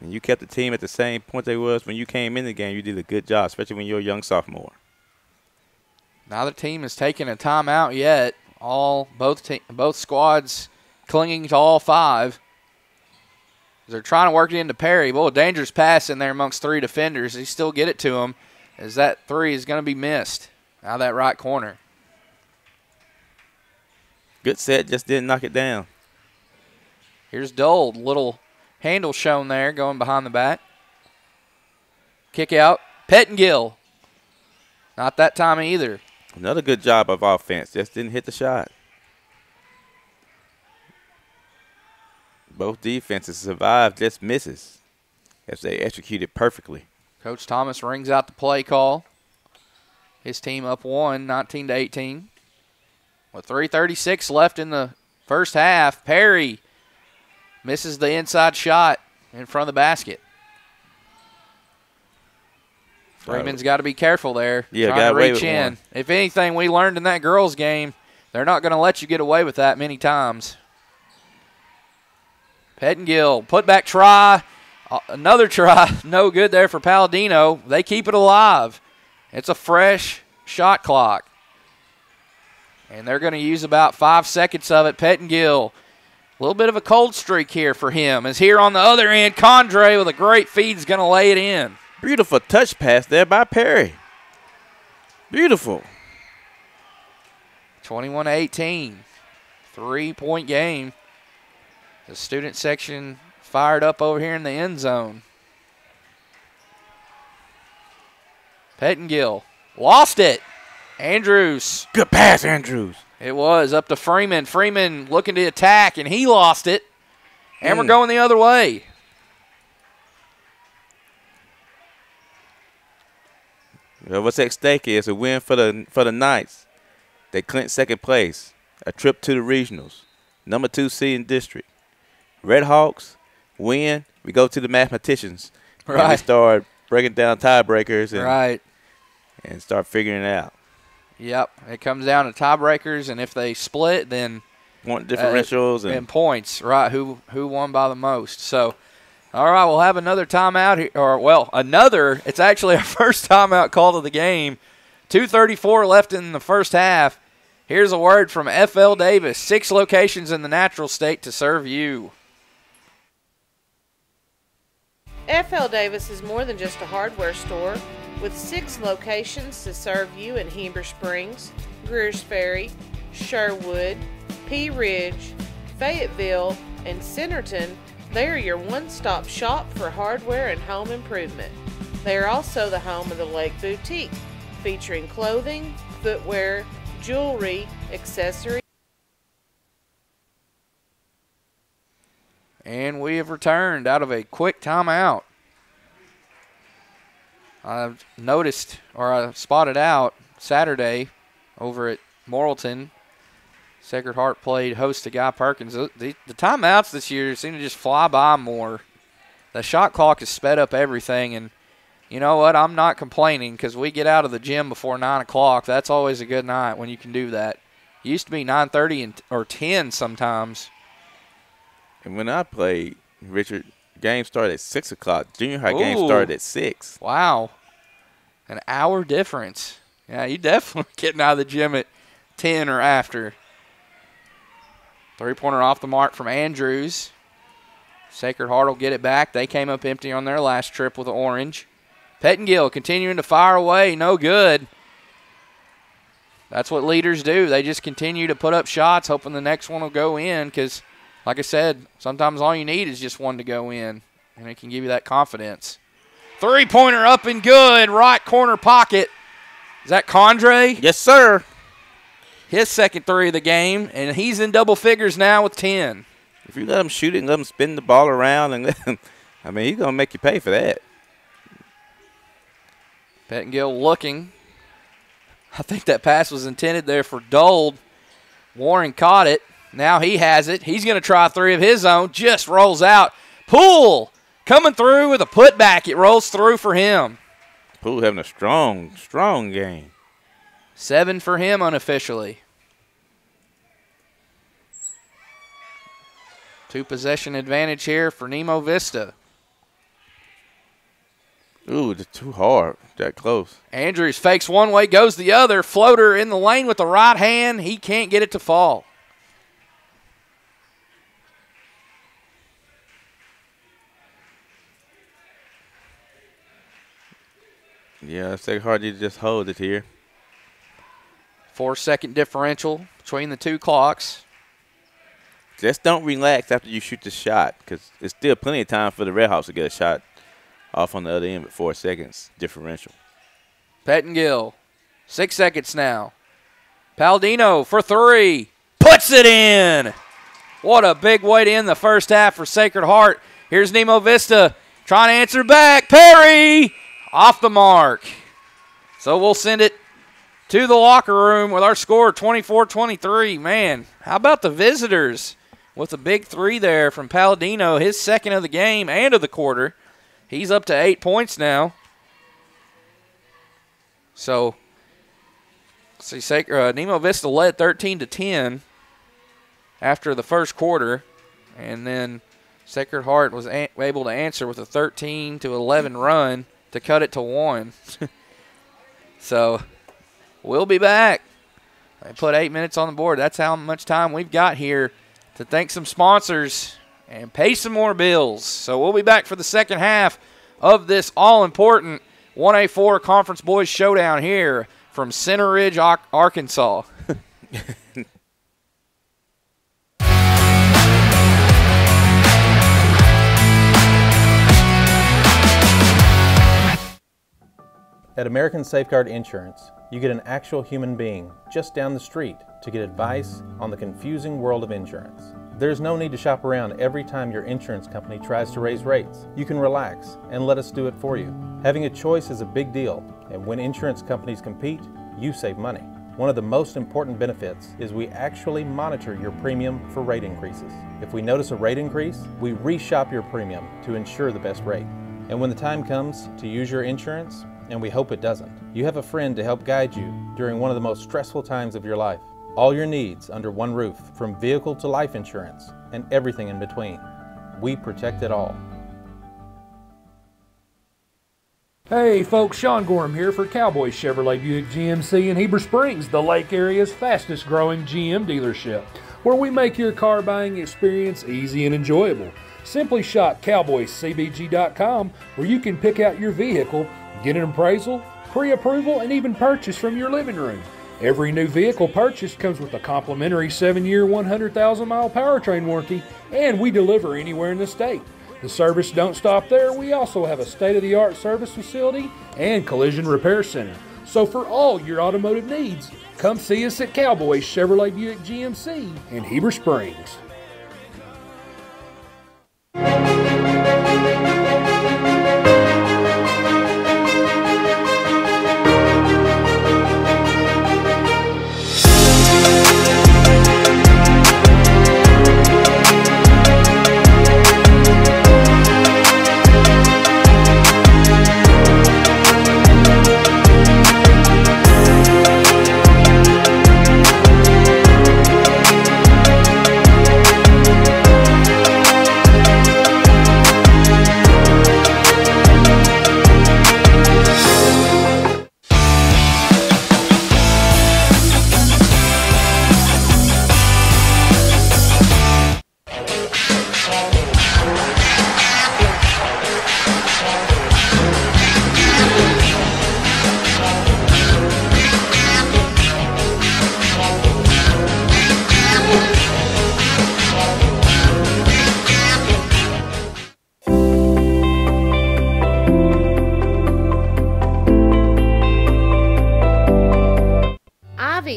and you kept the team at the same point they was when you came in the game, you did a good job, especially when you're a young sophomore. Neither team has taken a timeout yet. Both squads clinging to all 5. They're trying to work it into Perry. Boy, a dangerous pass in there amongst 3 defenders. They still get it to him as that 3 is going to be missed out of that right corner. Good set, just didn't knock it down. Here's Dole. Little handle shown there going behind the back. Kick out. Pettengill. Not that time either. Another good job of offense. Just didn't hit the shot. Both defenses survived, just misses as they executed perfectly. Coach Thomas rings out the play call. His team up 1, 19-18. With 3:36 left in the first half, Perry misses the inside shot in front of the basket. Freeman's got to be careful there. Yeah, trying to away reach with in. one. If anything we learned in that girls' game, they're not going to let you get away with that many times. Pettengill, putback try. Another try. No good there for Palladino. They keep it alive. It's a fresh shot clock. And they're going to use about 5 seconds of it. Pettengill, a little bit of a cold streak here for him. As here on the other end, Condre with a great feed is going to lay it in. Beautiful touch pass there by Perry. Beautiful. 21-18. 3-point game. The student section fired up over here in the end zone. Pettengill lost it. Andrews. Good pass, Andrews. It was up to Freeman. Freeman looking to attack, and he lost it. And we're going the other way. Well, what's at stake is a win for the Knights. They clinch second place. A trip to the regionals. Number 2 seed in district. Red Hawks win. We go to the mathematicians. Right. And we start breaking down tiebreakers and start figuring it out. Yep. It comes down to tiebreakers, and if they split, then Point differentials and points, right? Who won by the most? So, all right, we'll have another timeout here, another. It's actually our first timeout call of the game. 2:34 left in the first half. Here's a word from F.L. Davis. 6 locations in the natural state to serve you. F.L. Davis is more than just a hardware store. With 6 locations to serve you in Heber Springs, Greers Ferry, Sherwood, Pea Ridge, Fayetteville, and Centerton, they are your one-stop shop for hardware and home improvement. They are also the home of the Lake Boutique, featuring clothing, footwear, jewelry, accessories. And we have returned out of a quick timeout. I've noticed, or I spotted out Saturday over at Morrilton, Sacred Heart played host to Guy Perkins. The timeouts this year seem to just fly by more. The shot clock has sped up everything, and you know what? I'm not complaining because we get out of the gym before 9 o'clock. That's always a good night when you can do that. It used to be 9:30 or 10 sometimes. And when I played, Richard, games started at 6 o'clock. Junior high games started at 6. Wow. An hour difference. Yeah, you definitely getting out of the gym at 10 or after. 3-pointer off the mark from Andrews. Sacred Heart will get it back. They came up empty on their last trip with the orange. Pettengill continuing to fire away. No good. That's what leaders do. They just continue to put up shots, hoping the next one will go in because, like I said, sometimes all you need is just one to go in, and it can give you that confidence. Three-pointer up and good, right corner pocket. Is that Condre? Yes, sir. His second three of the game, and he's in double figures now with 10. If you let him shoot it and let him spin the ball around, and let him, I mean, he's going to make you pay for that. Pettingill looking. I think that pass was intended there for Dold. Warren caught it. Now he has it. He's going to try three of his own. Just rolls out. Poole coming through with a putback. It rolls through for him. Poole having a strong, strong game. 7 for him unofficially. 2-possession advantage here for Nemo Vista. Ooh, it's too hard. That close. Andrews fakes one way, goes the other. Floater in the lane with the right hand. He can't get it to fall. Yeah, it's like hard to just hold it here. 4-second differential between the two clocks. Just don't relax after you shoot the shot because there's still plenty of time for the Redhawks to get a shot off on the other end with 4 seconds differential. Pettingill, 6 seconds now. Palladino for three. Puts it in. What a big way to end the first half for Sacred Heart. Here's Nemo Vista trying to answer back. Perry off the mark. So we'll send it to the locker room with our score 24-23. Man, how about the visitors with a big three there from Palladino, his second of the game and of the quarter. He's up to 8 points now. So, see, Nemo Vista led 13-10 after the first quarter, and then Sacred Heart was able to answer with a 13-11 run to cut it to 1. So, we'll be back. I put 8 minutes on the board. That's how much time we've got here to thank some sponsors and pay some more bills. So we'll be back for the second half of this all-important 1A4 Conference Boys Showdown here from Center Ridge, Arkansas. At American Safeguard Insurance, you get an actual human being just down the street to get advice on the confusing world of insurance. There's no need to shop around every time your insurance company tries to raise rates. You can relax and let us do it for you. Having a choice is a big deal, and when insurance companies compete, you save money. One of the most important benefits is we actually monitor your premium for rate increases. If we notice a rate increase, we reshop your premium to ensure the best rate. And when the time comes to use your insurance, and we hope it doesn't, you have a friend to help guide you during one of the most stressful times of your life. All your needs under one roof, from vehicle to life insurance, and everything in between. We protect it all. Hey folks, Sean Gorham here for Cowboy Chevrolet Buick GMC in Heber Springs, the Lake area's fastest growing GM dealership, where we make your car buying experience easy and enjoyable. Simply shop cowboycbg.com, where you can pick out your vehicle, get an appraisal, pre-approval, and even purchase from your living room. Every new vehicle purchased comes with a complimentary 7-year, 100,000-mile powertrain warranty, and we deliver anywhere in the state. The service don't stop there. We also have a state-of-the-art service facility and collision repair center. So for all your automotive needs, come see us at Cowboy Chevrolet Buick GMC in Heber Springs.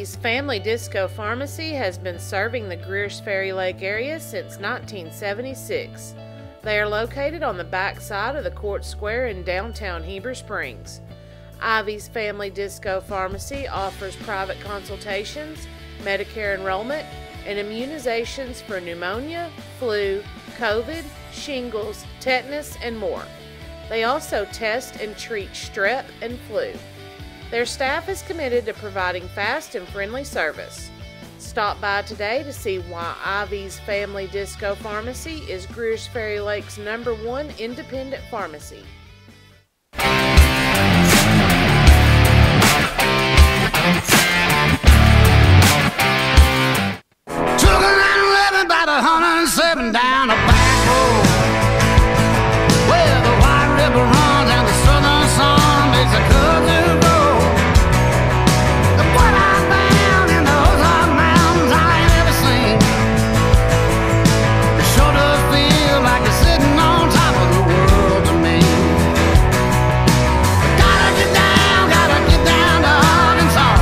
Ivy's Family Disco Pharmacy has been serving the Greers Ferry Lake area since 1976. They are located on the back side of the Court Square in downtown Heber Springs. Ivy's Family Disco Pharmacy offers private consultations, Medicare enrollment, and immunizations for pneumonia, flu, COVID, shingles, tetanus, and more. They also test and treat strep and flu. Their staff is committed to providing fast and friendly service. Stop by today to see why Ivy's Family Disco Pharmacy is Greers Ferry Lake's #1 independent pharmacy. Took a 911 about 107 down a back road where the White River runs and the southern sun makes a cousin grow. What I found in those hot mountains I ain't ever seen. It sure does feel like it's sitting on top of the world to me. Gotta get down to Arkansas.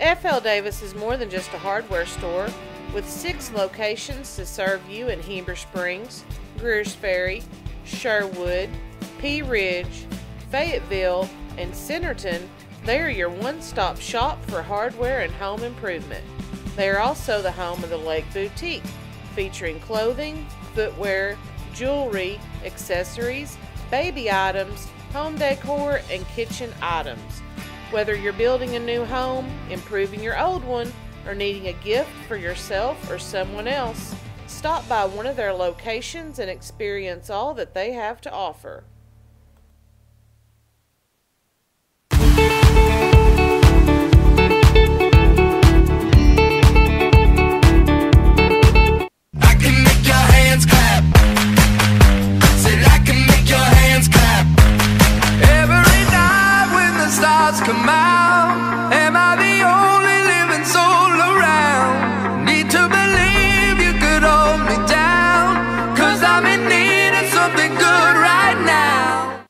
F.L. Davis is more than just a hardware store, with 6 locations to serve you in Heber Springs, Greers Ferry, Sherwood, Pea Ridge, Fayetteville, and Centerton. They are your one-stop shop for hardware and home improvement. They are also the home of the Lake Boutique, featuring clothing, footwear, jewelry, accessories, baby items, home decor, and kitchen items. Whether you're building a new home, improving your old one, or needing a gift for yourself or someone else, stop by one of their locations and experience all that they have to offer. I can make your hands clap. Said I can make your hands clap. Every night when the stars come out, am I the only living soul around? Need to believe you could hold me down, 'cause I'm in need of something good right now.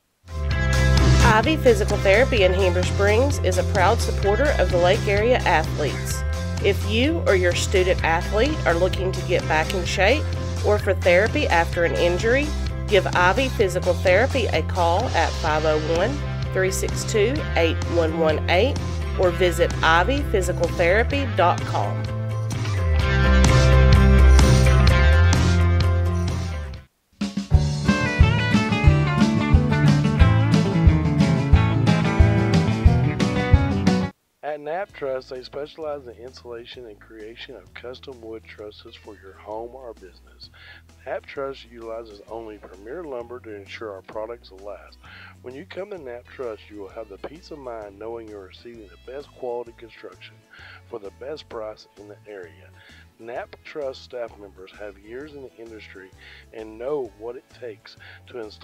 Ivy Physical Therapy in Heber Springs is a proud supporter of the Lake Area athletes. If you or your student athlete are looking to get back in shape or for therapy after an injury, give Ivy Physical Therapy a call at 501-362-8118 or visit ivyphysicaltherapy.com. At Nap Trust, they specialize in installation and creation of custom wood trusses for your home or business. Nap Trust utilizes only premier lumber to ensure our products will last. When you come to Nap Trust, you will have the peace of mind knowing you're receiving the best quality construction for the best price in the area. Nap Trust staff members have years in the industry and know what it takes to install.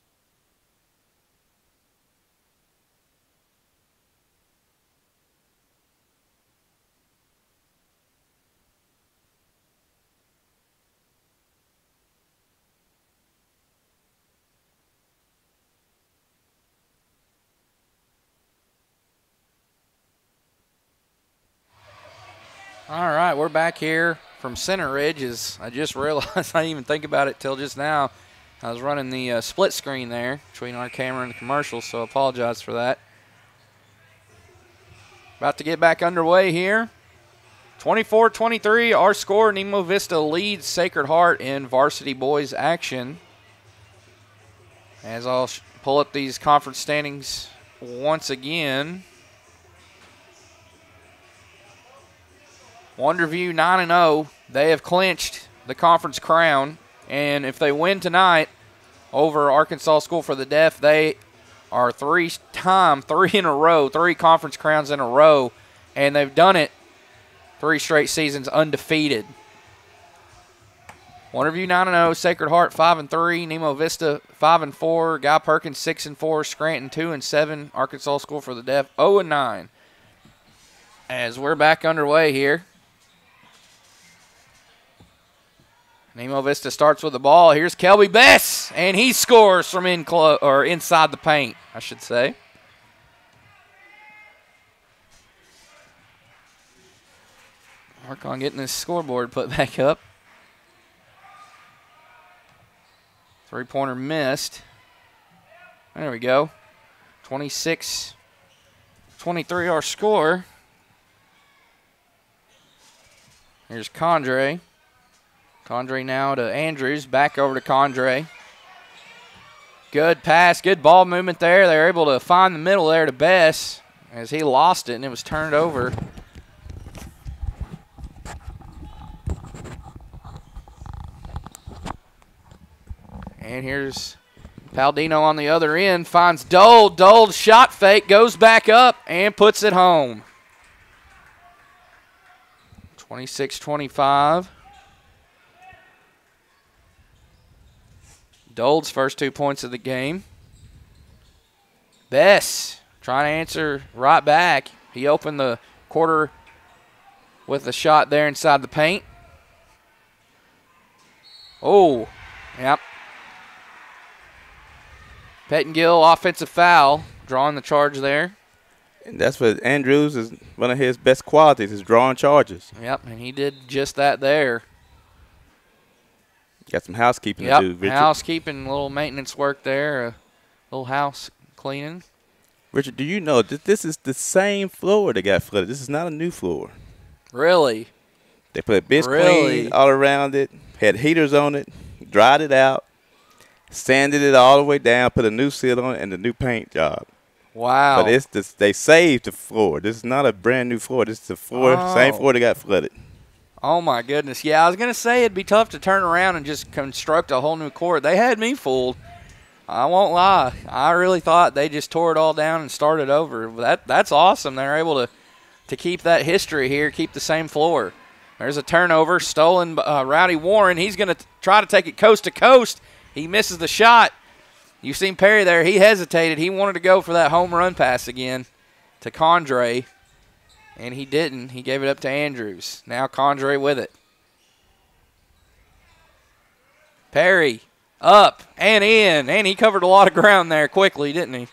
All right, we're back here from Center Ridge. As I just realized, I didn't even think about it till just now. I was running the split screen there between our camera and the commercial, so I apologize for that. About to get back underway here. 24-23, our score. Nemo Vista leads Sacred Heart in varsity boys action. As I'll pull up these conference standings once again. Wonderview 9-0. They have clinched the conference crown, and if they win tonight over Arkansas School for the Deaf, they are three in a row, 3 conference crowns in a row, and they've done it 3 straight seasons undefeated. Wonderview 9-0, Sacred Heart 5-3, Nemo Vista 5-4, Guy Perkins 6-4, Scranton 2-7, Arkansas School for the Deaf 0-9. As we're back underway here. Nemo Vista starts with the ball. Here's Kelby Bess, and he scores from inside the paint, I should say. Work on getting this scoreboard put back up. Three-pointer missed. There we go. 26-23 our score. Here's Condre. Condre now to Andrews. Back over to Condre. Good pass, good ball movement there. They were able to find the middle there to Bess as he lost it and it was turned over. And here's Paldino on the other end, finds Dole. Dole shot fake, goes back up and puts it home. 26-25. Dole's first 2 points of the game. Bess trying to answer right back. He opened the quarter with a shot there inside the paint. Oh, yep. Pettingill, offensive foul, drawing the charge there. And that's what Andrews is one of his best qualities, is drawing charges. Yep, and he did just that there. Got some housekeeping to do, Richard. Housekeeping, little maintenance work there, a little house cleaning. Richard, do you know that this is the same floor that got flooded? This is not a new floor. Really? They put Bisqueen all around it, had heaters on it, dried it out, sanded it all the way down, put a new seal on it, and a new paint job. Wow. But they saved the floor. This is not a brand new floor. This is the floor, same floor that got flooded. Oh, my goodness. Yeah, I was going to say it'd be tough to turn around and just construct a whole new court. They had me fooled. I won't lie. I really thought they just tore it all down and started over. That's awesome. They're able to keep that history here, keep the same floor. There's a turnover, stolen Rowdy Warren. He's going to try to take it coast to coast. He misses the shot. You've seen Perry there. He hesitated. He wanted to go for that home run pass again to Condre, and he didn't. He gave it up to Andrews. Now Condre with it. Perry up and in, and he covered a lot of ground there quickly, didn't he?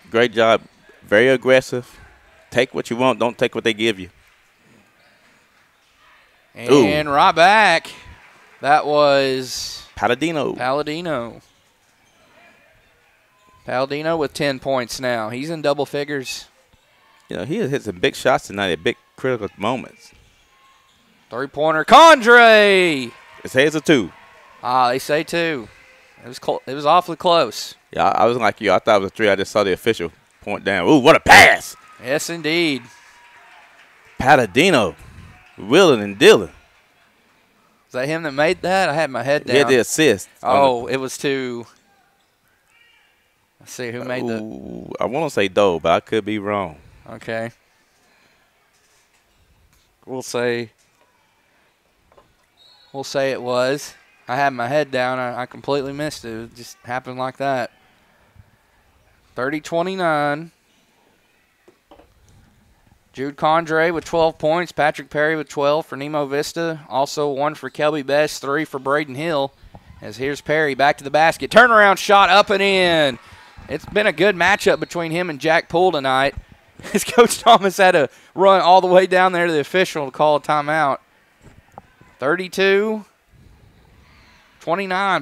Great job. Very aggressive. Take what you want. Don't take what they give you. And right back. That was Palladino. Palladino with 10 points now. He's in double figures. You know, he has hit some big shots tonight at big critical moments. Three-pointer, Condre! It says a 2. They say 2. It was awfully close. Yeah, I was like you. I thought it was a 3. I just saw the official point down. Ooh, what a pass! Yes, indeed. Palladino, willing and dealing. Is that him that made that? I had my head down. He had the assist. Oh, it was to – let's see, who made the – I want to say Dole, but I could be wrong. Okay. We'll say it was. I had my head down. I completely missed it. It just happened like that. 30-29. Jude Condre with 12 points. Patrick Perry with 12 for Nemo Vista. Also 1 for Kelby Best, 3 for Braden Hill. As here's Perry back to the basket. Turnaround shot up and in. It's been a good matchup between him and Jack Poole tonight. His Coach Thomas had to run all the way down there to the official to call a timeout. 32-29.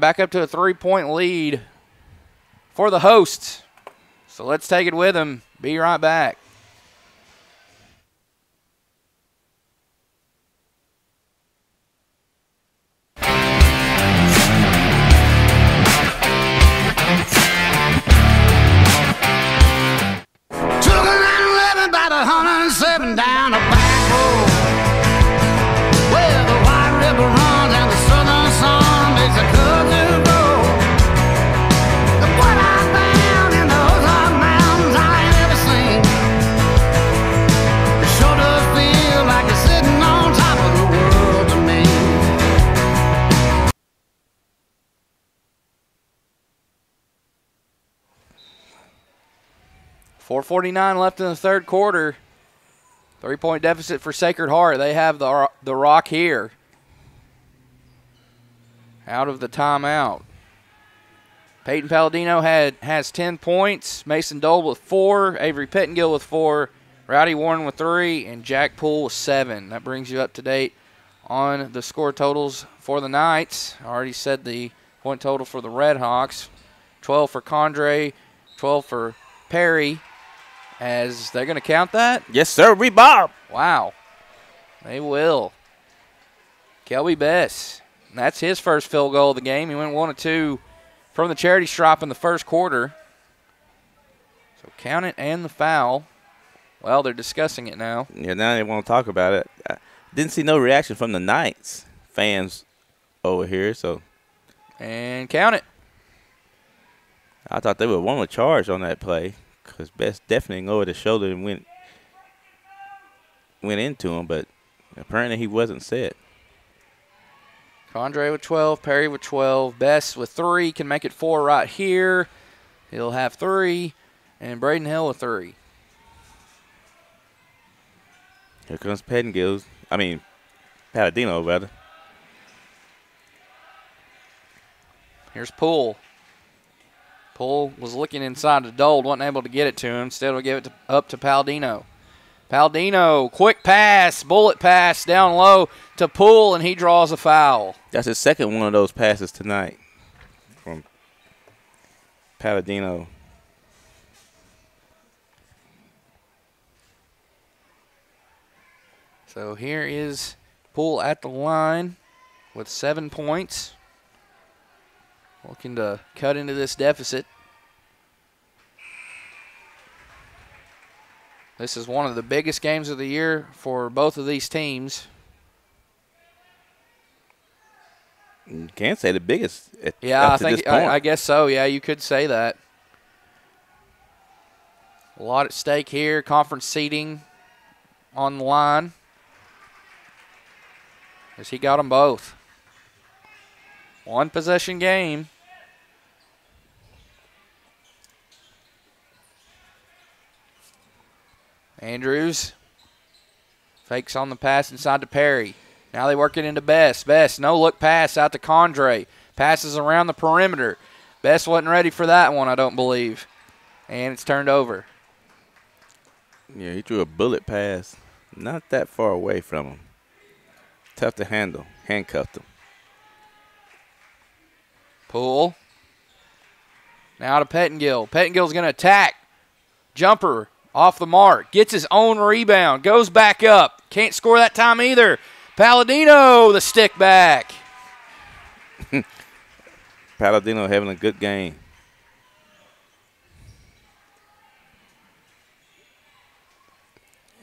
Back up to a 3-point lead for the hosts. So let's take it with them. Be right back. About 107 down a back road where the White River runs and the southern sun makes a cousin grow. Look what I found in those mountains I ain't ever seen. It sure does feel like you're sitting on top of the world to me. 4:49 left in the third quarter. 3-point deficit for Sacred Heart. They have the rock here. Out of the timeout. Peyton Palladino has 10 points. Mason Dole with 4. Avery Pettingill with 4. Rowdy Warren with 3, and Jack Poole with 7. That brings you up to date on the score totals for the Knights. I already said the point total for the Red Hawks. 12 for Condre, 12 for Perry. As they're going to count that? Yes, sir. Bob. Wow. They will. Kelby Bess. That's his first field goal of the game. He went 1 of 2 from the charity stripe in the first quarter. So count it and the foul. Well, they're discussing it now. Yeah, now they want to talk about it. I didn't see no reaction from the Knights fans over here, so. And count it. I thought they would want to charge on that play because Best definitely over the shoulder and went into him, but apparently he wasn't set. Condre with 12, Perry with 12, Bess with 3, can make it 4 right here. He'll have 3, and Braden Hill with 3. Here comes Paladino, rather. Here's Poole. Poole was looking inside to Dold, wasn't able to get it to him. Instead, we'll give it up to Paladino. Paladino, quick pass, bullet pass down low to Poole, and he draws a foul. That's his second one of those passes tonight from Paladino. So here is Poole at the line with 7 points. Looking to cut into this deficit. This is one of the biggest games of the year for both of these teams. You can't say the biggest. Yeah, I guess so. Yeah, you could say that. A lot at stake here. Conference seeding on the line. As he got them both. One possession game. Andrews fakes on the pass inside to Perry. Now they work it into Bess. Bess, no-look pass out to Condre. Passes around the perimeter. Bess wasn't ready for that one, I don't believe. And it's turned over. Yeah, he threw a bullet pass. Not that far away from him. Tough to handle. Handcuffed him. Poole. Now to Pettingill. Pettingill's going to attack. Jumper off the mark. Gets his own rebound. Goes back up. Can't score that time either. Paladino, the stick back. Paladino having a good game.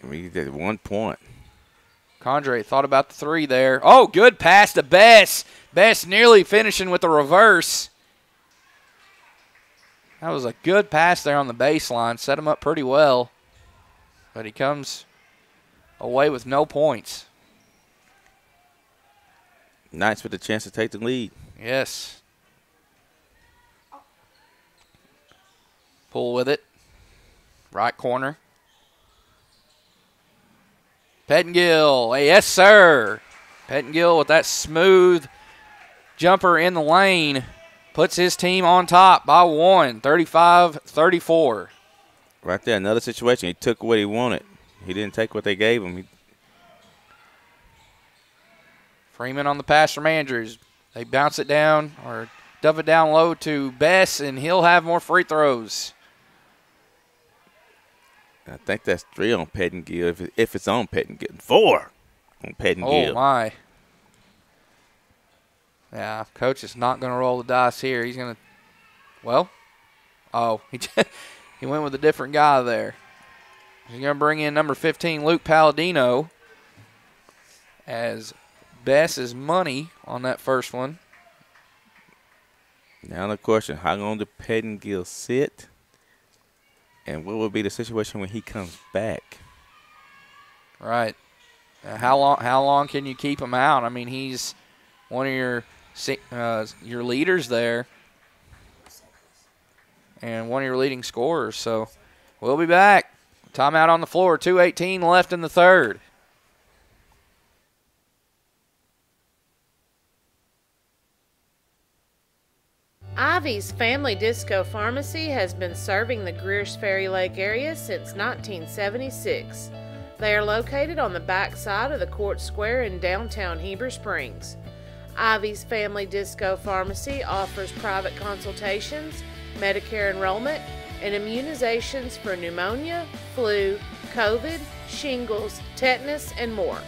We did 1 point. Condre thought about the 3 there. Oh, good pass to Bess. Bess nearly finishing with the reverse. That was a good pass there on the baseline. Set him up pretty well. But he comes away with no points. Knights with a chance to take the lead. Yes. Poole with it. Right corner. Pettingill, yes, sir. Pettingill with that smooth jumper in the lane puts his team on top by 1, 35-34. Right there, another situation. He took what he wanted. He didn't take what they gave him. Freeman on the pass from Andrews. They bounce it down or dump it down low to Bess, and he'll have more free throws. I think that's 3 on Pettingill if it's on Pettingill. 4 on Pettingill. Oh, my. Yeah, Coach is not going to roll the dice here. He's going to, well, he went with a different guy there. He's going to bring in number 15, Luke Paladino, as Bess is money on that first one. Now the question, how long did Pettingill sit? And what will be the situation when he comes back? Right. How long can you keep him out? I mean, he's one of your leaders there and one of your leading scorers. So we'll be back. Timeout on the floor. 2:18 left in the third. Ivy's Family Disco Pharmacy has been serving the Greers Ferry Lake area since 1976. They are located on the back side of the Court Square in downtown Heber Springs. Ivy's Family Disco Pharmacy offers private consultations, Medicare enrollment, and immunizations for pneumonia, flu, COVID, shingles, tetanus, and more.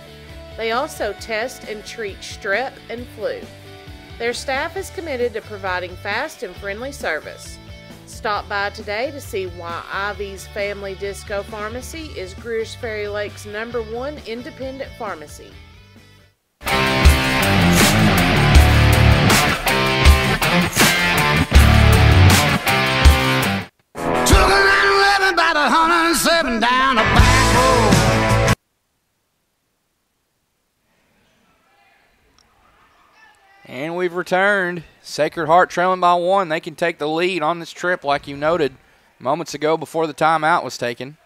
They also test and treat strep and flu. Their staff is committed to providing fast and friendly service. Stop by today to see why Ivy's Family Disco Pharmacy is Greers Ferry Lake's #1 independent pharmacy. 911 about 107 down a back road. And we've returned. Sacred Heart trailing by 1. They can take the lead on this trip like you noted moments ago before the timeout was taken.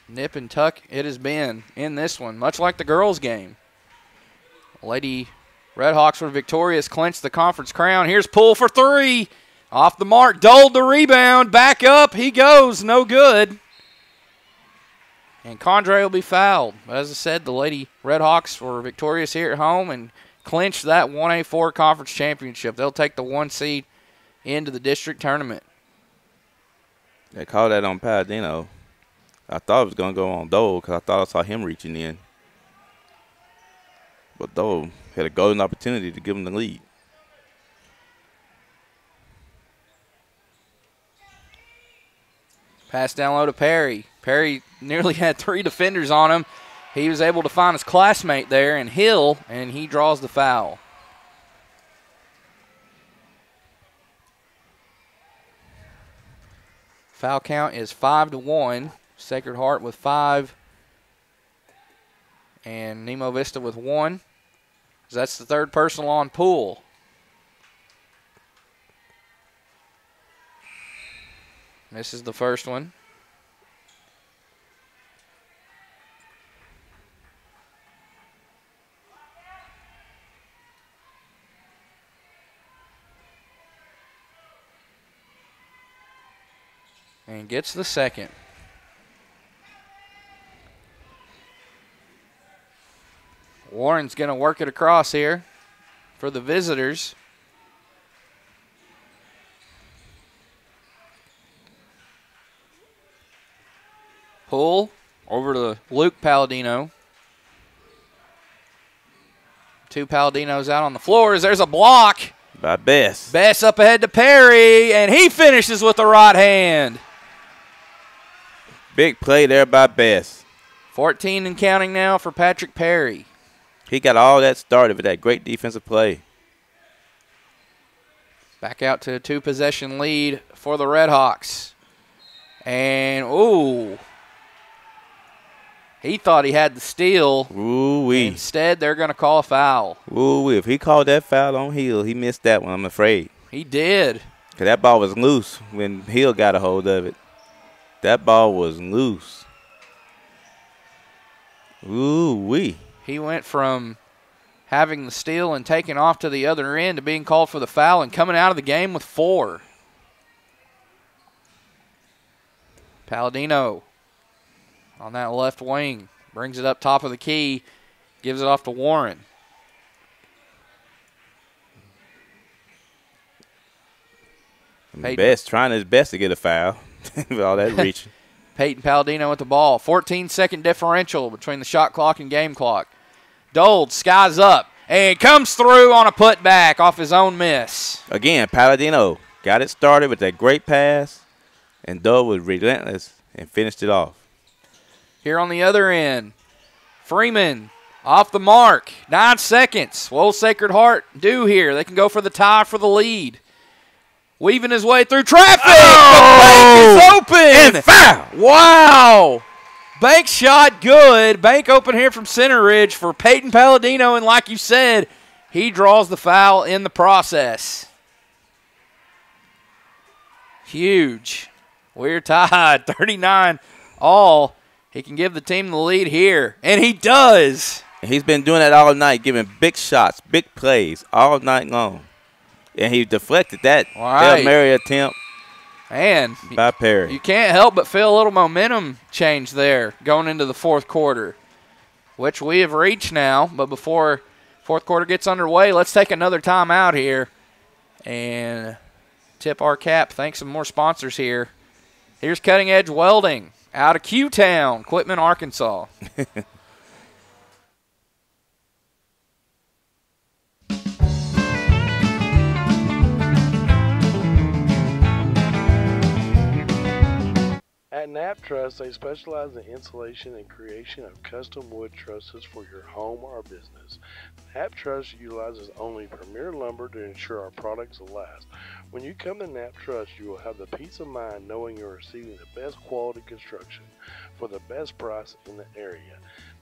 Nip and tuck it has been in this one, much like the girls' game. Lady Redhawks were victorious, clinched the conference crown. Here's Poole for 3. Off the mark, Dole the rebound. Back up, he goes, no good. And Condre will be fouled. But as I said, the Lady Redhawks were victorious here at home and clinched that 1A4 conference championship. They'll take the 1 seed into the district tournament. They called that on Palladino. I thought it was going to go on Dole because I thought I saw him reaching in. But Dole had a golden opportunity to give him the lead. Pass down low to Perry. Perry nearly had 3 defenders on him. He was able to find his classmate there in Hill, and he draws the foul. Foul count is 5-1. Sacred Heart with 5. And Nemo Vista with 1. That's the 3rd personal on Poole. This is the first one. And gets the second. Warren's going to work it across here for the visitors. Pull over to Luke Palladino. 2 Palladinos out on the floors. There's a block. By Bess. Bess up ahead to Perry, and he finishes with the right hand. Big play there by Bess. 14 and counting now for Patrick Perry. He got all that started with that great defensive play. Back out to a 2-possession lead for the Redhawks. And, ooh. He thought he had the steal. Ooh-wee. Instead, they're going to call a foul. Ooh-wee. If he called that foul on Hill, he missed that one, I'm afraid. He did. Because that ball was loose when Hill got a hold of it. That ball was loose. Ooh-wee. He went from having the steal and taking off to the other end to being called for the foul and coming out of the game with 4. Palladino on that left wing. Brings it up top of the key. Gives it off to Warren. Best trying his best to get a foul with all that reaching. Peyton Palladino with the ball. 14-second differential between the shot clock and game clock. Dold skies up and comes through on a putback off his own miss. Again, Palladino got it started with that great pass, and Dold was relentless and finished it off. Here on the other end, Freeman off the mark. 9 seconds. What will Sacred Heart do here? They can go for the tie for the lead. Weaving his way through traffic. Oh! The bank is open. And foul. Wow. Bank shot good. Bank open here from Center Ridge for Peyton Palladino. And like you said, he draws the foul in the process. Huge. We're tied. 39 all. He can give the team the lead here. And he does. And he's been doing that all night, giving big shots, big plays all night long. And he deflected that Hail Mary attempt and by Perry. You can't help but feel a little momentum change there going into the fourth quarter, which we have reached now. But before fourth quarter gets underway, let's take another timeout here and tip our cap. Thanks some more sponsors here. Here's Cutting Edge Welding out of Q-Town, Quitman, Arkansas. At Knapp Truss, they specialize in installation and creation of custom wood trusses for your home or business. Knapp Truss utilizes only premier lumber to ensure our products will last. When you come to Knapp Truss, you will have the peace of mind knowing you're receiving the best quality construction for the best price in the area.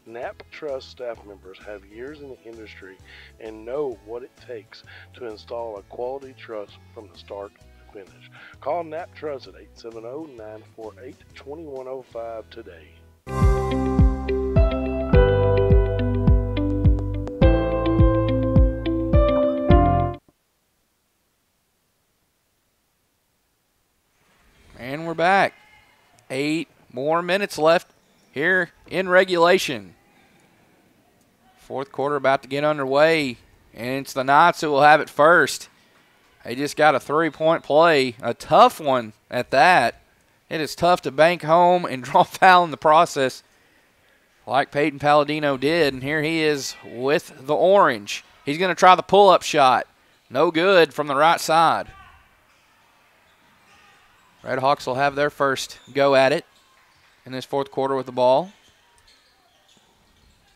Knapp Truss staff members have years in the industry and know what it takes to install a quality truss from the start to finish. Call Knapp Truss at 870-948-2105 today. And we're back. 8 more minutes left here in regulation. Fourth quarter about to get underway, and it's the Knights who will have it first. They just got a three-point play, a tough one at that. It is tough to bank home and draw foul in the process like Peyton Palladino did, and here he is with the orange. He's going to try the pull-up shot. No good from the right side. Red Hawks will have their first go at it in this fourth quarter with the ball.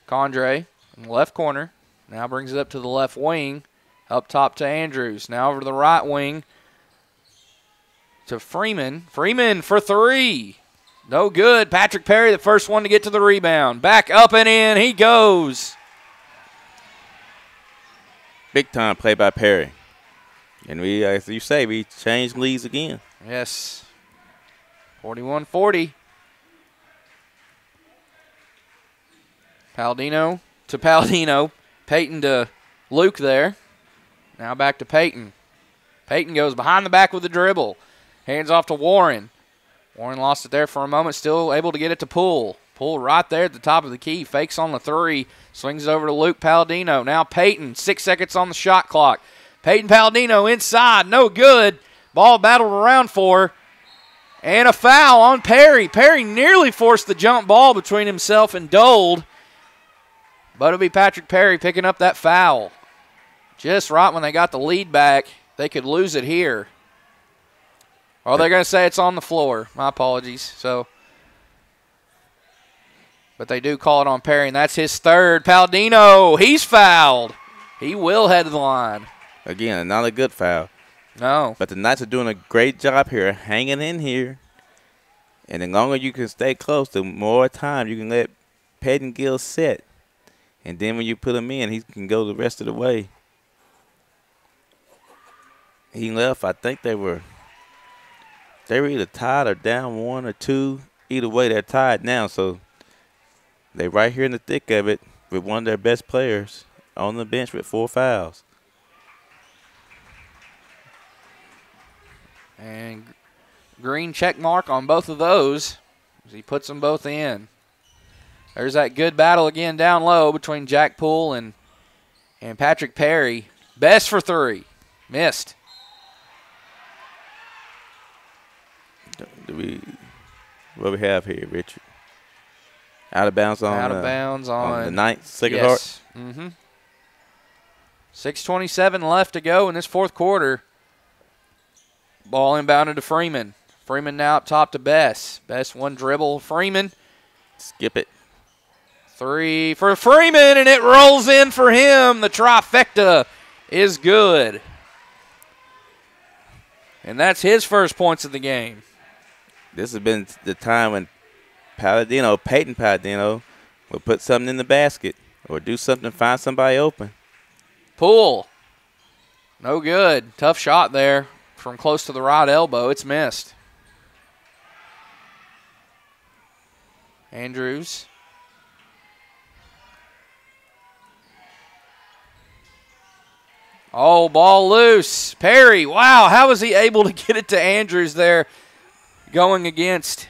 Condre in the left corner. Now brings it up to the left wing. Up top to Andrews. Now over to the right wing to Freeman. Freeman for three. No good. Patrick Perry, the first one to get to the rebound. Back up and in. He goes. Big time play by Perry. And we, as you say, we changed leads again. Yes. 41-40. Palladino to Palladino. Peyton to Luke there. Now back to Peyton. Peyton goes behind the back with the dribble. Hands off to Warren. Warren lost it there for a moment. Still able to get it to Poole. Poole right there at the top of the key. Fakes on the three. Swings it over to Luke Palladino. Now Peyton. 6 seconds on the shot clock. Peyton Palladino inside. No good. Ball battled around for. And a foul on Perry. Perry nearly forced the jump ball between himself and Dold. But it'll be Patrick Perry picking up that foul. Just right when they got the lead back, they could lose it here. Or they're going to say it's on the floor. My apologies. But they do call it on Perry, and that's his third. Palladino, he's fouled. He will head to the line. Again, not a good foul. No. But the Knights are doing a great job here, hanging in here. And the longer you can stay close, the more time you can let Peyton Gill sit. And then when you put him in, he can go the rest of the way. He left, I think they were either tied or down 1 or 2. Either way, they're tied now. So they're right here in the thick of it with one of their best players on the bench with 4 fouls. And green check mark on both of those as he puts them both in. There's that good battle again down low between Jack Poole and Patrick Perry. Best for three. Missed. What we have here, Richard? Out of bounds on the ninth, Sacred Heart. Mm-hmm. 6:27 left to go in this fourth quarter. Ball inbounded to Freeman. Freeman now up top to Bess. Bess one dribble. Freeman. Skip it. Three for Freeman, and it rolls in for him. The trifecta is good. And that's his first points of the game. This has been the time when Peyton Palladino, will put something in the basket or do something to find somebody open. Poole. No good. Tough shot there from close to the right elbow. It's missed. Andrews. Oh, ball loose. Perry, wow, how was he able to get it to Andrews there going against?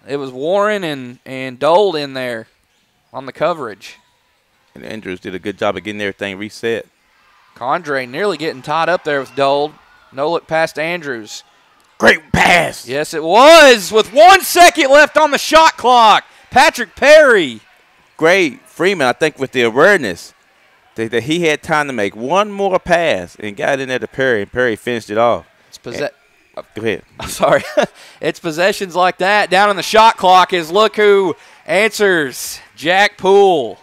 It was Warren and Dole in there on the coverage. And Andrews did a good job of getting everything reset. Condre nearly getting tied up there with Dole. No look past Andrews. Great pass. Yes, it was with 1 second left on the shot clock. Patrick Perry. Great. Freeman, I think with the awareness that he had time to make one more pass and got in there to Perry, and Perry finished it off. Go ahead. I'm sorry. It's possessions like that down on the shot clock is look who answers, Jack Poole.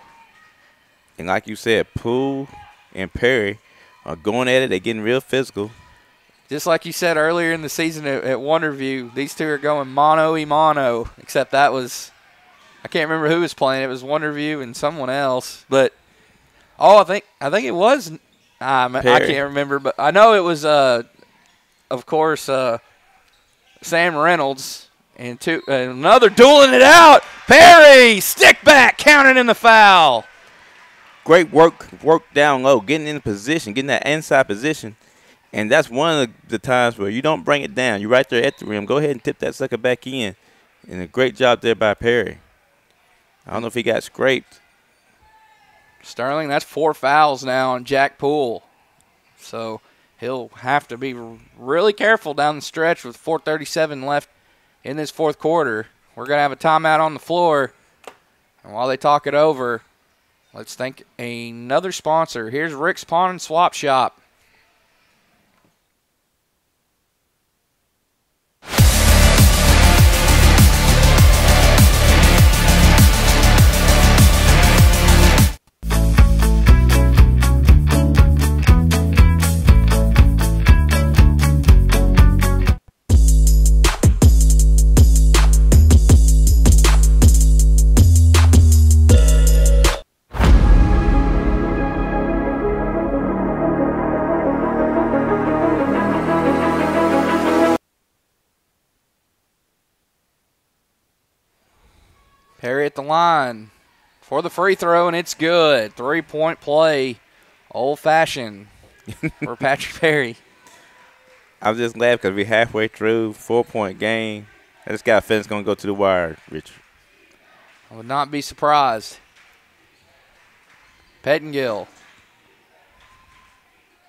And like you said, Poole and Perry are going at it. They're getting real physical. Just like you said earlier in the season at Wonderview, these two are going mano-y-mano, except that was, I can't remember who was playing. It was Wonderview and someone else. But, I think it was, I can't remember, but I know it was, of course, Sam Reynolds and another dueling it out. Perry, stick back, counting in the foul. Great work down low, getting in position, getting that inside position. And that's one of the times where you don't bring it down. You're right there at the rim. Go ahead and tip that sucker back in. And a great job there by Perry. I don't know if he got scraped. Sterling, that's 4 fouls now on Jack Poole. So he'll have to be really careful down the stretch with 4:37 left in this fourth quarter. We're going to have a timeout on the floor. And while they talk it over, let's thank another sponsor. Here's Rick's Pawn and Swap Shop. Perry at the line for the free throw, and it's good. 3-point play, old-fashioned for Patrick Perry. I'm just glad because we're halfway through, 4-point game. I just got a feeling it's going to go to the wire, Richard. I would not be surprised. Pettingill.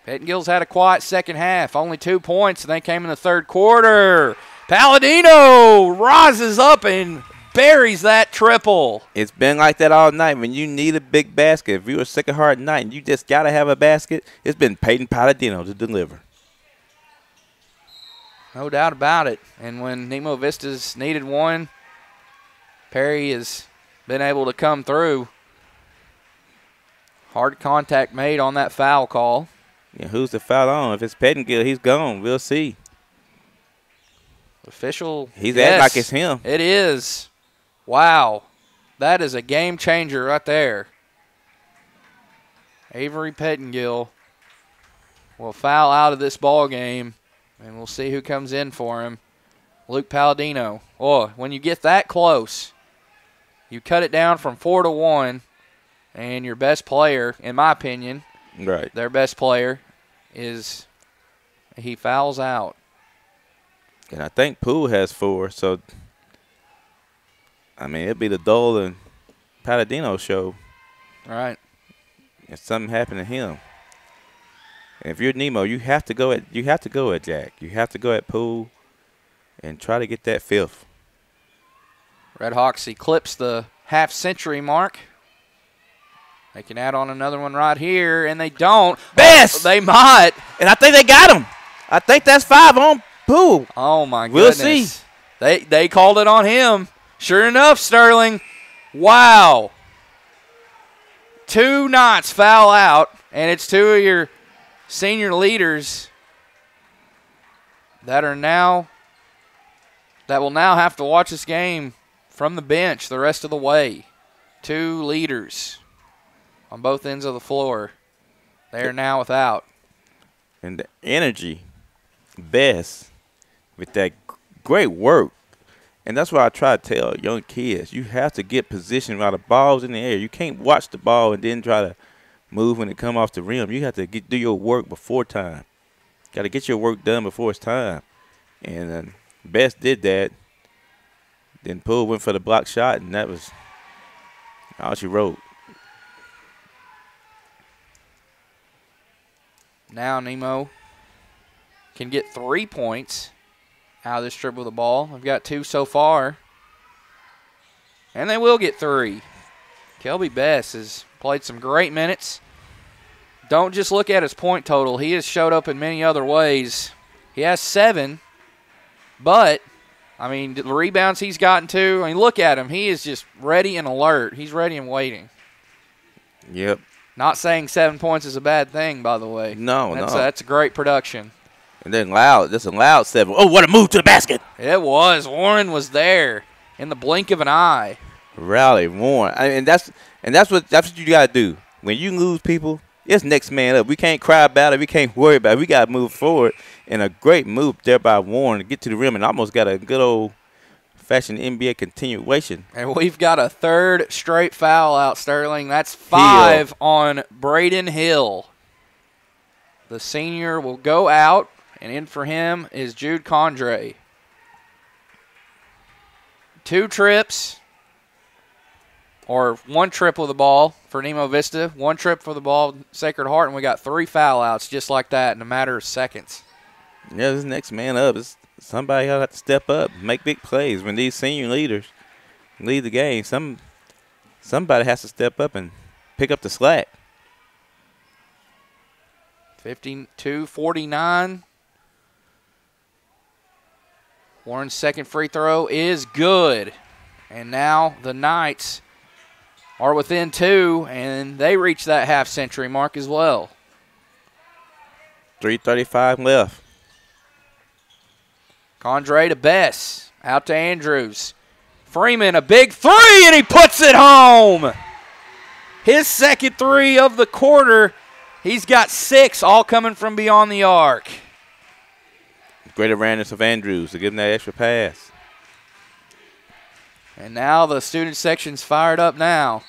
Pettingill's had a quiet second half. Only 2 points, and they came in the third quarter. Palladino rises up and buries that triple. It's been like that all night. When you need a big basket, if you're a sick of hard night and you just got to have a basket, it's been Peyton Palladino to deliver. No doubt about it. And when Nemo Vista's needed one, Perry has been able to come through. Hard contact made on that foul call. Yeah, who's the foul on? If it's Pettingill, he's gone. We'll see. Official. He's acting like it's him. It is. Wow. That is a game changer right there. Avery Pettingill will foul out of this ball game, and we'll see who comes in for him. Luke Palladino. Oh, when you get that close, you cut it down from 4-1, and your best player, in my opinion, right, their best player, he fouls out. And I think Poole has 4, so, I mean, it'll be the Dole and Palladino show. All right. If something happened to him. And if you're Nemo, you have to go at Jack. You have to go at Poole and try to get that 5th. Red Hawks eclipse the half-century mark. They can add on another one right here, and they don't. Best! Oh, they might. And I think they got him. I think that's 5 on Poole. Oh, my we'll goodness. See. They called it on him. Sure enough, Sterling. Wow. 2 knots foul out, and it's 2 of your senior leaders that will now have to watch this game from the bench the rest of the way. 2 leaders on both ends of the floor. They are now without. And the energy, best, with that great work. And that's what I try to tell young kids. You have to get position while the ball's in the air. You can't watch the ball and then try to move when it come off the rim. You have to do your work before time. Got to get your work done before it's time. And Best did that. Then Poole went for the block shot, and that was all she wrote. Now Nemo can get 3 points out of this trip with the ball. I've got 2 so far. And they will get 3. Kelby Best has played some great minutes. Don't just look at his point total. He has showed up in many other ways. He has 7, but, I mean, the rebounds he's gotten to, I mean, look at him. He is just ready and alert. He's ready and waiting. Yep. Not saying 7 points is a bad thing, by the way. No. That's a great production. And then that's a loud 7. Oh, what a move to the basket. It was. Warren was there in the blink of an eye. Rally, Warren. And that's what you got to do. When you lose people, it's next man up. We can't cry about it. We can't worry about it. We got to move forward. And a great move there by Warren to get to the rim and almost got a good old-fashioned NBA continuation. And we've got a 3rd straight foul out, Sterling. That's 5 on Braden Hill. The senior will go out, and in for him is Jude Condre. 2 trips, or 1 trip with the ball for Nemo Vista, 1 trip for the ball, Sacred Heart, and we got 3 foul outs just like that in a matter of seconds. Yeah, this next man up. Somebody got to step up, make big plays. When these senior leaders lead the game, somebody has to step up and pick up the slack. 52-49. Warren's second free throw is good. And now the Knights are within 2, and they reach that half-century mark as well. 3:35 left. Condre to Bess. Out to Andrews. Freeman, a big 3, and he puts it home. His second 3 of the quarter. He's got 6, all coming from beyond the arc. Great awareness of Andrews to give him that extra pass. And now the student section's fired up now.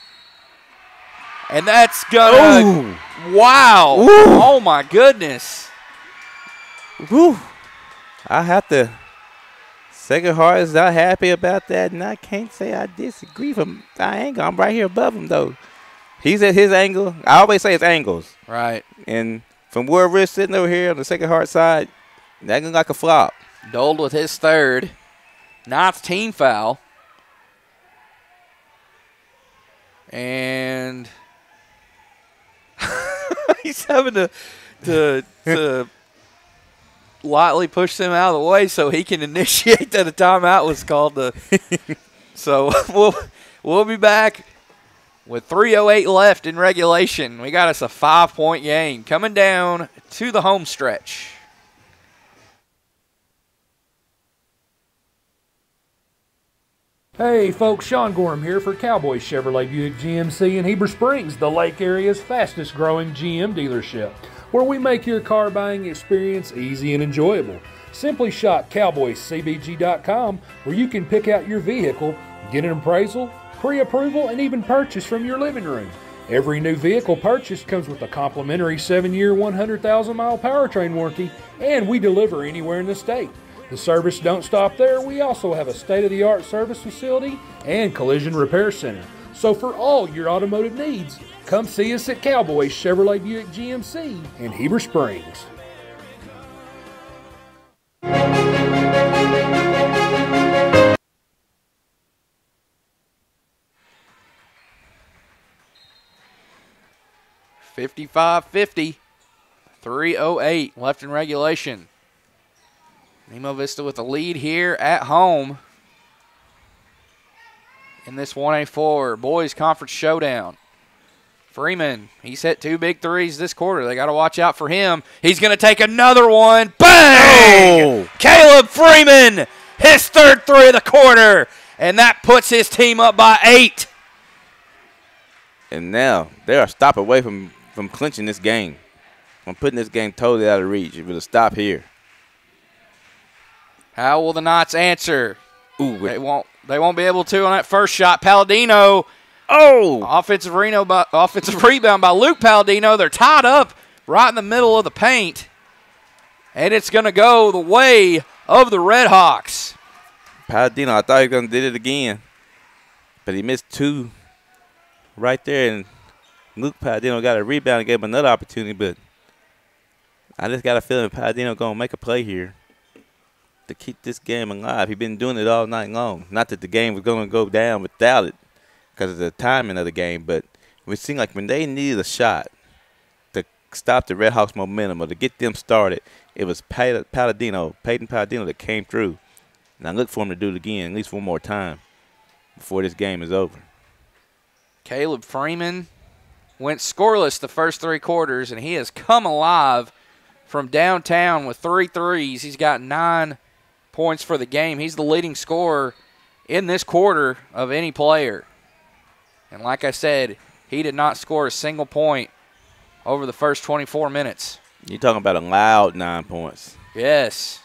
And that's gonna, wow. Ooh. Oh my goodness. Woo. I have to, Sacred Heart is not happy about that, and I can't say I disagree from my angle. I'm right here above him, though. He's at his angle. I always say it's angles. Right. And from where we're sitting over here on the Sacred Heart side, that looks like a flop. Dold with his 3rd. 9th team foul. And he's having to lightly push them out of the way so he can initiate that a timeout was called. So we'll be back with 3:08 left in regulation. We got us a 5-point game coming down to the home stretch. Hey folks, Sean Gorham here for Cowboy Chevrolet Buick GMC in Heber Springs, the Lake area's fastest growing GM dealership, where we make your car buying experience easy and enjoyable. Simply shop cowboycbg.com, where you can pick out your vehicle, get an appraisal, pre-approval, and even purchase from your living room. Every new vehicle purchased comes with a complimentary 7-year, 100,000-mile powertrain warranty, and we deliver anywhere in the state. The service don't stop there. We also have a state-of-the-art service facility and collision repair center. So for all your automotive needs, come see us at Cowboy Chevrolet Buick GMC in Heber Springs. $55-50, 3:08 left in regulation. Nemo Vista with the lead here at home in this 1A4 Boys Conference Showdown. Freeman, he's hit 2 big threes this quarter. They got to watch out for him. He's going to take another one. Bang! Oh. Caleb Freeman, his 3rd 3 of the quarter, and that puts his team up by 8. And now they're a stop away from clinching this game, from putting this game totally out of reach. It will stop here. How will the Knights answer? Ooh, they won't be able to on that first shot. Palladino Oh! Offensive rebound by Luke Palladino. They're tied up right in the middle of the paint. And it's going to go the way of the Red Hawks. Palladino, I thought he was going to do it again. But he missed two right there. And Luke Palladino got a rebound and gave him another opportunity. But I just got a feeling Palladino going to make a play here to keep this game alive. He's been doing it all night long. Not that the game was going to go down without it because of the timing of the game. But it seemed like when they needed a shot to stop the Red Hawks' momentum or to get them started, it was Peyton Palladino that came through. And I look for him to do it again at least one more time before this game is over. Caleb Freeman went scoreless the first 3 quarters, and he has come alive from downtown with 3 threes. He's got 9 points for the game. He's the leading scorer in this quarter of any player. And like I said, he did not score a single point over the first 24 minutes. You're talking about a loud 9 points. Yes.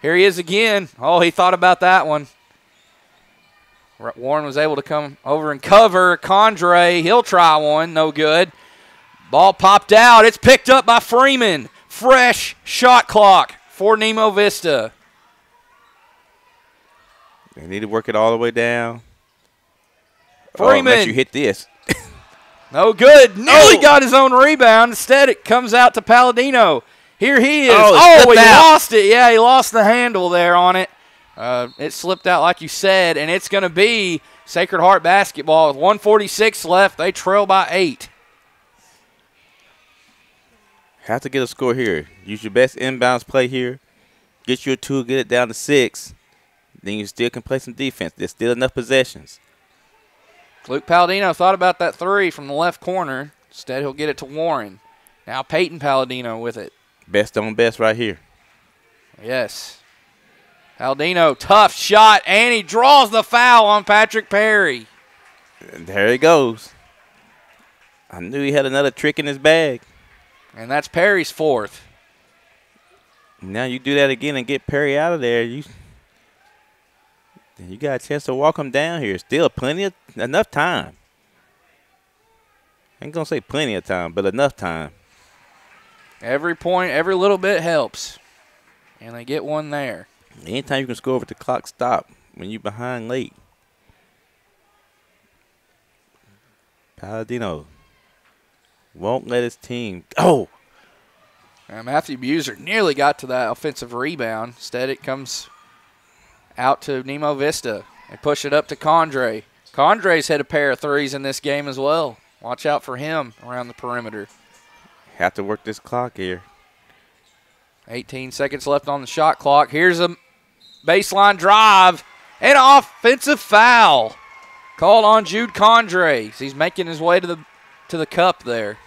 Here he is again. Oh, he thought about that one. Warren was able to come over and cover. Condre, he'll try one. No good. Ball popped out. It's picked up by Freeman. Fresh shot clock for Nemo Vista. They need to work it all the way down. Freeman. Unless you hit this. No good. Nearly got his own rebound. Instead, it comes out to Palladino. Here he is. He lost it. Yeah, he lost the handle there on it. It slipped out like you said, and it's going to be Sacred Heart basketball with 1:46 left. They trail by 8. Have to get a score here. Use your best inbounds play here. Get you a 2, get it down to 6. Then you still can play some defense. There's still enough possessions. Luke Palladino thought about that 3 from the left corner. Instead, he'll get it to Warren. Now Peyton Palladino with it. Best on best right here. Yes. Palladino, tough shot, and he draws the foul on Patrick Perry. And there he goes. I knew he had another trick in his bag. And that's Perry's 4th. Now you do that again and get Perry out of there. You got a chance to walk him down here. Still enough time. I ain't going to say plenty of time, but enough time. Every point, every little bit helps. And they get one there. Anytime you can score with the clock stop when you're behind late. Palladino won't let his team. Oh! And Matthew Buser nearly got to that offensive rebound. Instead, it comes out to Nemo Vista. They push it up to Condre. Condre's hit a pair of 3s in this game as well. Watch out for him around the perimeter. Have to work this clock here. 18 seconds left on the shot clock. Here's a baseline drive and an offensive foul called on Jude Condre. He's making his way to the cup there.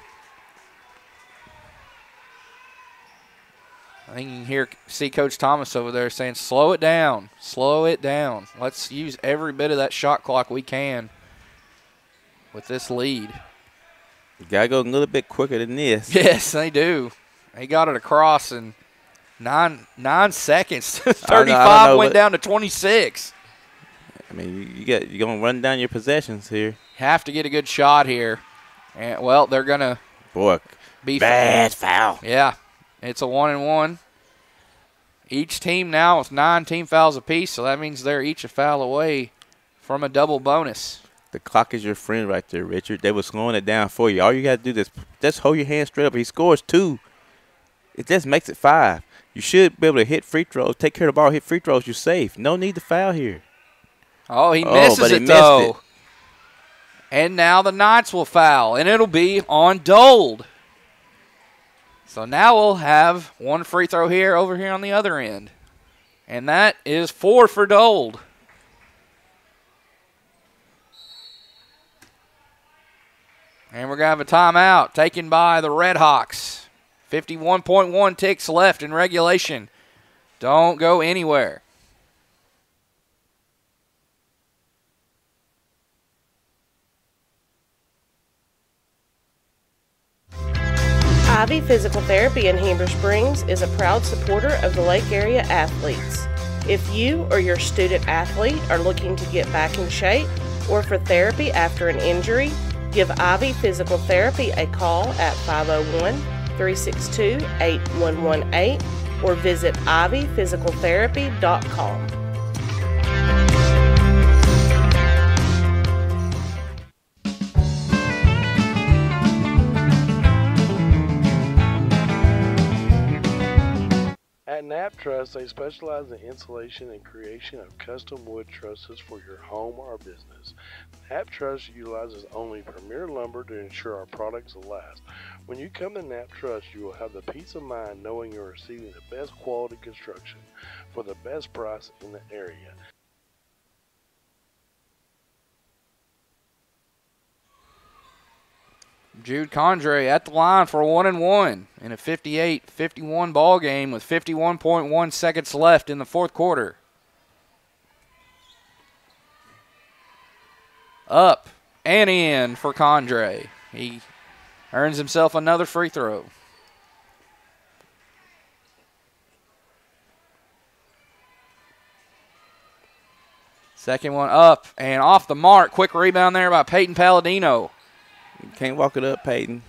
I think you can see Coach Thomas over there saying, slow it down, slow it down. Let's use every bit of that shot clock we can with this lead. You got to go a little bit quicker than this. Yes, they do. They got it across in 9 seconds. 35 went down to 26. I mean, you're going to run down your possessions here. Have to get a good shot here. And, well, they're going to be bad foul. Yeah, it's a 1-and-1. Each team now with 9 team fouls apiece, so that means they're each a foul away from a double bonus. The clock is your friend right there, Richard. They were slowing it down for you. All you got to do is just hold your hand straight up. If he scores 2, it just makes it 5. You should be able to hit free throws, take care of the ball, hit free throws. You're safe. No need to foul here. Oh, he misses it, though. And now the Knights will foul, and it'll be on Dold. So now we'll have one free throw here over here on the other end. And that is 4 for Dold. And we're going to have a timeout taken by the Red Hawks. 51.1 ticks left in regulation. Don't go anywhere. Ivy Physical Therapy in Heber Springs is a proud supporter of the Lake Area athletes. If you or your student athlete are looking to get back in shape, or for therapy after an injury, give Ivy Physical Therapy a call at 501-362-8118 or visit ivyphysicaltherapy.com. At Nap Trust, they specialize in installation and creation of custom wood trusses for your home or business. Nap Trust utilizes only premier lumber to ensure our products will last. When you come to Nap Trust, you will have the peace of mind knowing you're receiving the best quality construction for the best price in the area. Jude Condre at the line for 1-1 in a 58-51 ball game with 51.1 seconds left in the fourth quarter. Up and in for Condre. He earns himself another free throw. Second one up and off the mark. Quick rebound there by Peyton Palladino. Can't walk it up, Peyton.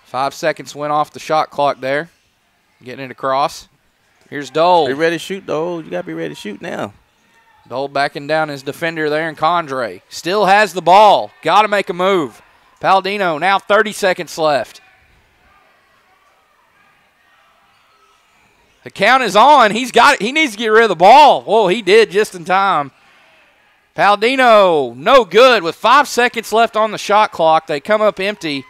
5 seconds went off the shot clock there. Getting it across. Here's Dole. Be ready to shoot, Dole. You got to be ready to shoot now. Dole backing down his defender there, and Condre still has the ball. Got to make a move. Palladino now 30 seconds left. The count is on. He's got it. He needs to get rid of the ball. Whoa, he did just in time. Palladino, no good. With 5 seconds left on the shot clock, they come up empty.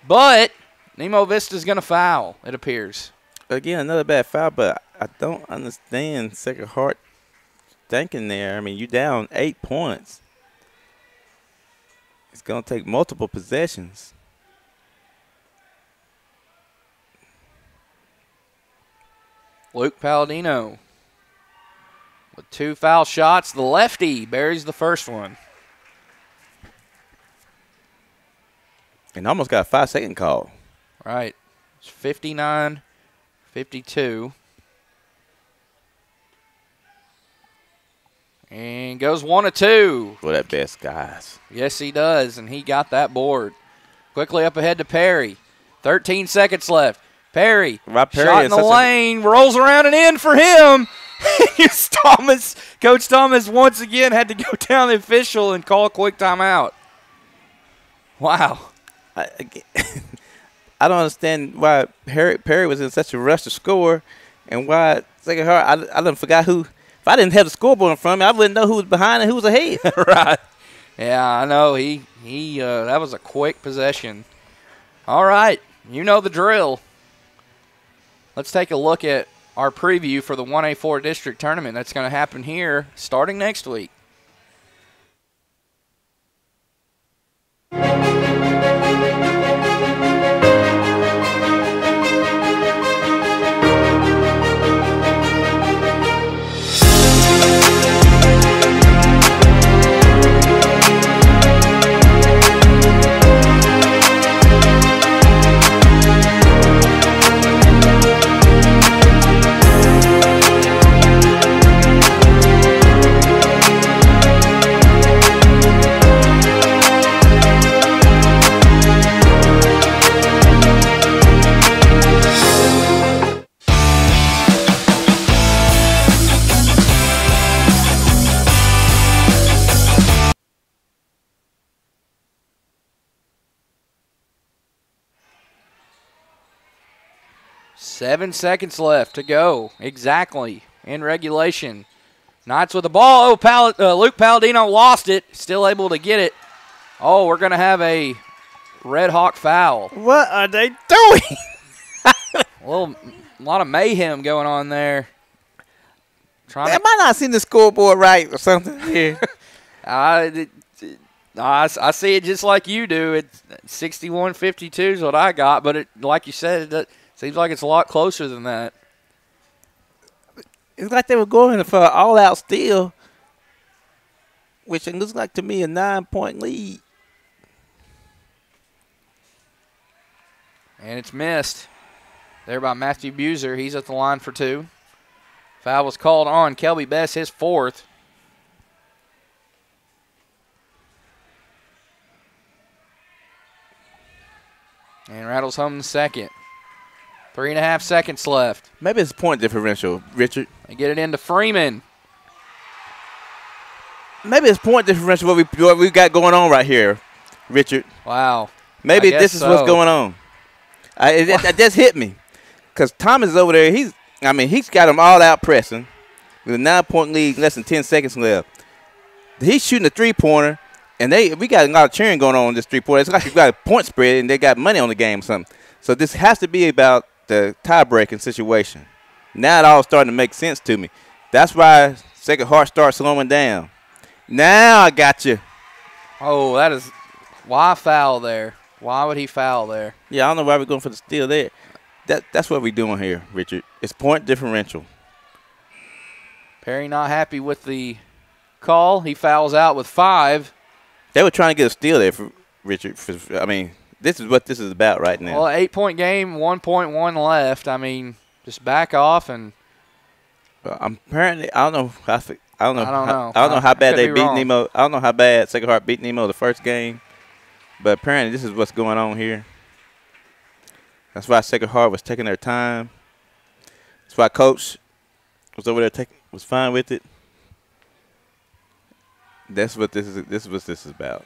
But Nemo Vista's going to foul, it appears. Again, another bad foul, but I don't understand Sacred Heart thinking there. I mean, you down 8 points. It's going to take multiple possessions. Luke Palladino with 2 foul shots. The lefty buries the first one. And almost got a 5-second call. Right. It's 59-52. And goes 1 of 2. For that best guys. Yes, he does, and he got that board. Quickly up ahead to Perry. 13 seconds left. Perry, shot in the lane, rolls around and in for him. Here's Thomas. Coach Thomas once again had to go down the official and call a quick timeout. Wow. I don't understand why Perry was in such a rush to score and why Sacred Heart, I done forgot who. If I didn't have the scoreboard in front of me, I wouldn't know who was behind and who was ahead. Right. Yeah, I know. He that was a quick possession. All right. You know the drill. Let's take a look at our preview for the 1A4 district tournament that's going to happen here starting next week. Seven seconds left to go, exactly, in regulation. Knights with the ball. Oh, Luke Palladino lost it. Still able to get it. Oh, we're going to have a Red Hawk foul. What are they doing? A lot of mayhem going on there. Am I not seeing the scoreboard right or something here? I see it just like you do. It's 61-52 is what I got, but like you said, it seems like it's a lot closer than that. It's like they were going for an all-out steal, which it looks like to me a 9-point lead. And it's missed there by Matthew Buser. He's at the line for 2. Foul was called on Kelby Best, his 4th. And rattles home the second. 3.5 seconds left. Maybe it's point differential, Richard. They get it into Freeman. Maybe it's point differential what we got going on right here, Richard. Wow. Maybe this is what's going on. It just hit me. Because Thomas is over there. He's got them all out pressing with a 9-point lead, less than 10 seconds left. He's shooting a three-pointer, and we got a lot of cheering going on this three-pointer. It's like we got a point spread, and they got money on the game or something. So this has to be about the tie-breaking situation. Now it all starting to make sense to me. That's why Sacred Heart starts slowing down. Now I got you. Oh, that is – why foul there? Why would he foul there? Yeah, I don't know why we're going for the steal there. That's what we're doing here, Richard. It's point differential. Perry not happy with the call. He fouls out with 5. They were trying to get a steal there for Richard. This is what this is about right now. Well, 8-point game, 1.1 left. I mean, just back off and. Apparently, I don't know how bad they beat wrong. Nemo. I don't know how bad Sacred Heart beat Nemo the first game, but apparently this is what's going on here. That's why Sacred Heart was taking their time. That's why Coach was over there was fine with it. That's what this is. This is what this is about.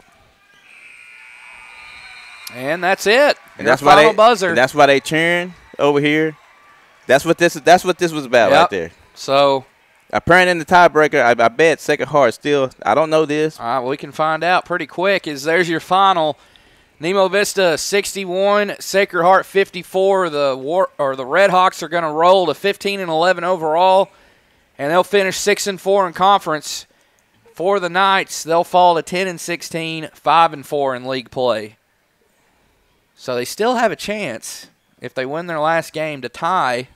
And that's it. And Your that's why final buzzer. And that's why they cheering over here. That's what this was about right there. So apparently in the tiebreaker, I bet Sacred Heart still. I don't know this. All right, well, we can find out pretty quick. There's your final. Nemo Vista 61, Sacred Heart 54. The Red Hawks are going to roll to 15-11 overall, and they'll finish 6-4 in conference. For the Knights, they'll fall to 10-16, 5-4 in league play. So they still have a chance, if they win their last game, to tie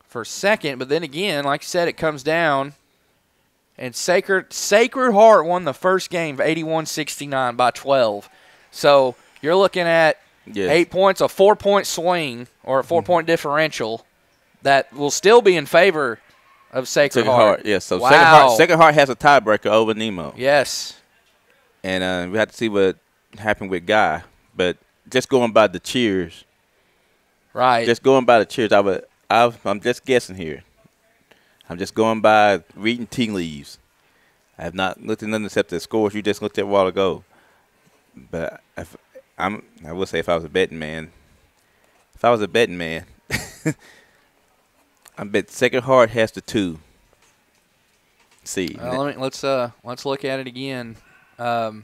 for second. But then again, like you said, it comes down. And Sacred Heart won the first game 81-69 by 12. So you're looking at 8 points, a 4-point swing or a 4-point differential that will still be in favor of Sacred Heart. Yes, so wow. Sacred Heart has a tiebreaker over Nemo. Yes. And we have to see what happened with Guy. But just going by the cheers. Right. Just going by the cheers, I'm just guessing here. I'm just going by reading tea leaves. I have not looked at nothing except the scores you just looked at a while ago. But I will say if I was a betting man, I bet Sacred Heart has the 2 seed. Let's look at it again. Where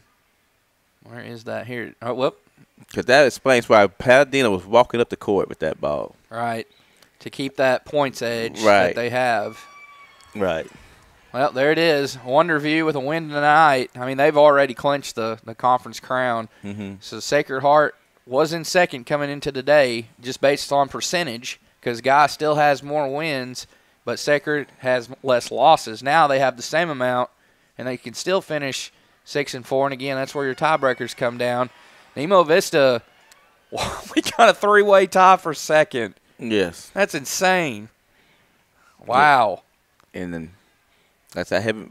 is that here? Oh, whoop. Because that explains why Paladino was walking up the court with that ball. Right. To keep that points edge that they have. Right. Well, there it is. Wonderview with a win tonight. I mean, they've already clinched the conference crown. Mm-hmm. So Sacred Heart was in second coming into today just based on percentage because Guy still has more wins, but Sacred has less losses. Now they have the same amount, and they can still finish 6-4. And, again, that's where your tiebreakers come down. Nemo Vista, we got a 3-way tie for second. Yes. That's insane. Wow. And then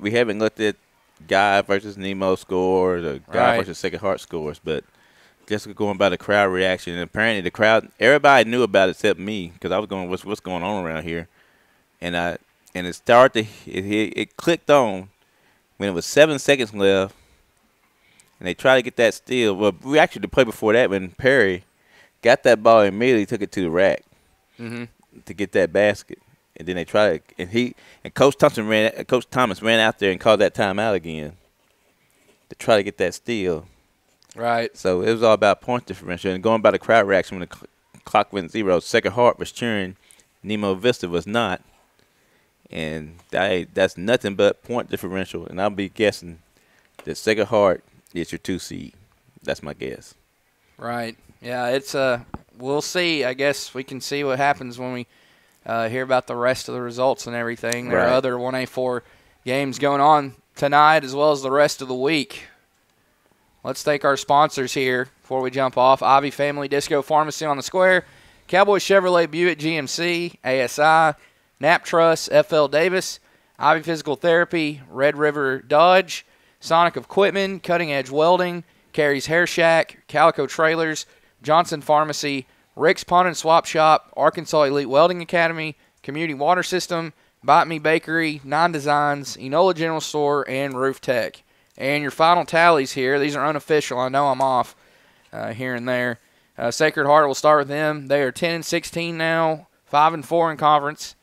we haven't looked at Guy versus Nemo scores or Guy versus Sacred Heart scores, but just going by the crowd reaction. And apparently the crowd, everybody knew about it except me because I was going, what's going on around here? And it started it clicked on when it was 7 seconds left, and they tried to get that steal. Well, we actually the play before that when Perry got that ball and immediately took it to the rack to get that basket. And then they tried it, and Coach Thomas ran out there and called that timeout again to try to get that steal. Right. So it was all about point differential. And going by the crowd reaction when the clock went 0, Sacred Heart was cheering, Nemo Vista was not. And that's nothing but point differential. And I'll be guessing that Sacred Heart is your 2 seed. That's my guess. Right. Yeah, it's we'll see. I guess we can see what happens when we hear about the rest of the results and everything. There are other 1A4 games going on tonight as well as the rest of the week. Let's thank our sponsors here before we jump off. Ivy Family Disco Pharmacy on the Square, Cowboy Chevrolet Buick GMC, ASI, Nap Trust, FL Davis, Ivy Physical Therapy, Red River Dodge, Sonic Equipment, Cutting Edge Welding, Carey's Hair Shack, Calico Trailers, Johnson Pharmacy, Rick's Pawn and Swap Shop, Arkansas Elite Welding Academy, Community Water System, Bite Me Bakery, Nine Designs, Enola General Store, and Roof Tech. And your final tallies here. These are unofficial. I know I'm off here and there. Sacred Heart, will start with them. They are 10-16 now, 5-4 in conference.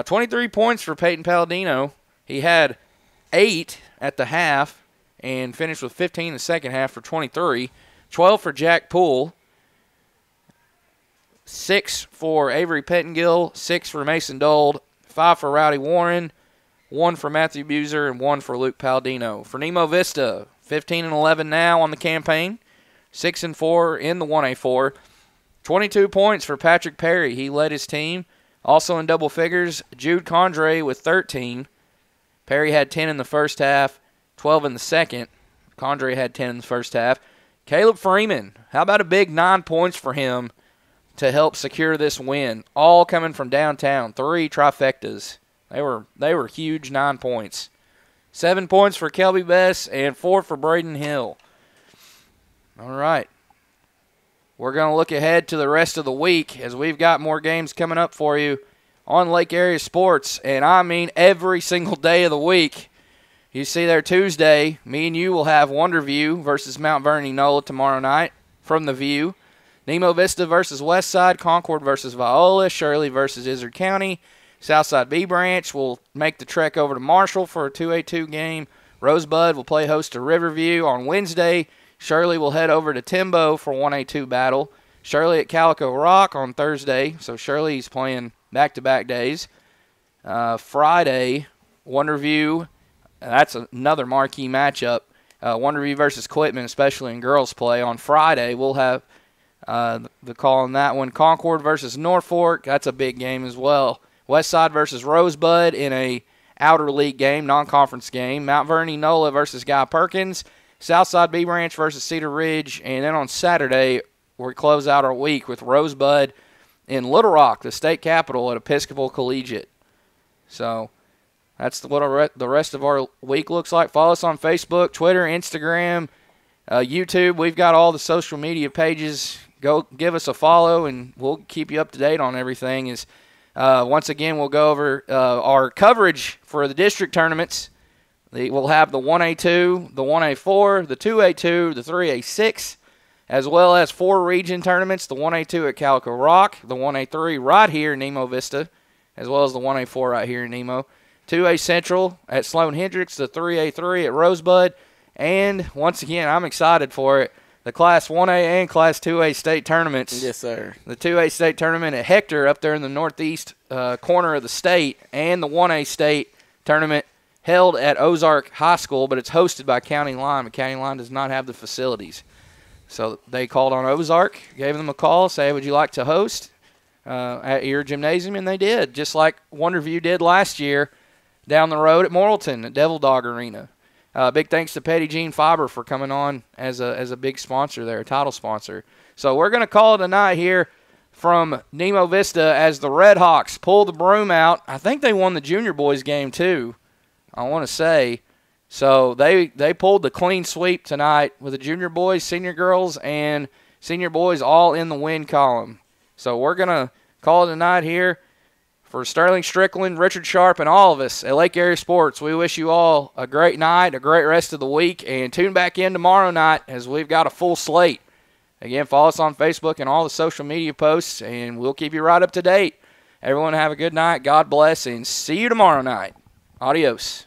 23 points for Peyton Palladino. He had 8 at the half and finished with 15 in the second half for 23. 12 for Jack Poole. 6 for Avery Pettingill. 6 for Mason Dold. 5 for Rowdy Warren. 1 for Matthew Buser, and 1 for Luke Palladino. For Nemo Vista, 15-11 now on the campaign. 6-4 in the 1A4. 22 points for Patrick Perry. He led his team. Also in double figures, Jude Condre with 13. Perry had 10 in the first half, 12 in the second. Condre had 10 in the first half. Caleb Freeman, how about a big 9 points for him to help secure this win? All coming from downtown. 3 trifectas. They were huge 9 points. 7 points for Kelby Bess and 4 for Braden Hill. All right. We're going to look ahead to the rest of the week as we've got more games coming up for you on Lake Area Sports. And I mean every single day of the week. You see there Tuesday, me and you will have Wonderview versus Mount Vernon Enola tomorrow night from the View. Nemo Vista versus Westside, Concord versus Viola, Shirley versus Izard County. Southside B Branch will make the trek over to Marshall for a 2A2 game. Rosebud will play host to Riverview on Wednesday. Shirley will head over to Timbo for 1A2 battle. Shirley at Calico Rock on Thursday, so Shirley's playing back-to-back days. Friday, Wonderview, that's another marquee matchup. Wonderview versus Quitman, especially in girls play. On Friday, we'll have the call on that one. Concord versus Norfolk, that's a big game as well. Westside versus Rosebud in a outer league game, non-conference game. Mount Vernon Enola versus Guy Perkins. Southside B Branch versus Cedar Ridge. And then on Saturday, we close out our week with Rosebud in Little Rock, the state capital, at Episcopal Collegiate. So that's what the rest of our week looks like. Follow us on Facebook, Twitter, Instagram, YouTube. We've got all the social media pages. Go give us a follow, and we'll keep you up to date on everything. Once again, we'll go over our coverage for the district tournaments. We'll have the 1A2, the 1A4, the 2A2, the 3A6, as well as 4 region tournaments, the 1A2 at Calico Rock, the 1A3 right here in Nemo Vista, as well as the 1A4 right here in Nemo. 2A Central at Sloan Hendricks, the 3A3 at Rosebud, and once again, I'm excited for it, the Class 1A and Class 2A state tournaments. Yes, sir. The 2A state tournament at Hector up there in the northeast corner of the state, and the 1A state tournament held at Ozark High School, but it's hosted by County Line, but County Line does not have the facilities. So they called on Ozark, gave them a call, say, would you like to host at your gymnasium? And they did, just like Wonderview did last year down the road at Morrilton at Devil Dog Arena. Big thanks to Petty Jean Fiber for coming on as a big sponsor there, a title sponsor. So we're going to call it a night here from Nemo Vista as the Red Hawks pull the broom out. I think they won the junior boys game too, I want to say. So they pulled the clean sweep tonight with the junior boys, senior girls, and senior boys all in the win column. So we're going to call it a night here. For Sterling Strickland, Richard Sharp, and all of us at Lake Area Sports, we wish you all a great night, a great rest of the week, and tune back in tomorrow night as we've got a full slate. Again, follow us on Facebook and all the social media posts, and we'll keep you right up to date. Everyone have a good night. God bless, and see you tomorrow night. Adios.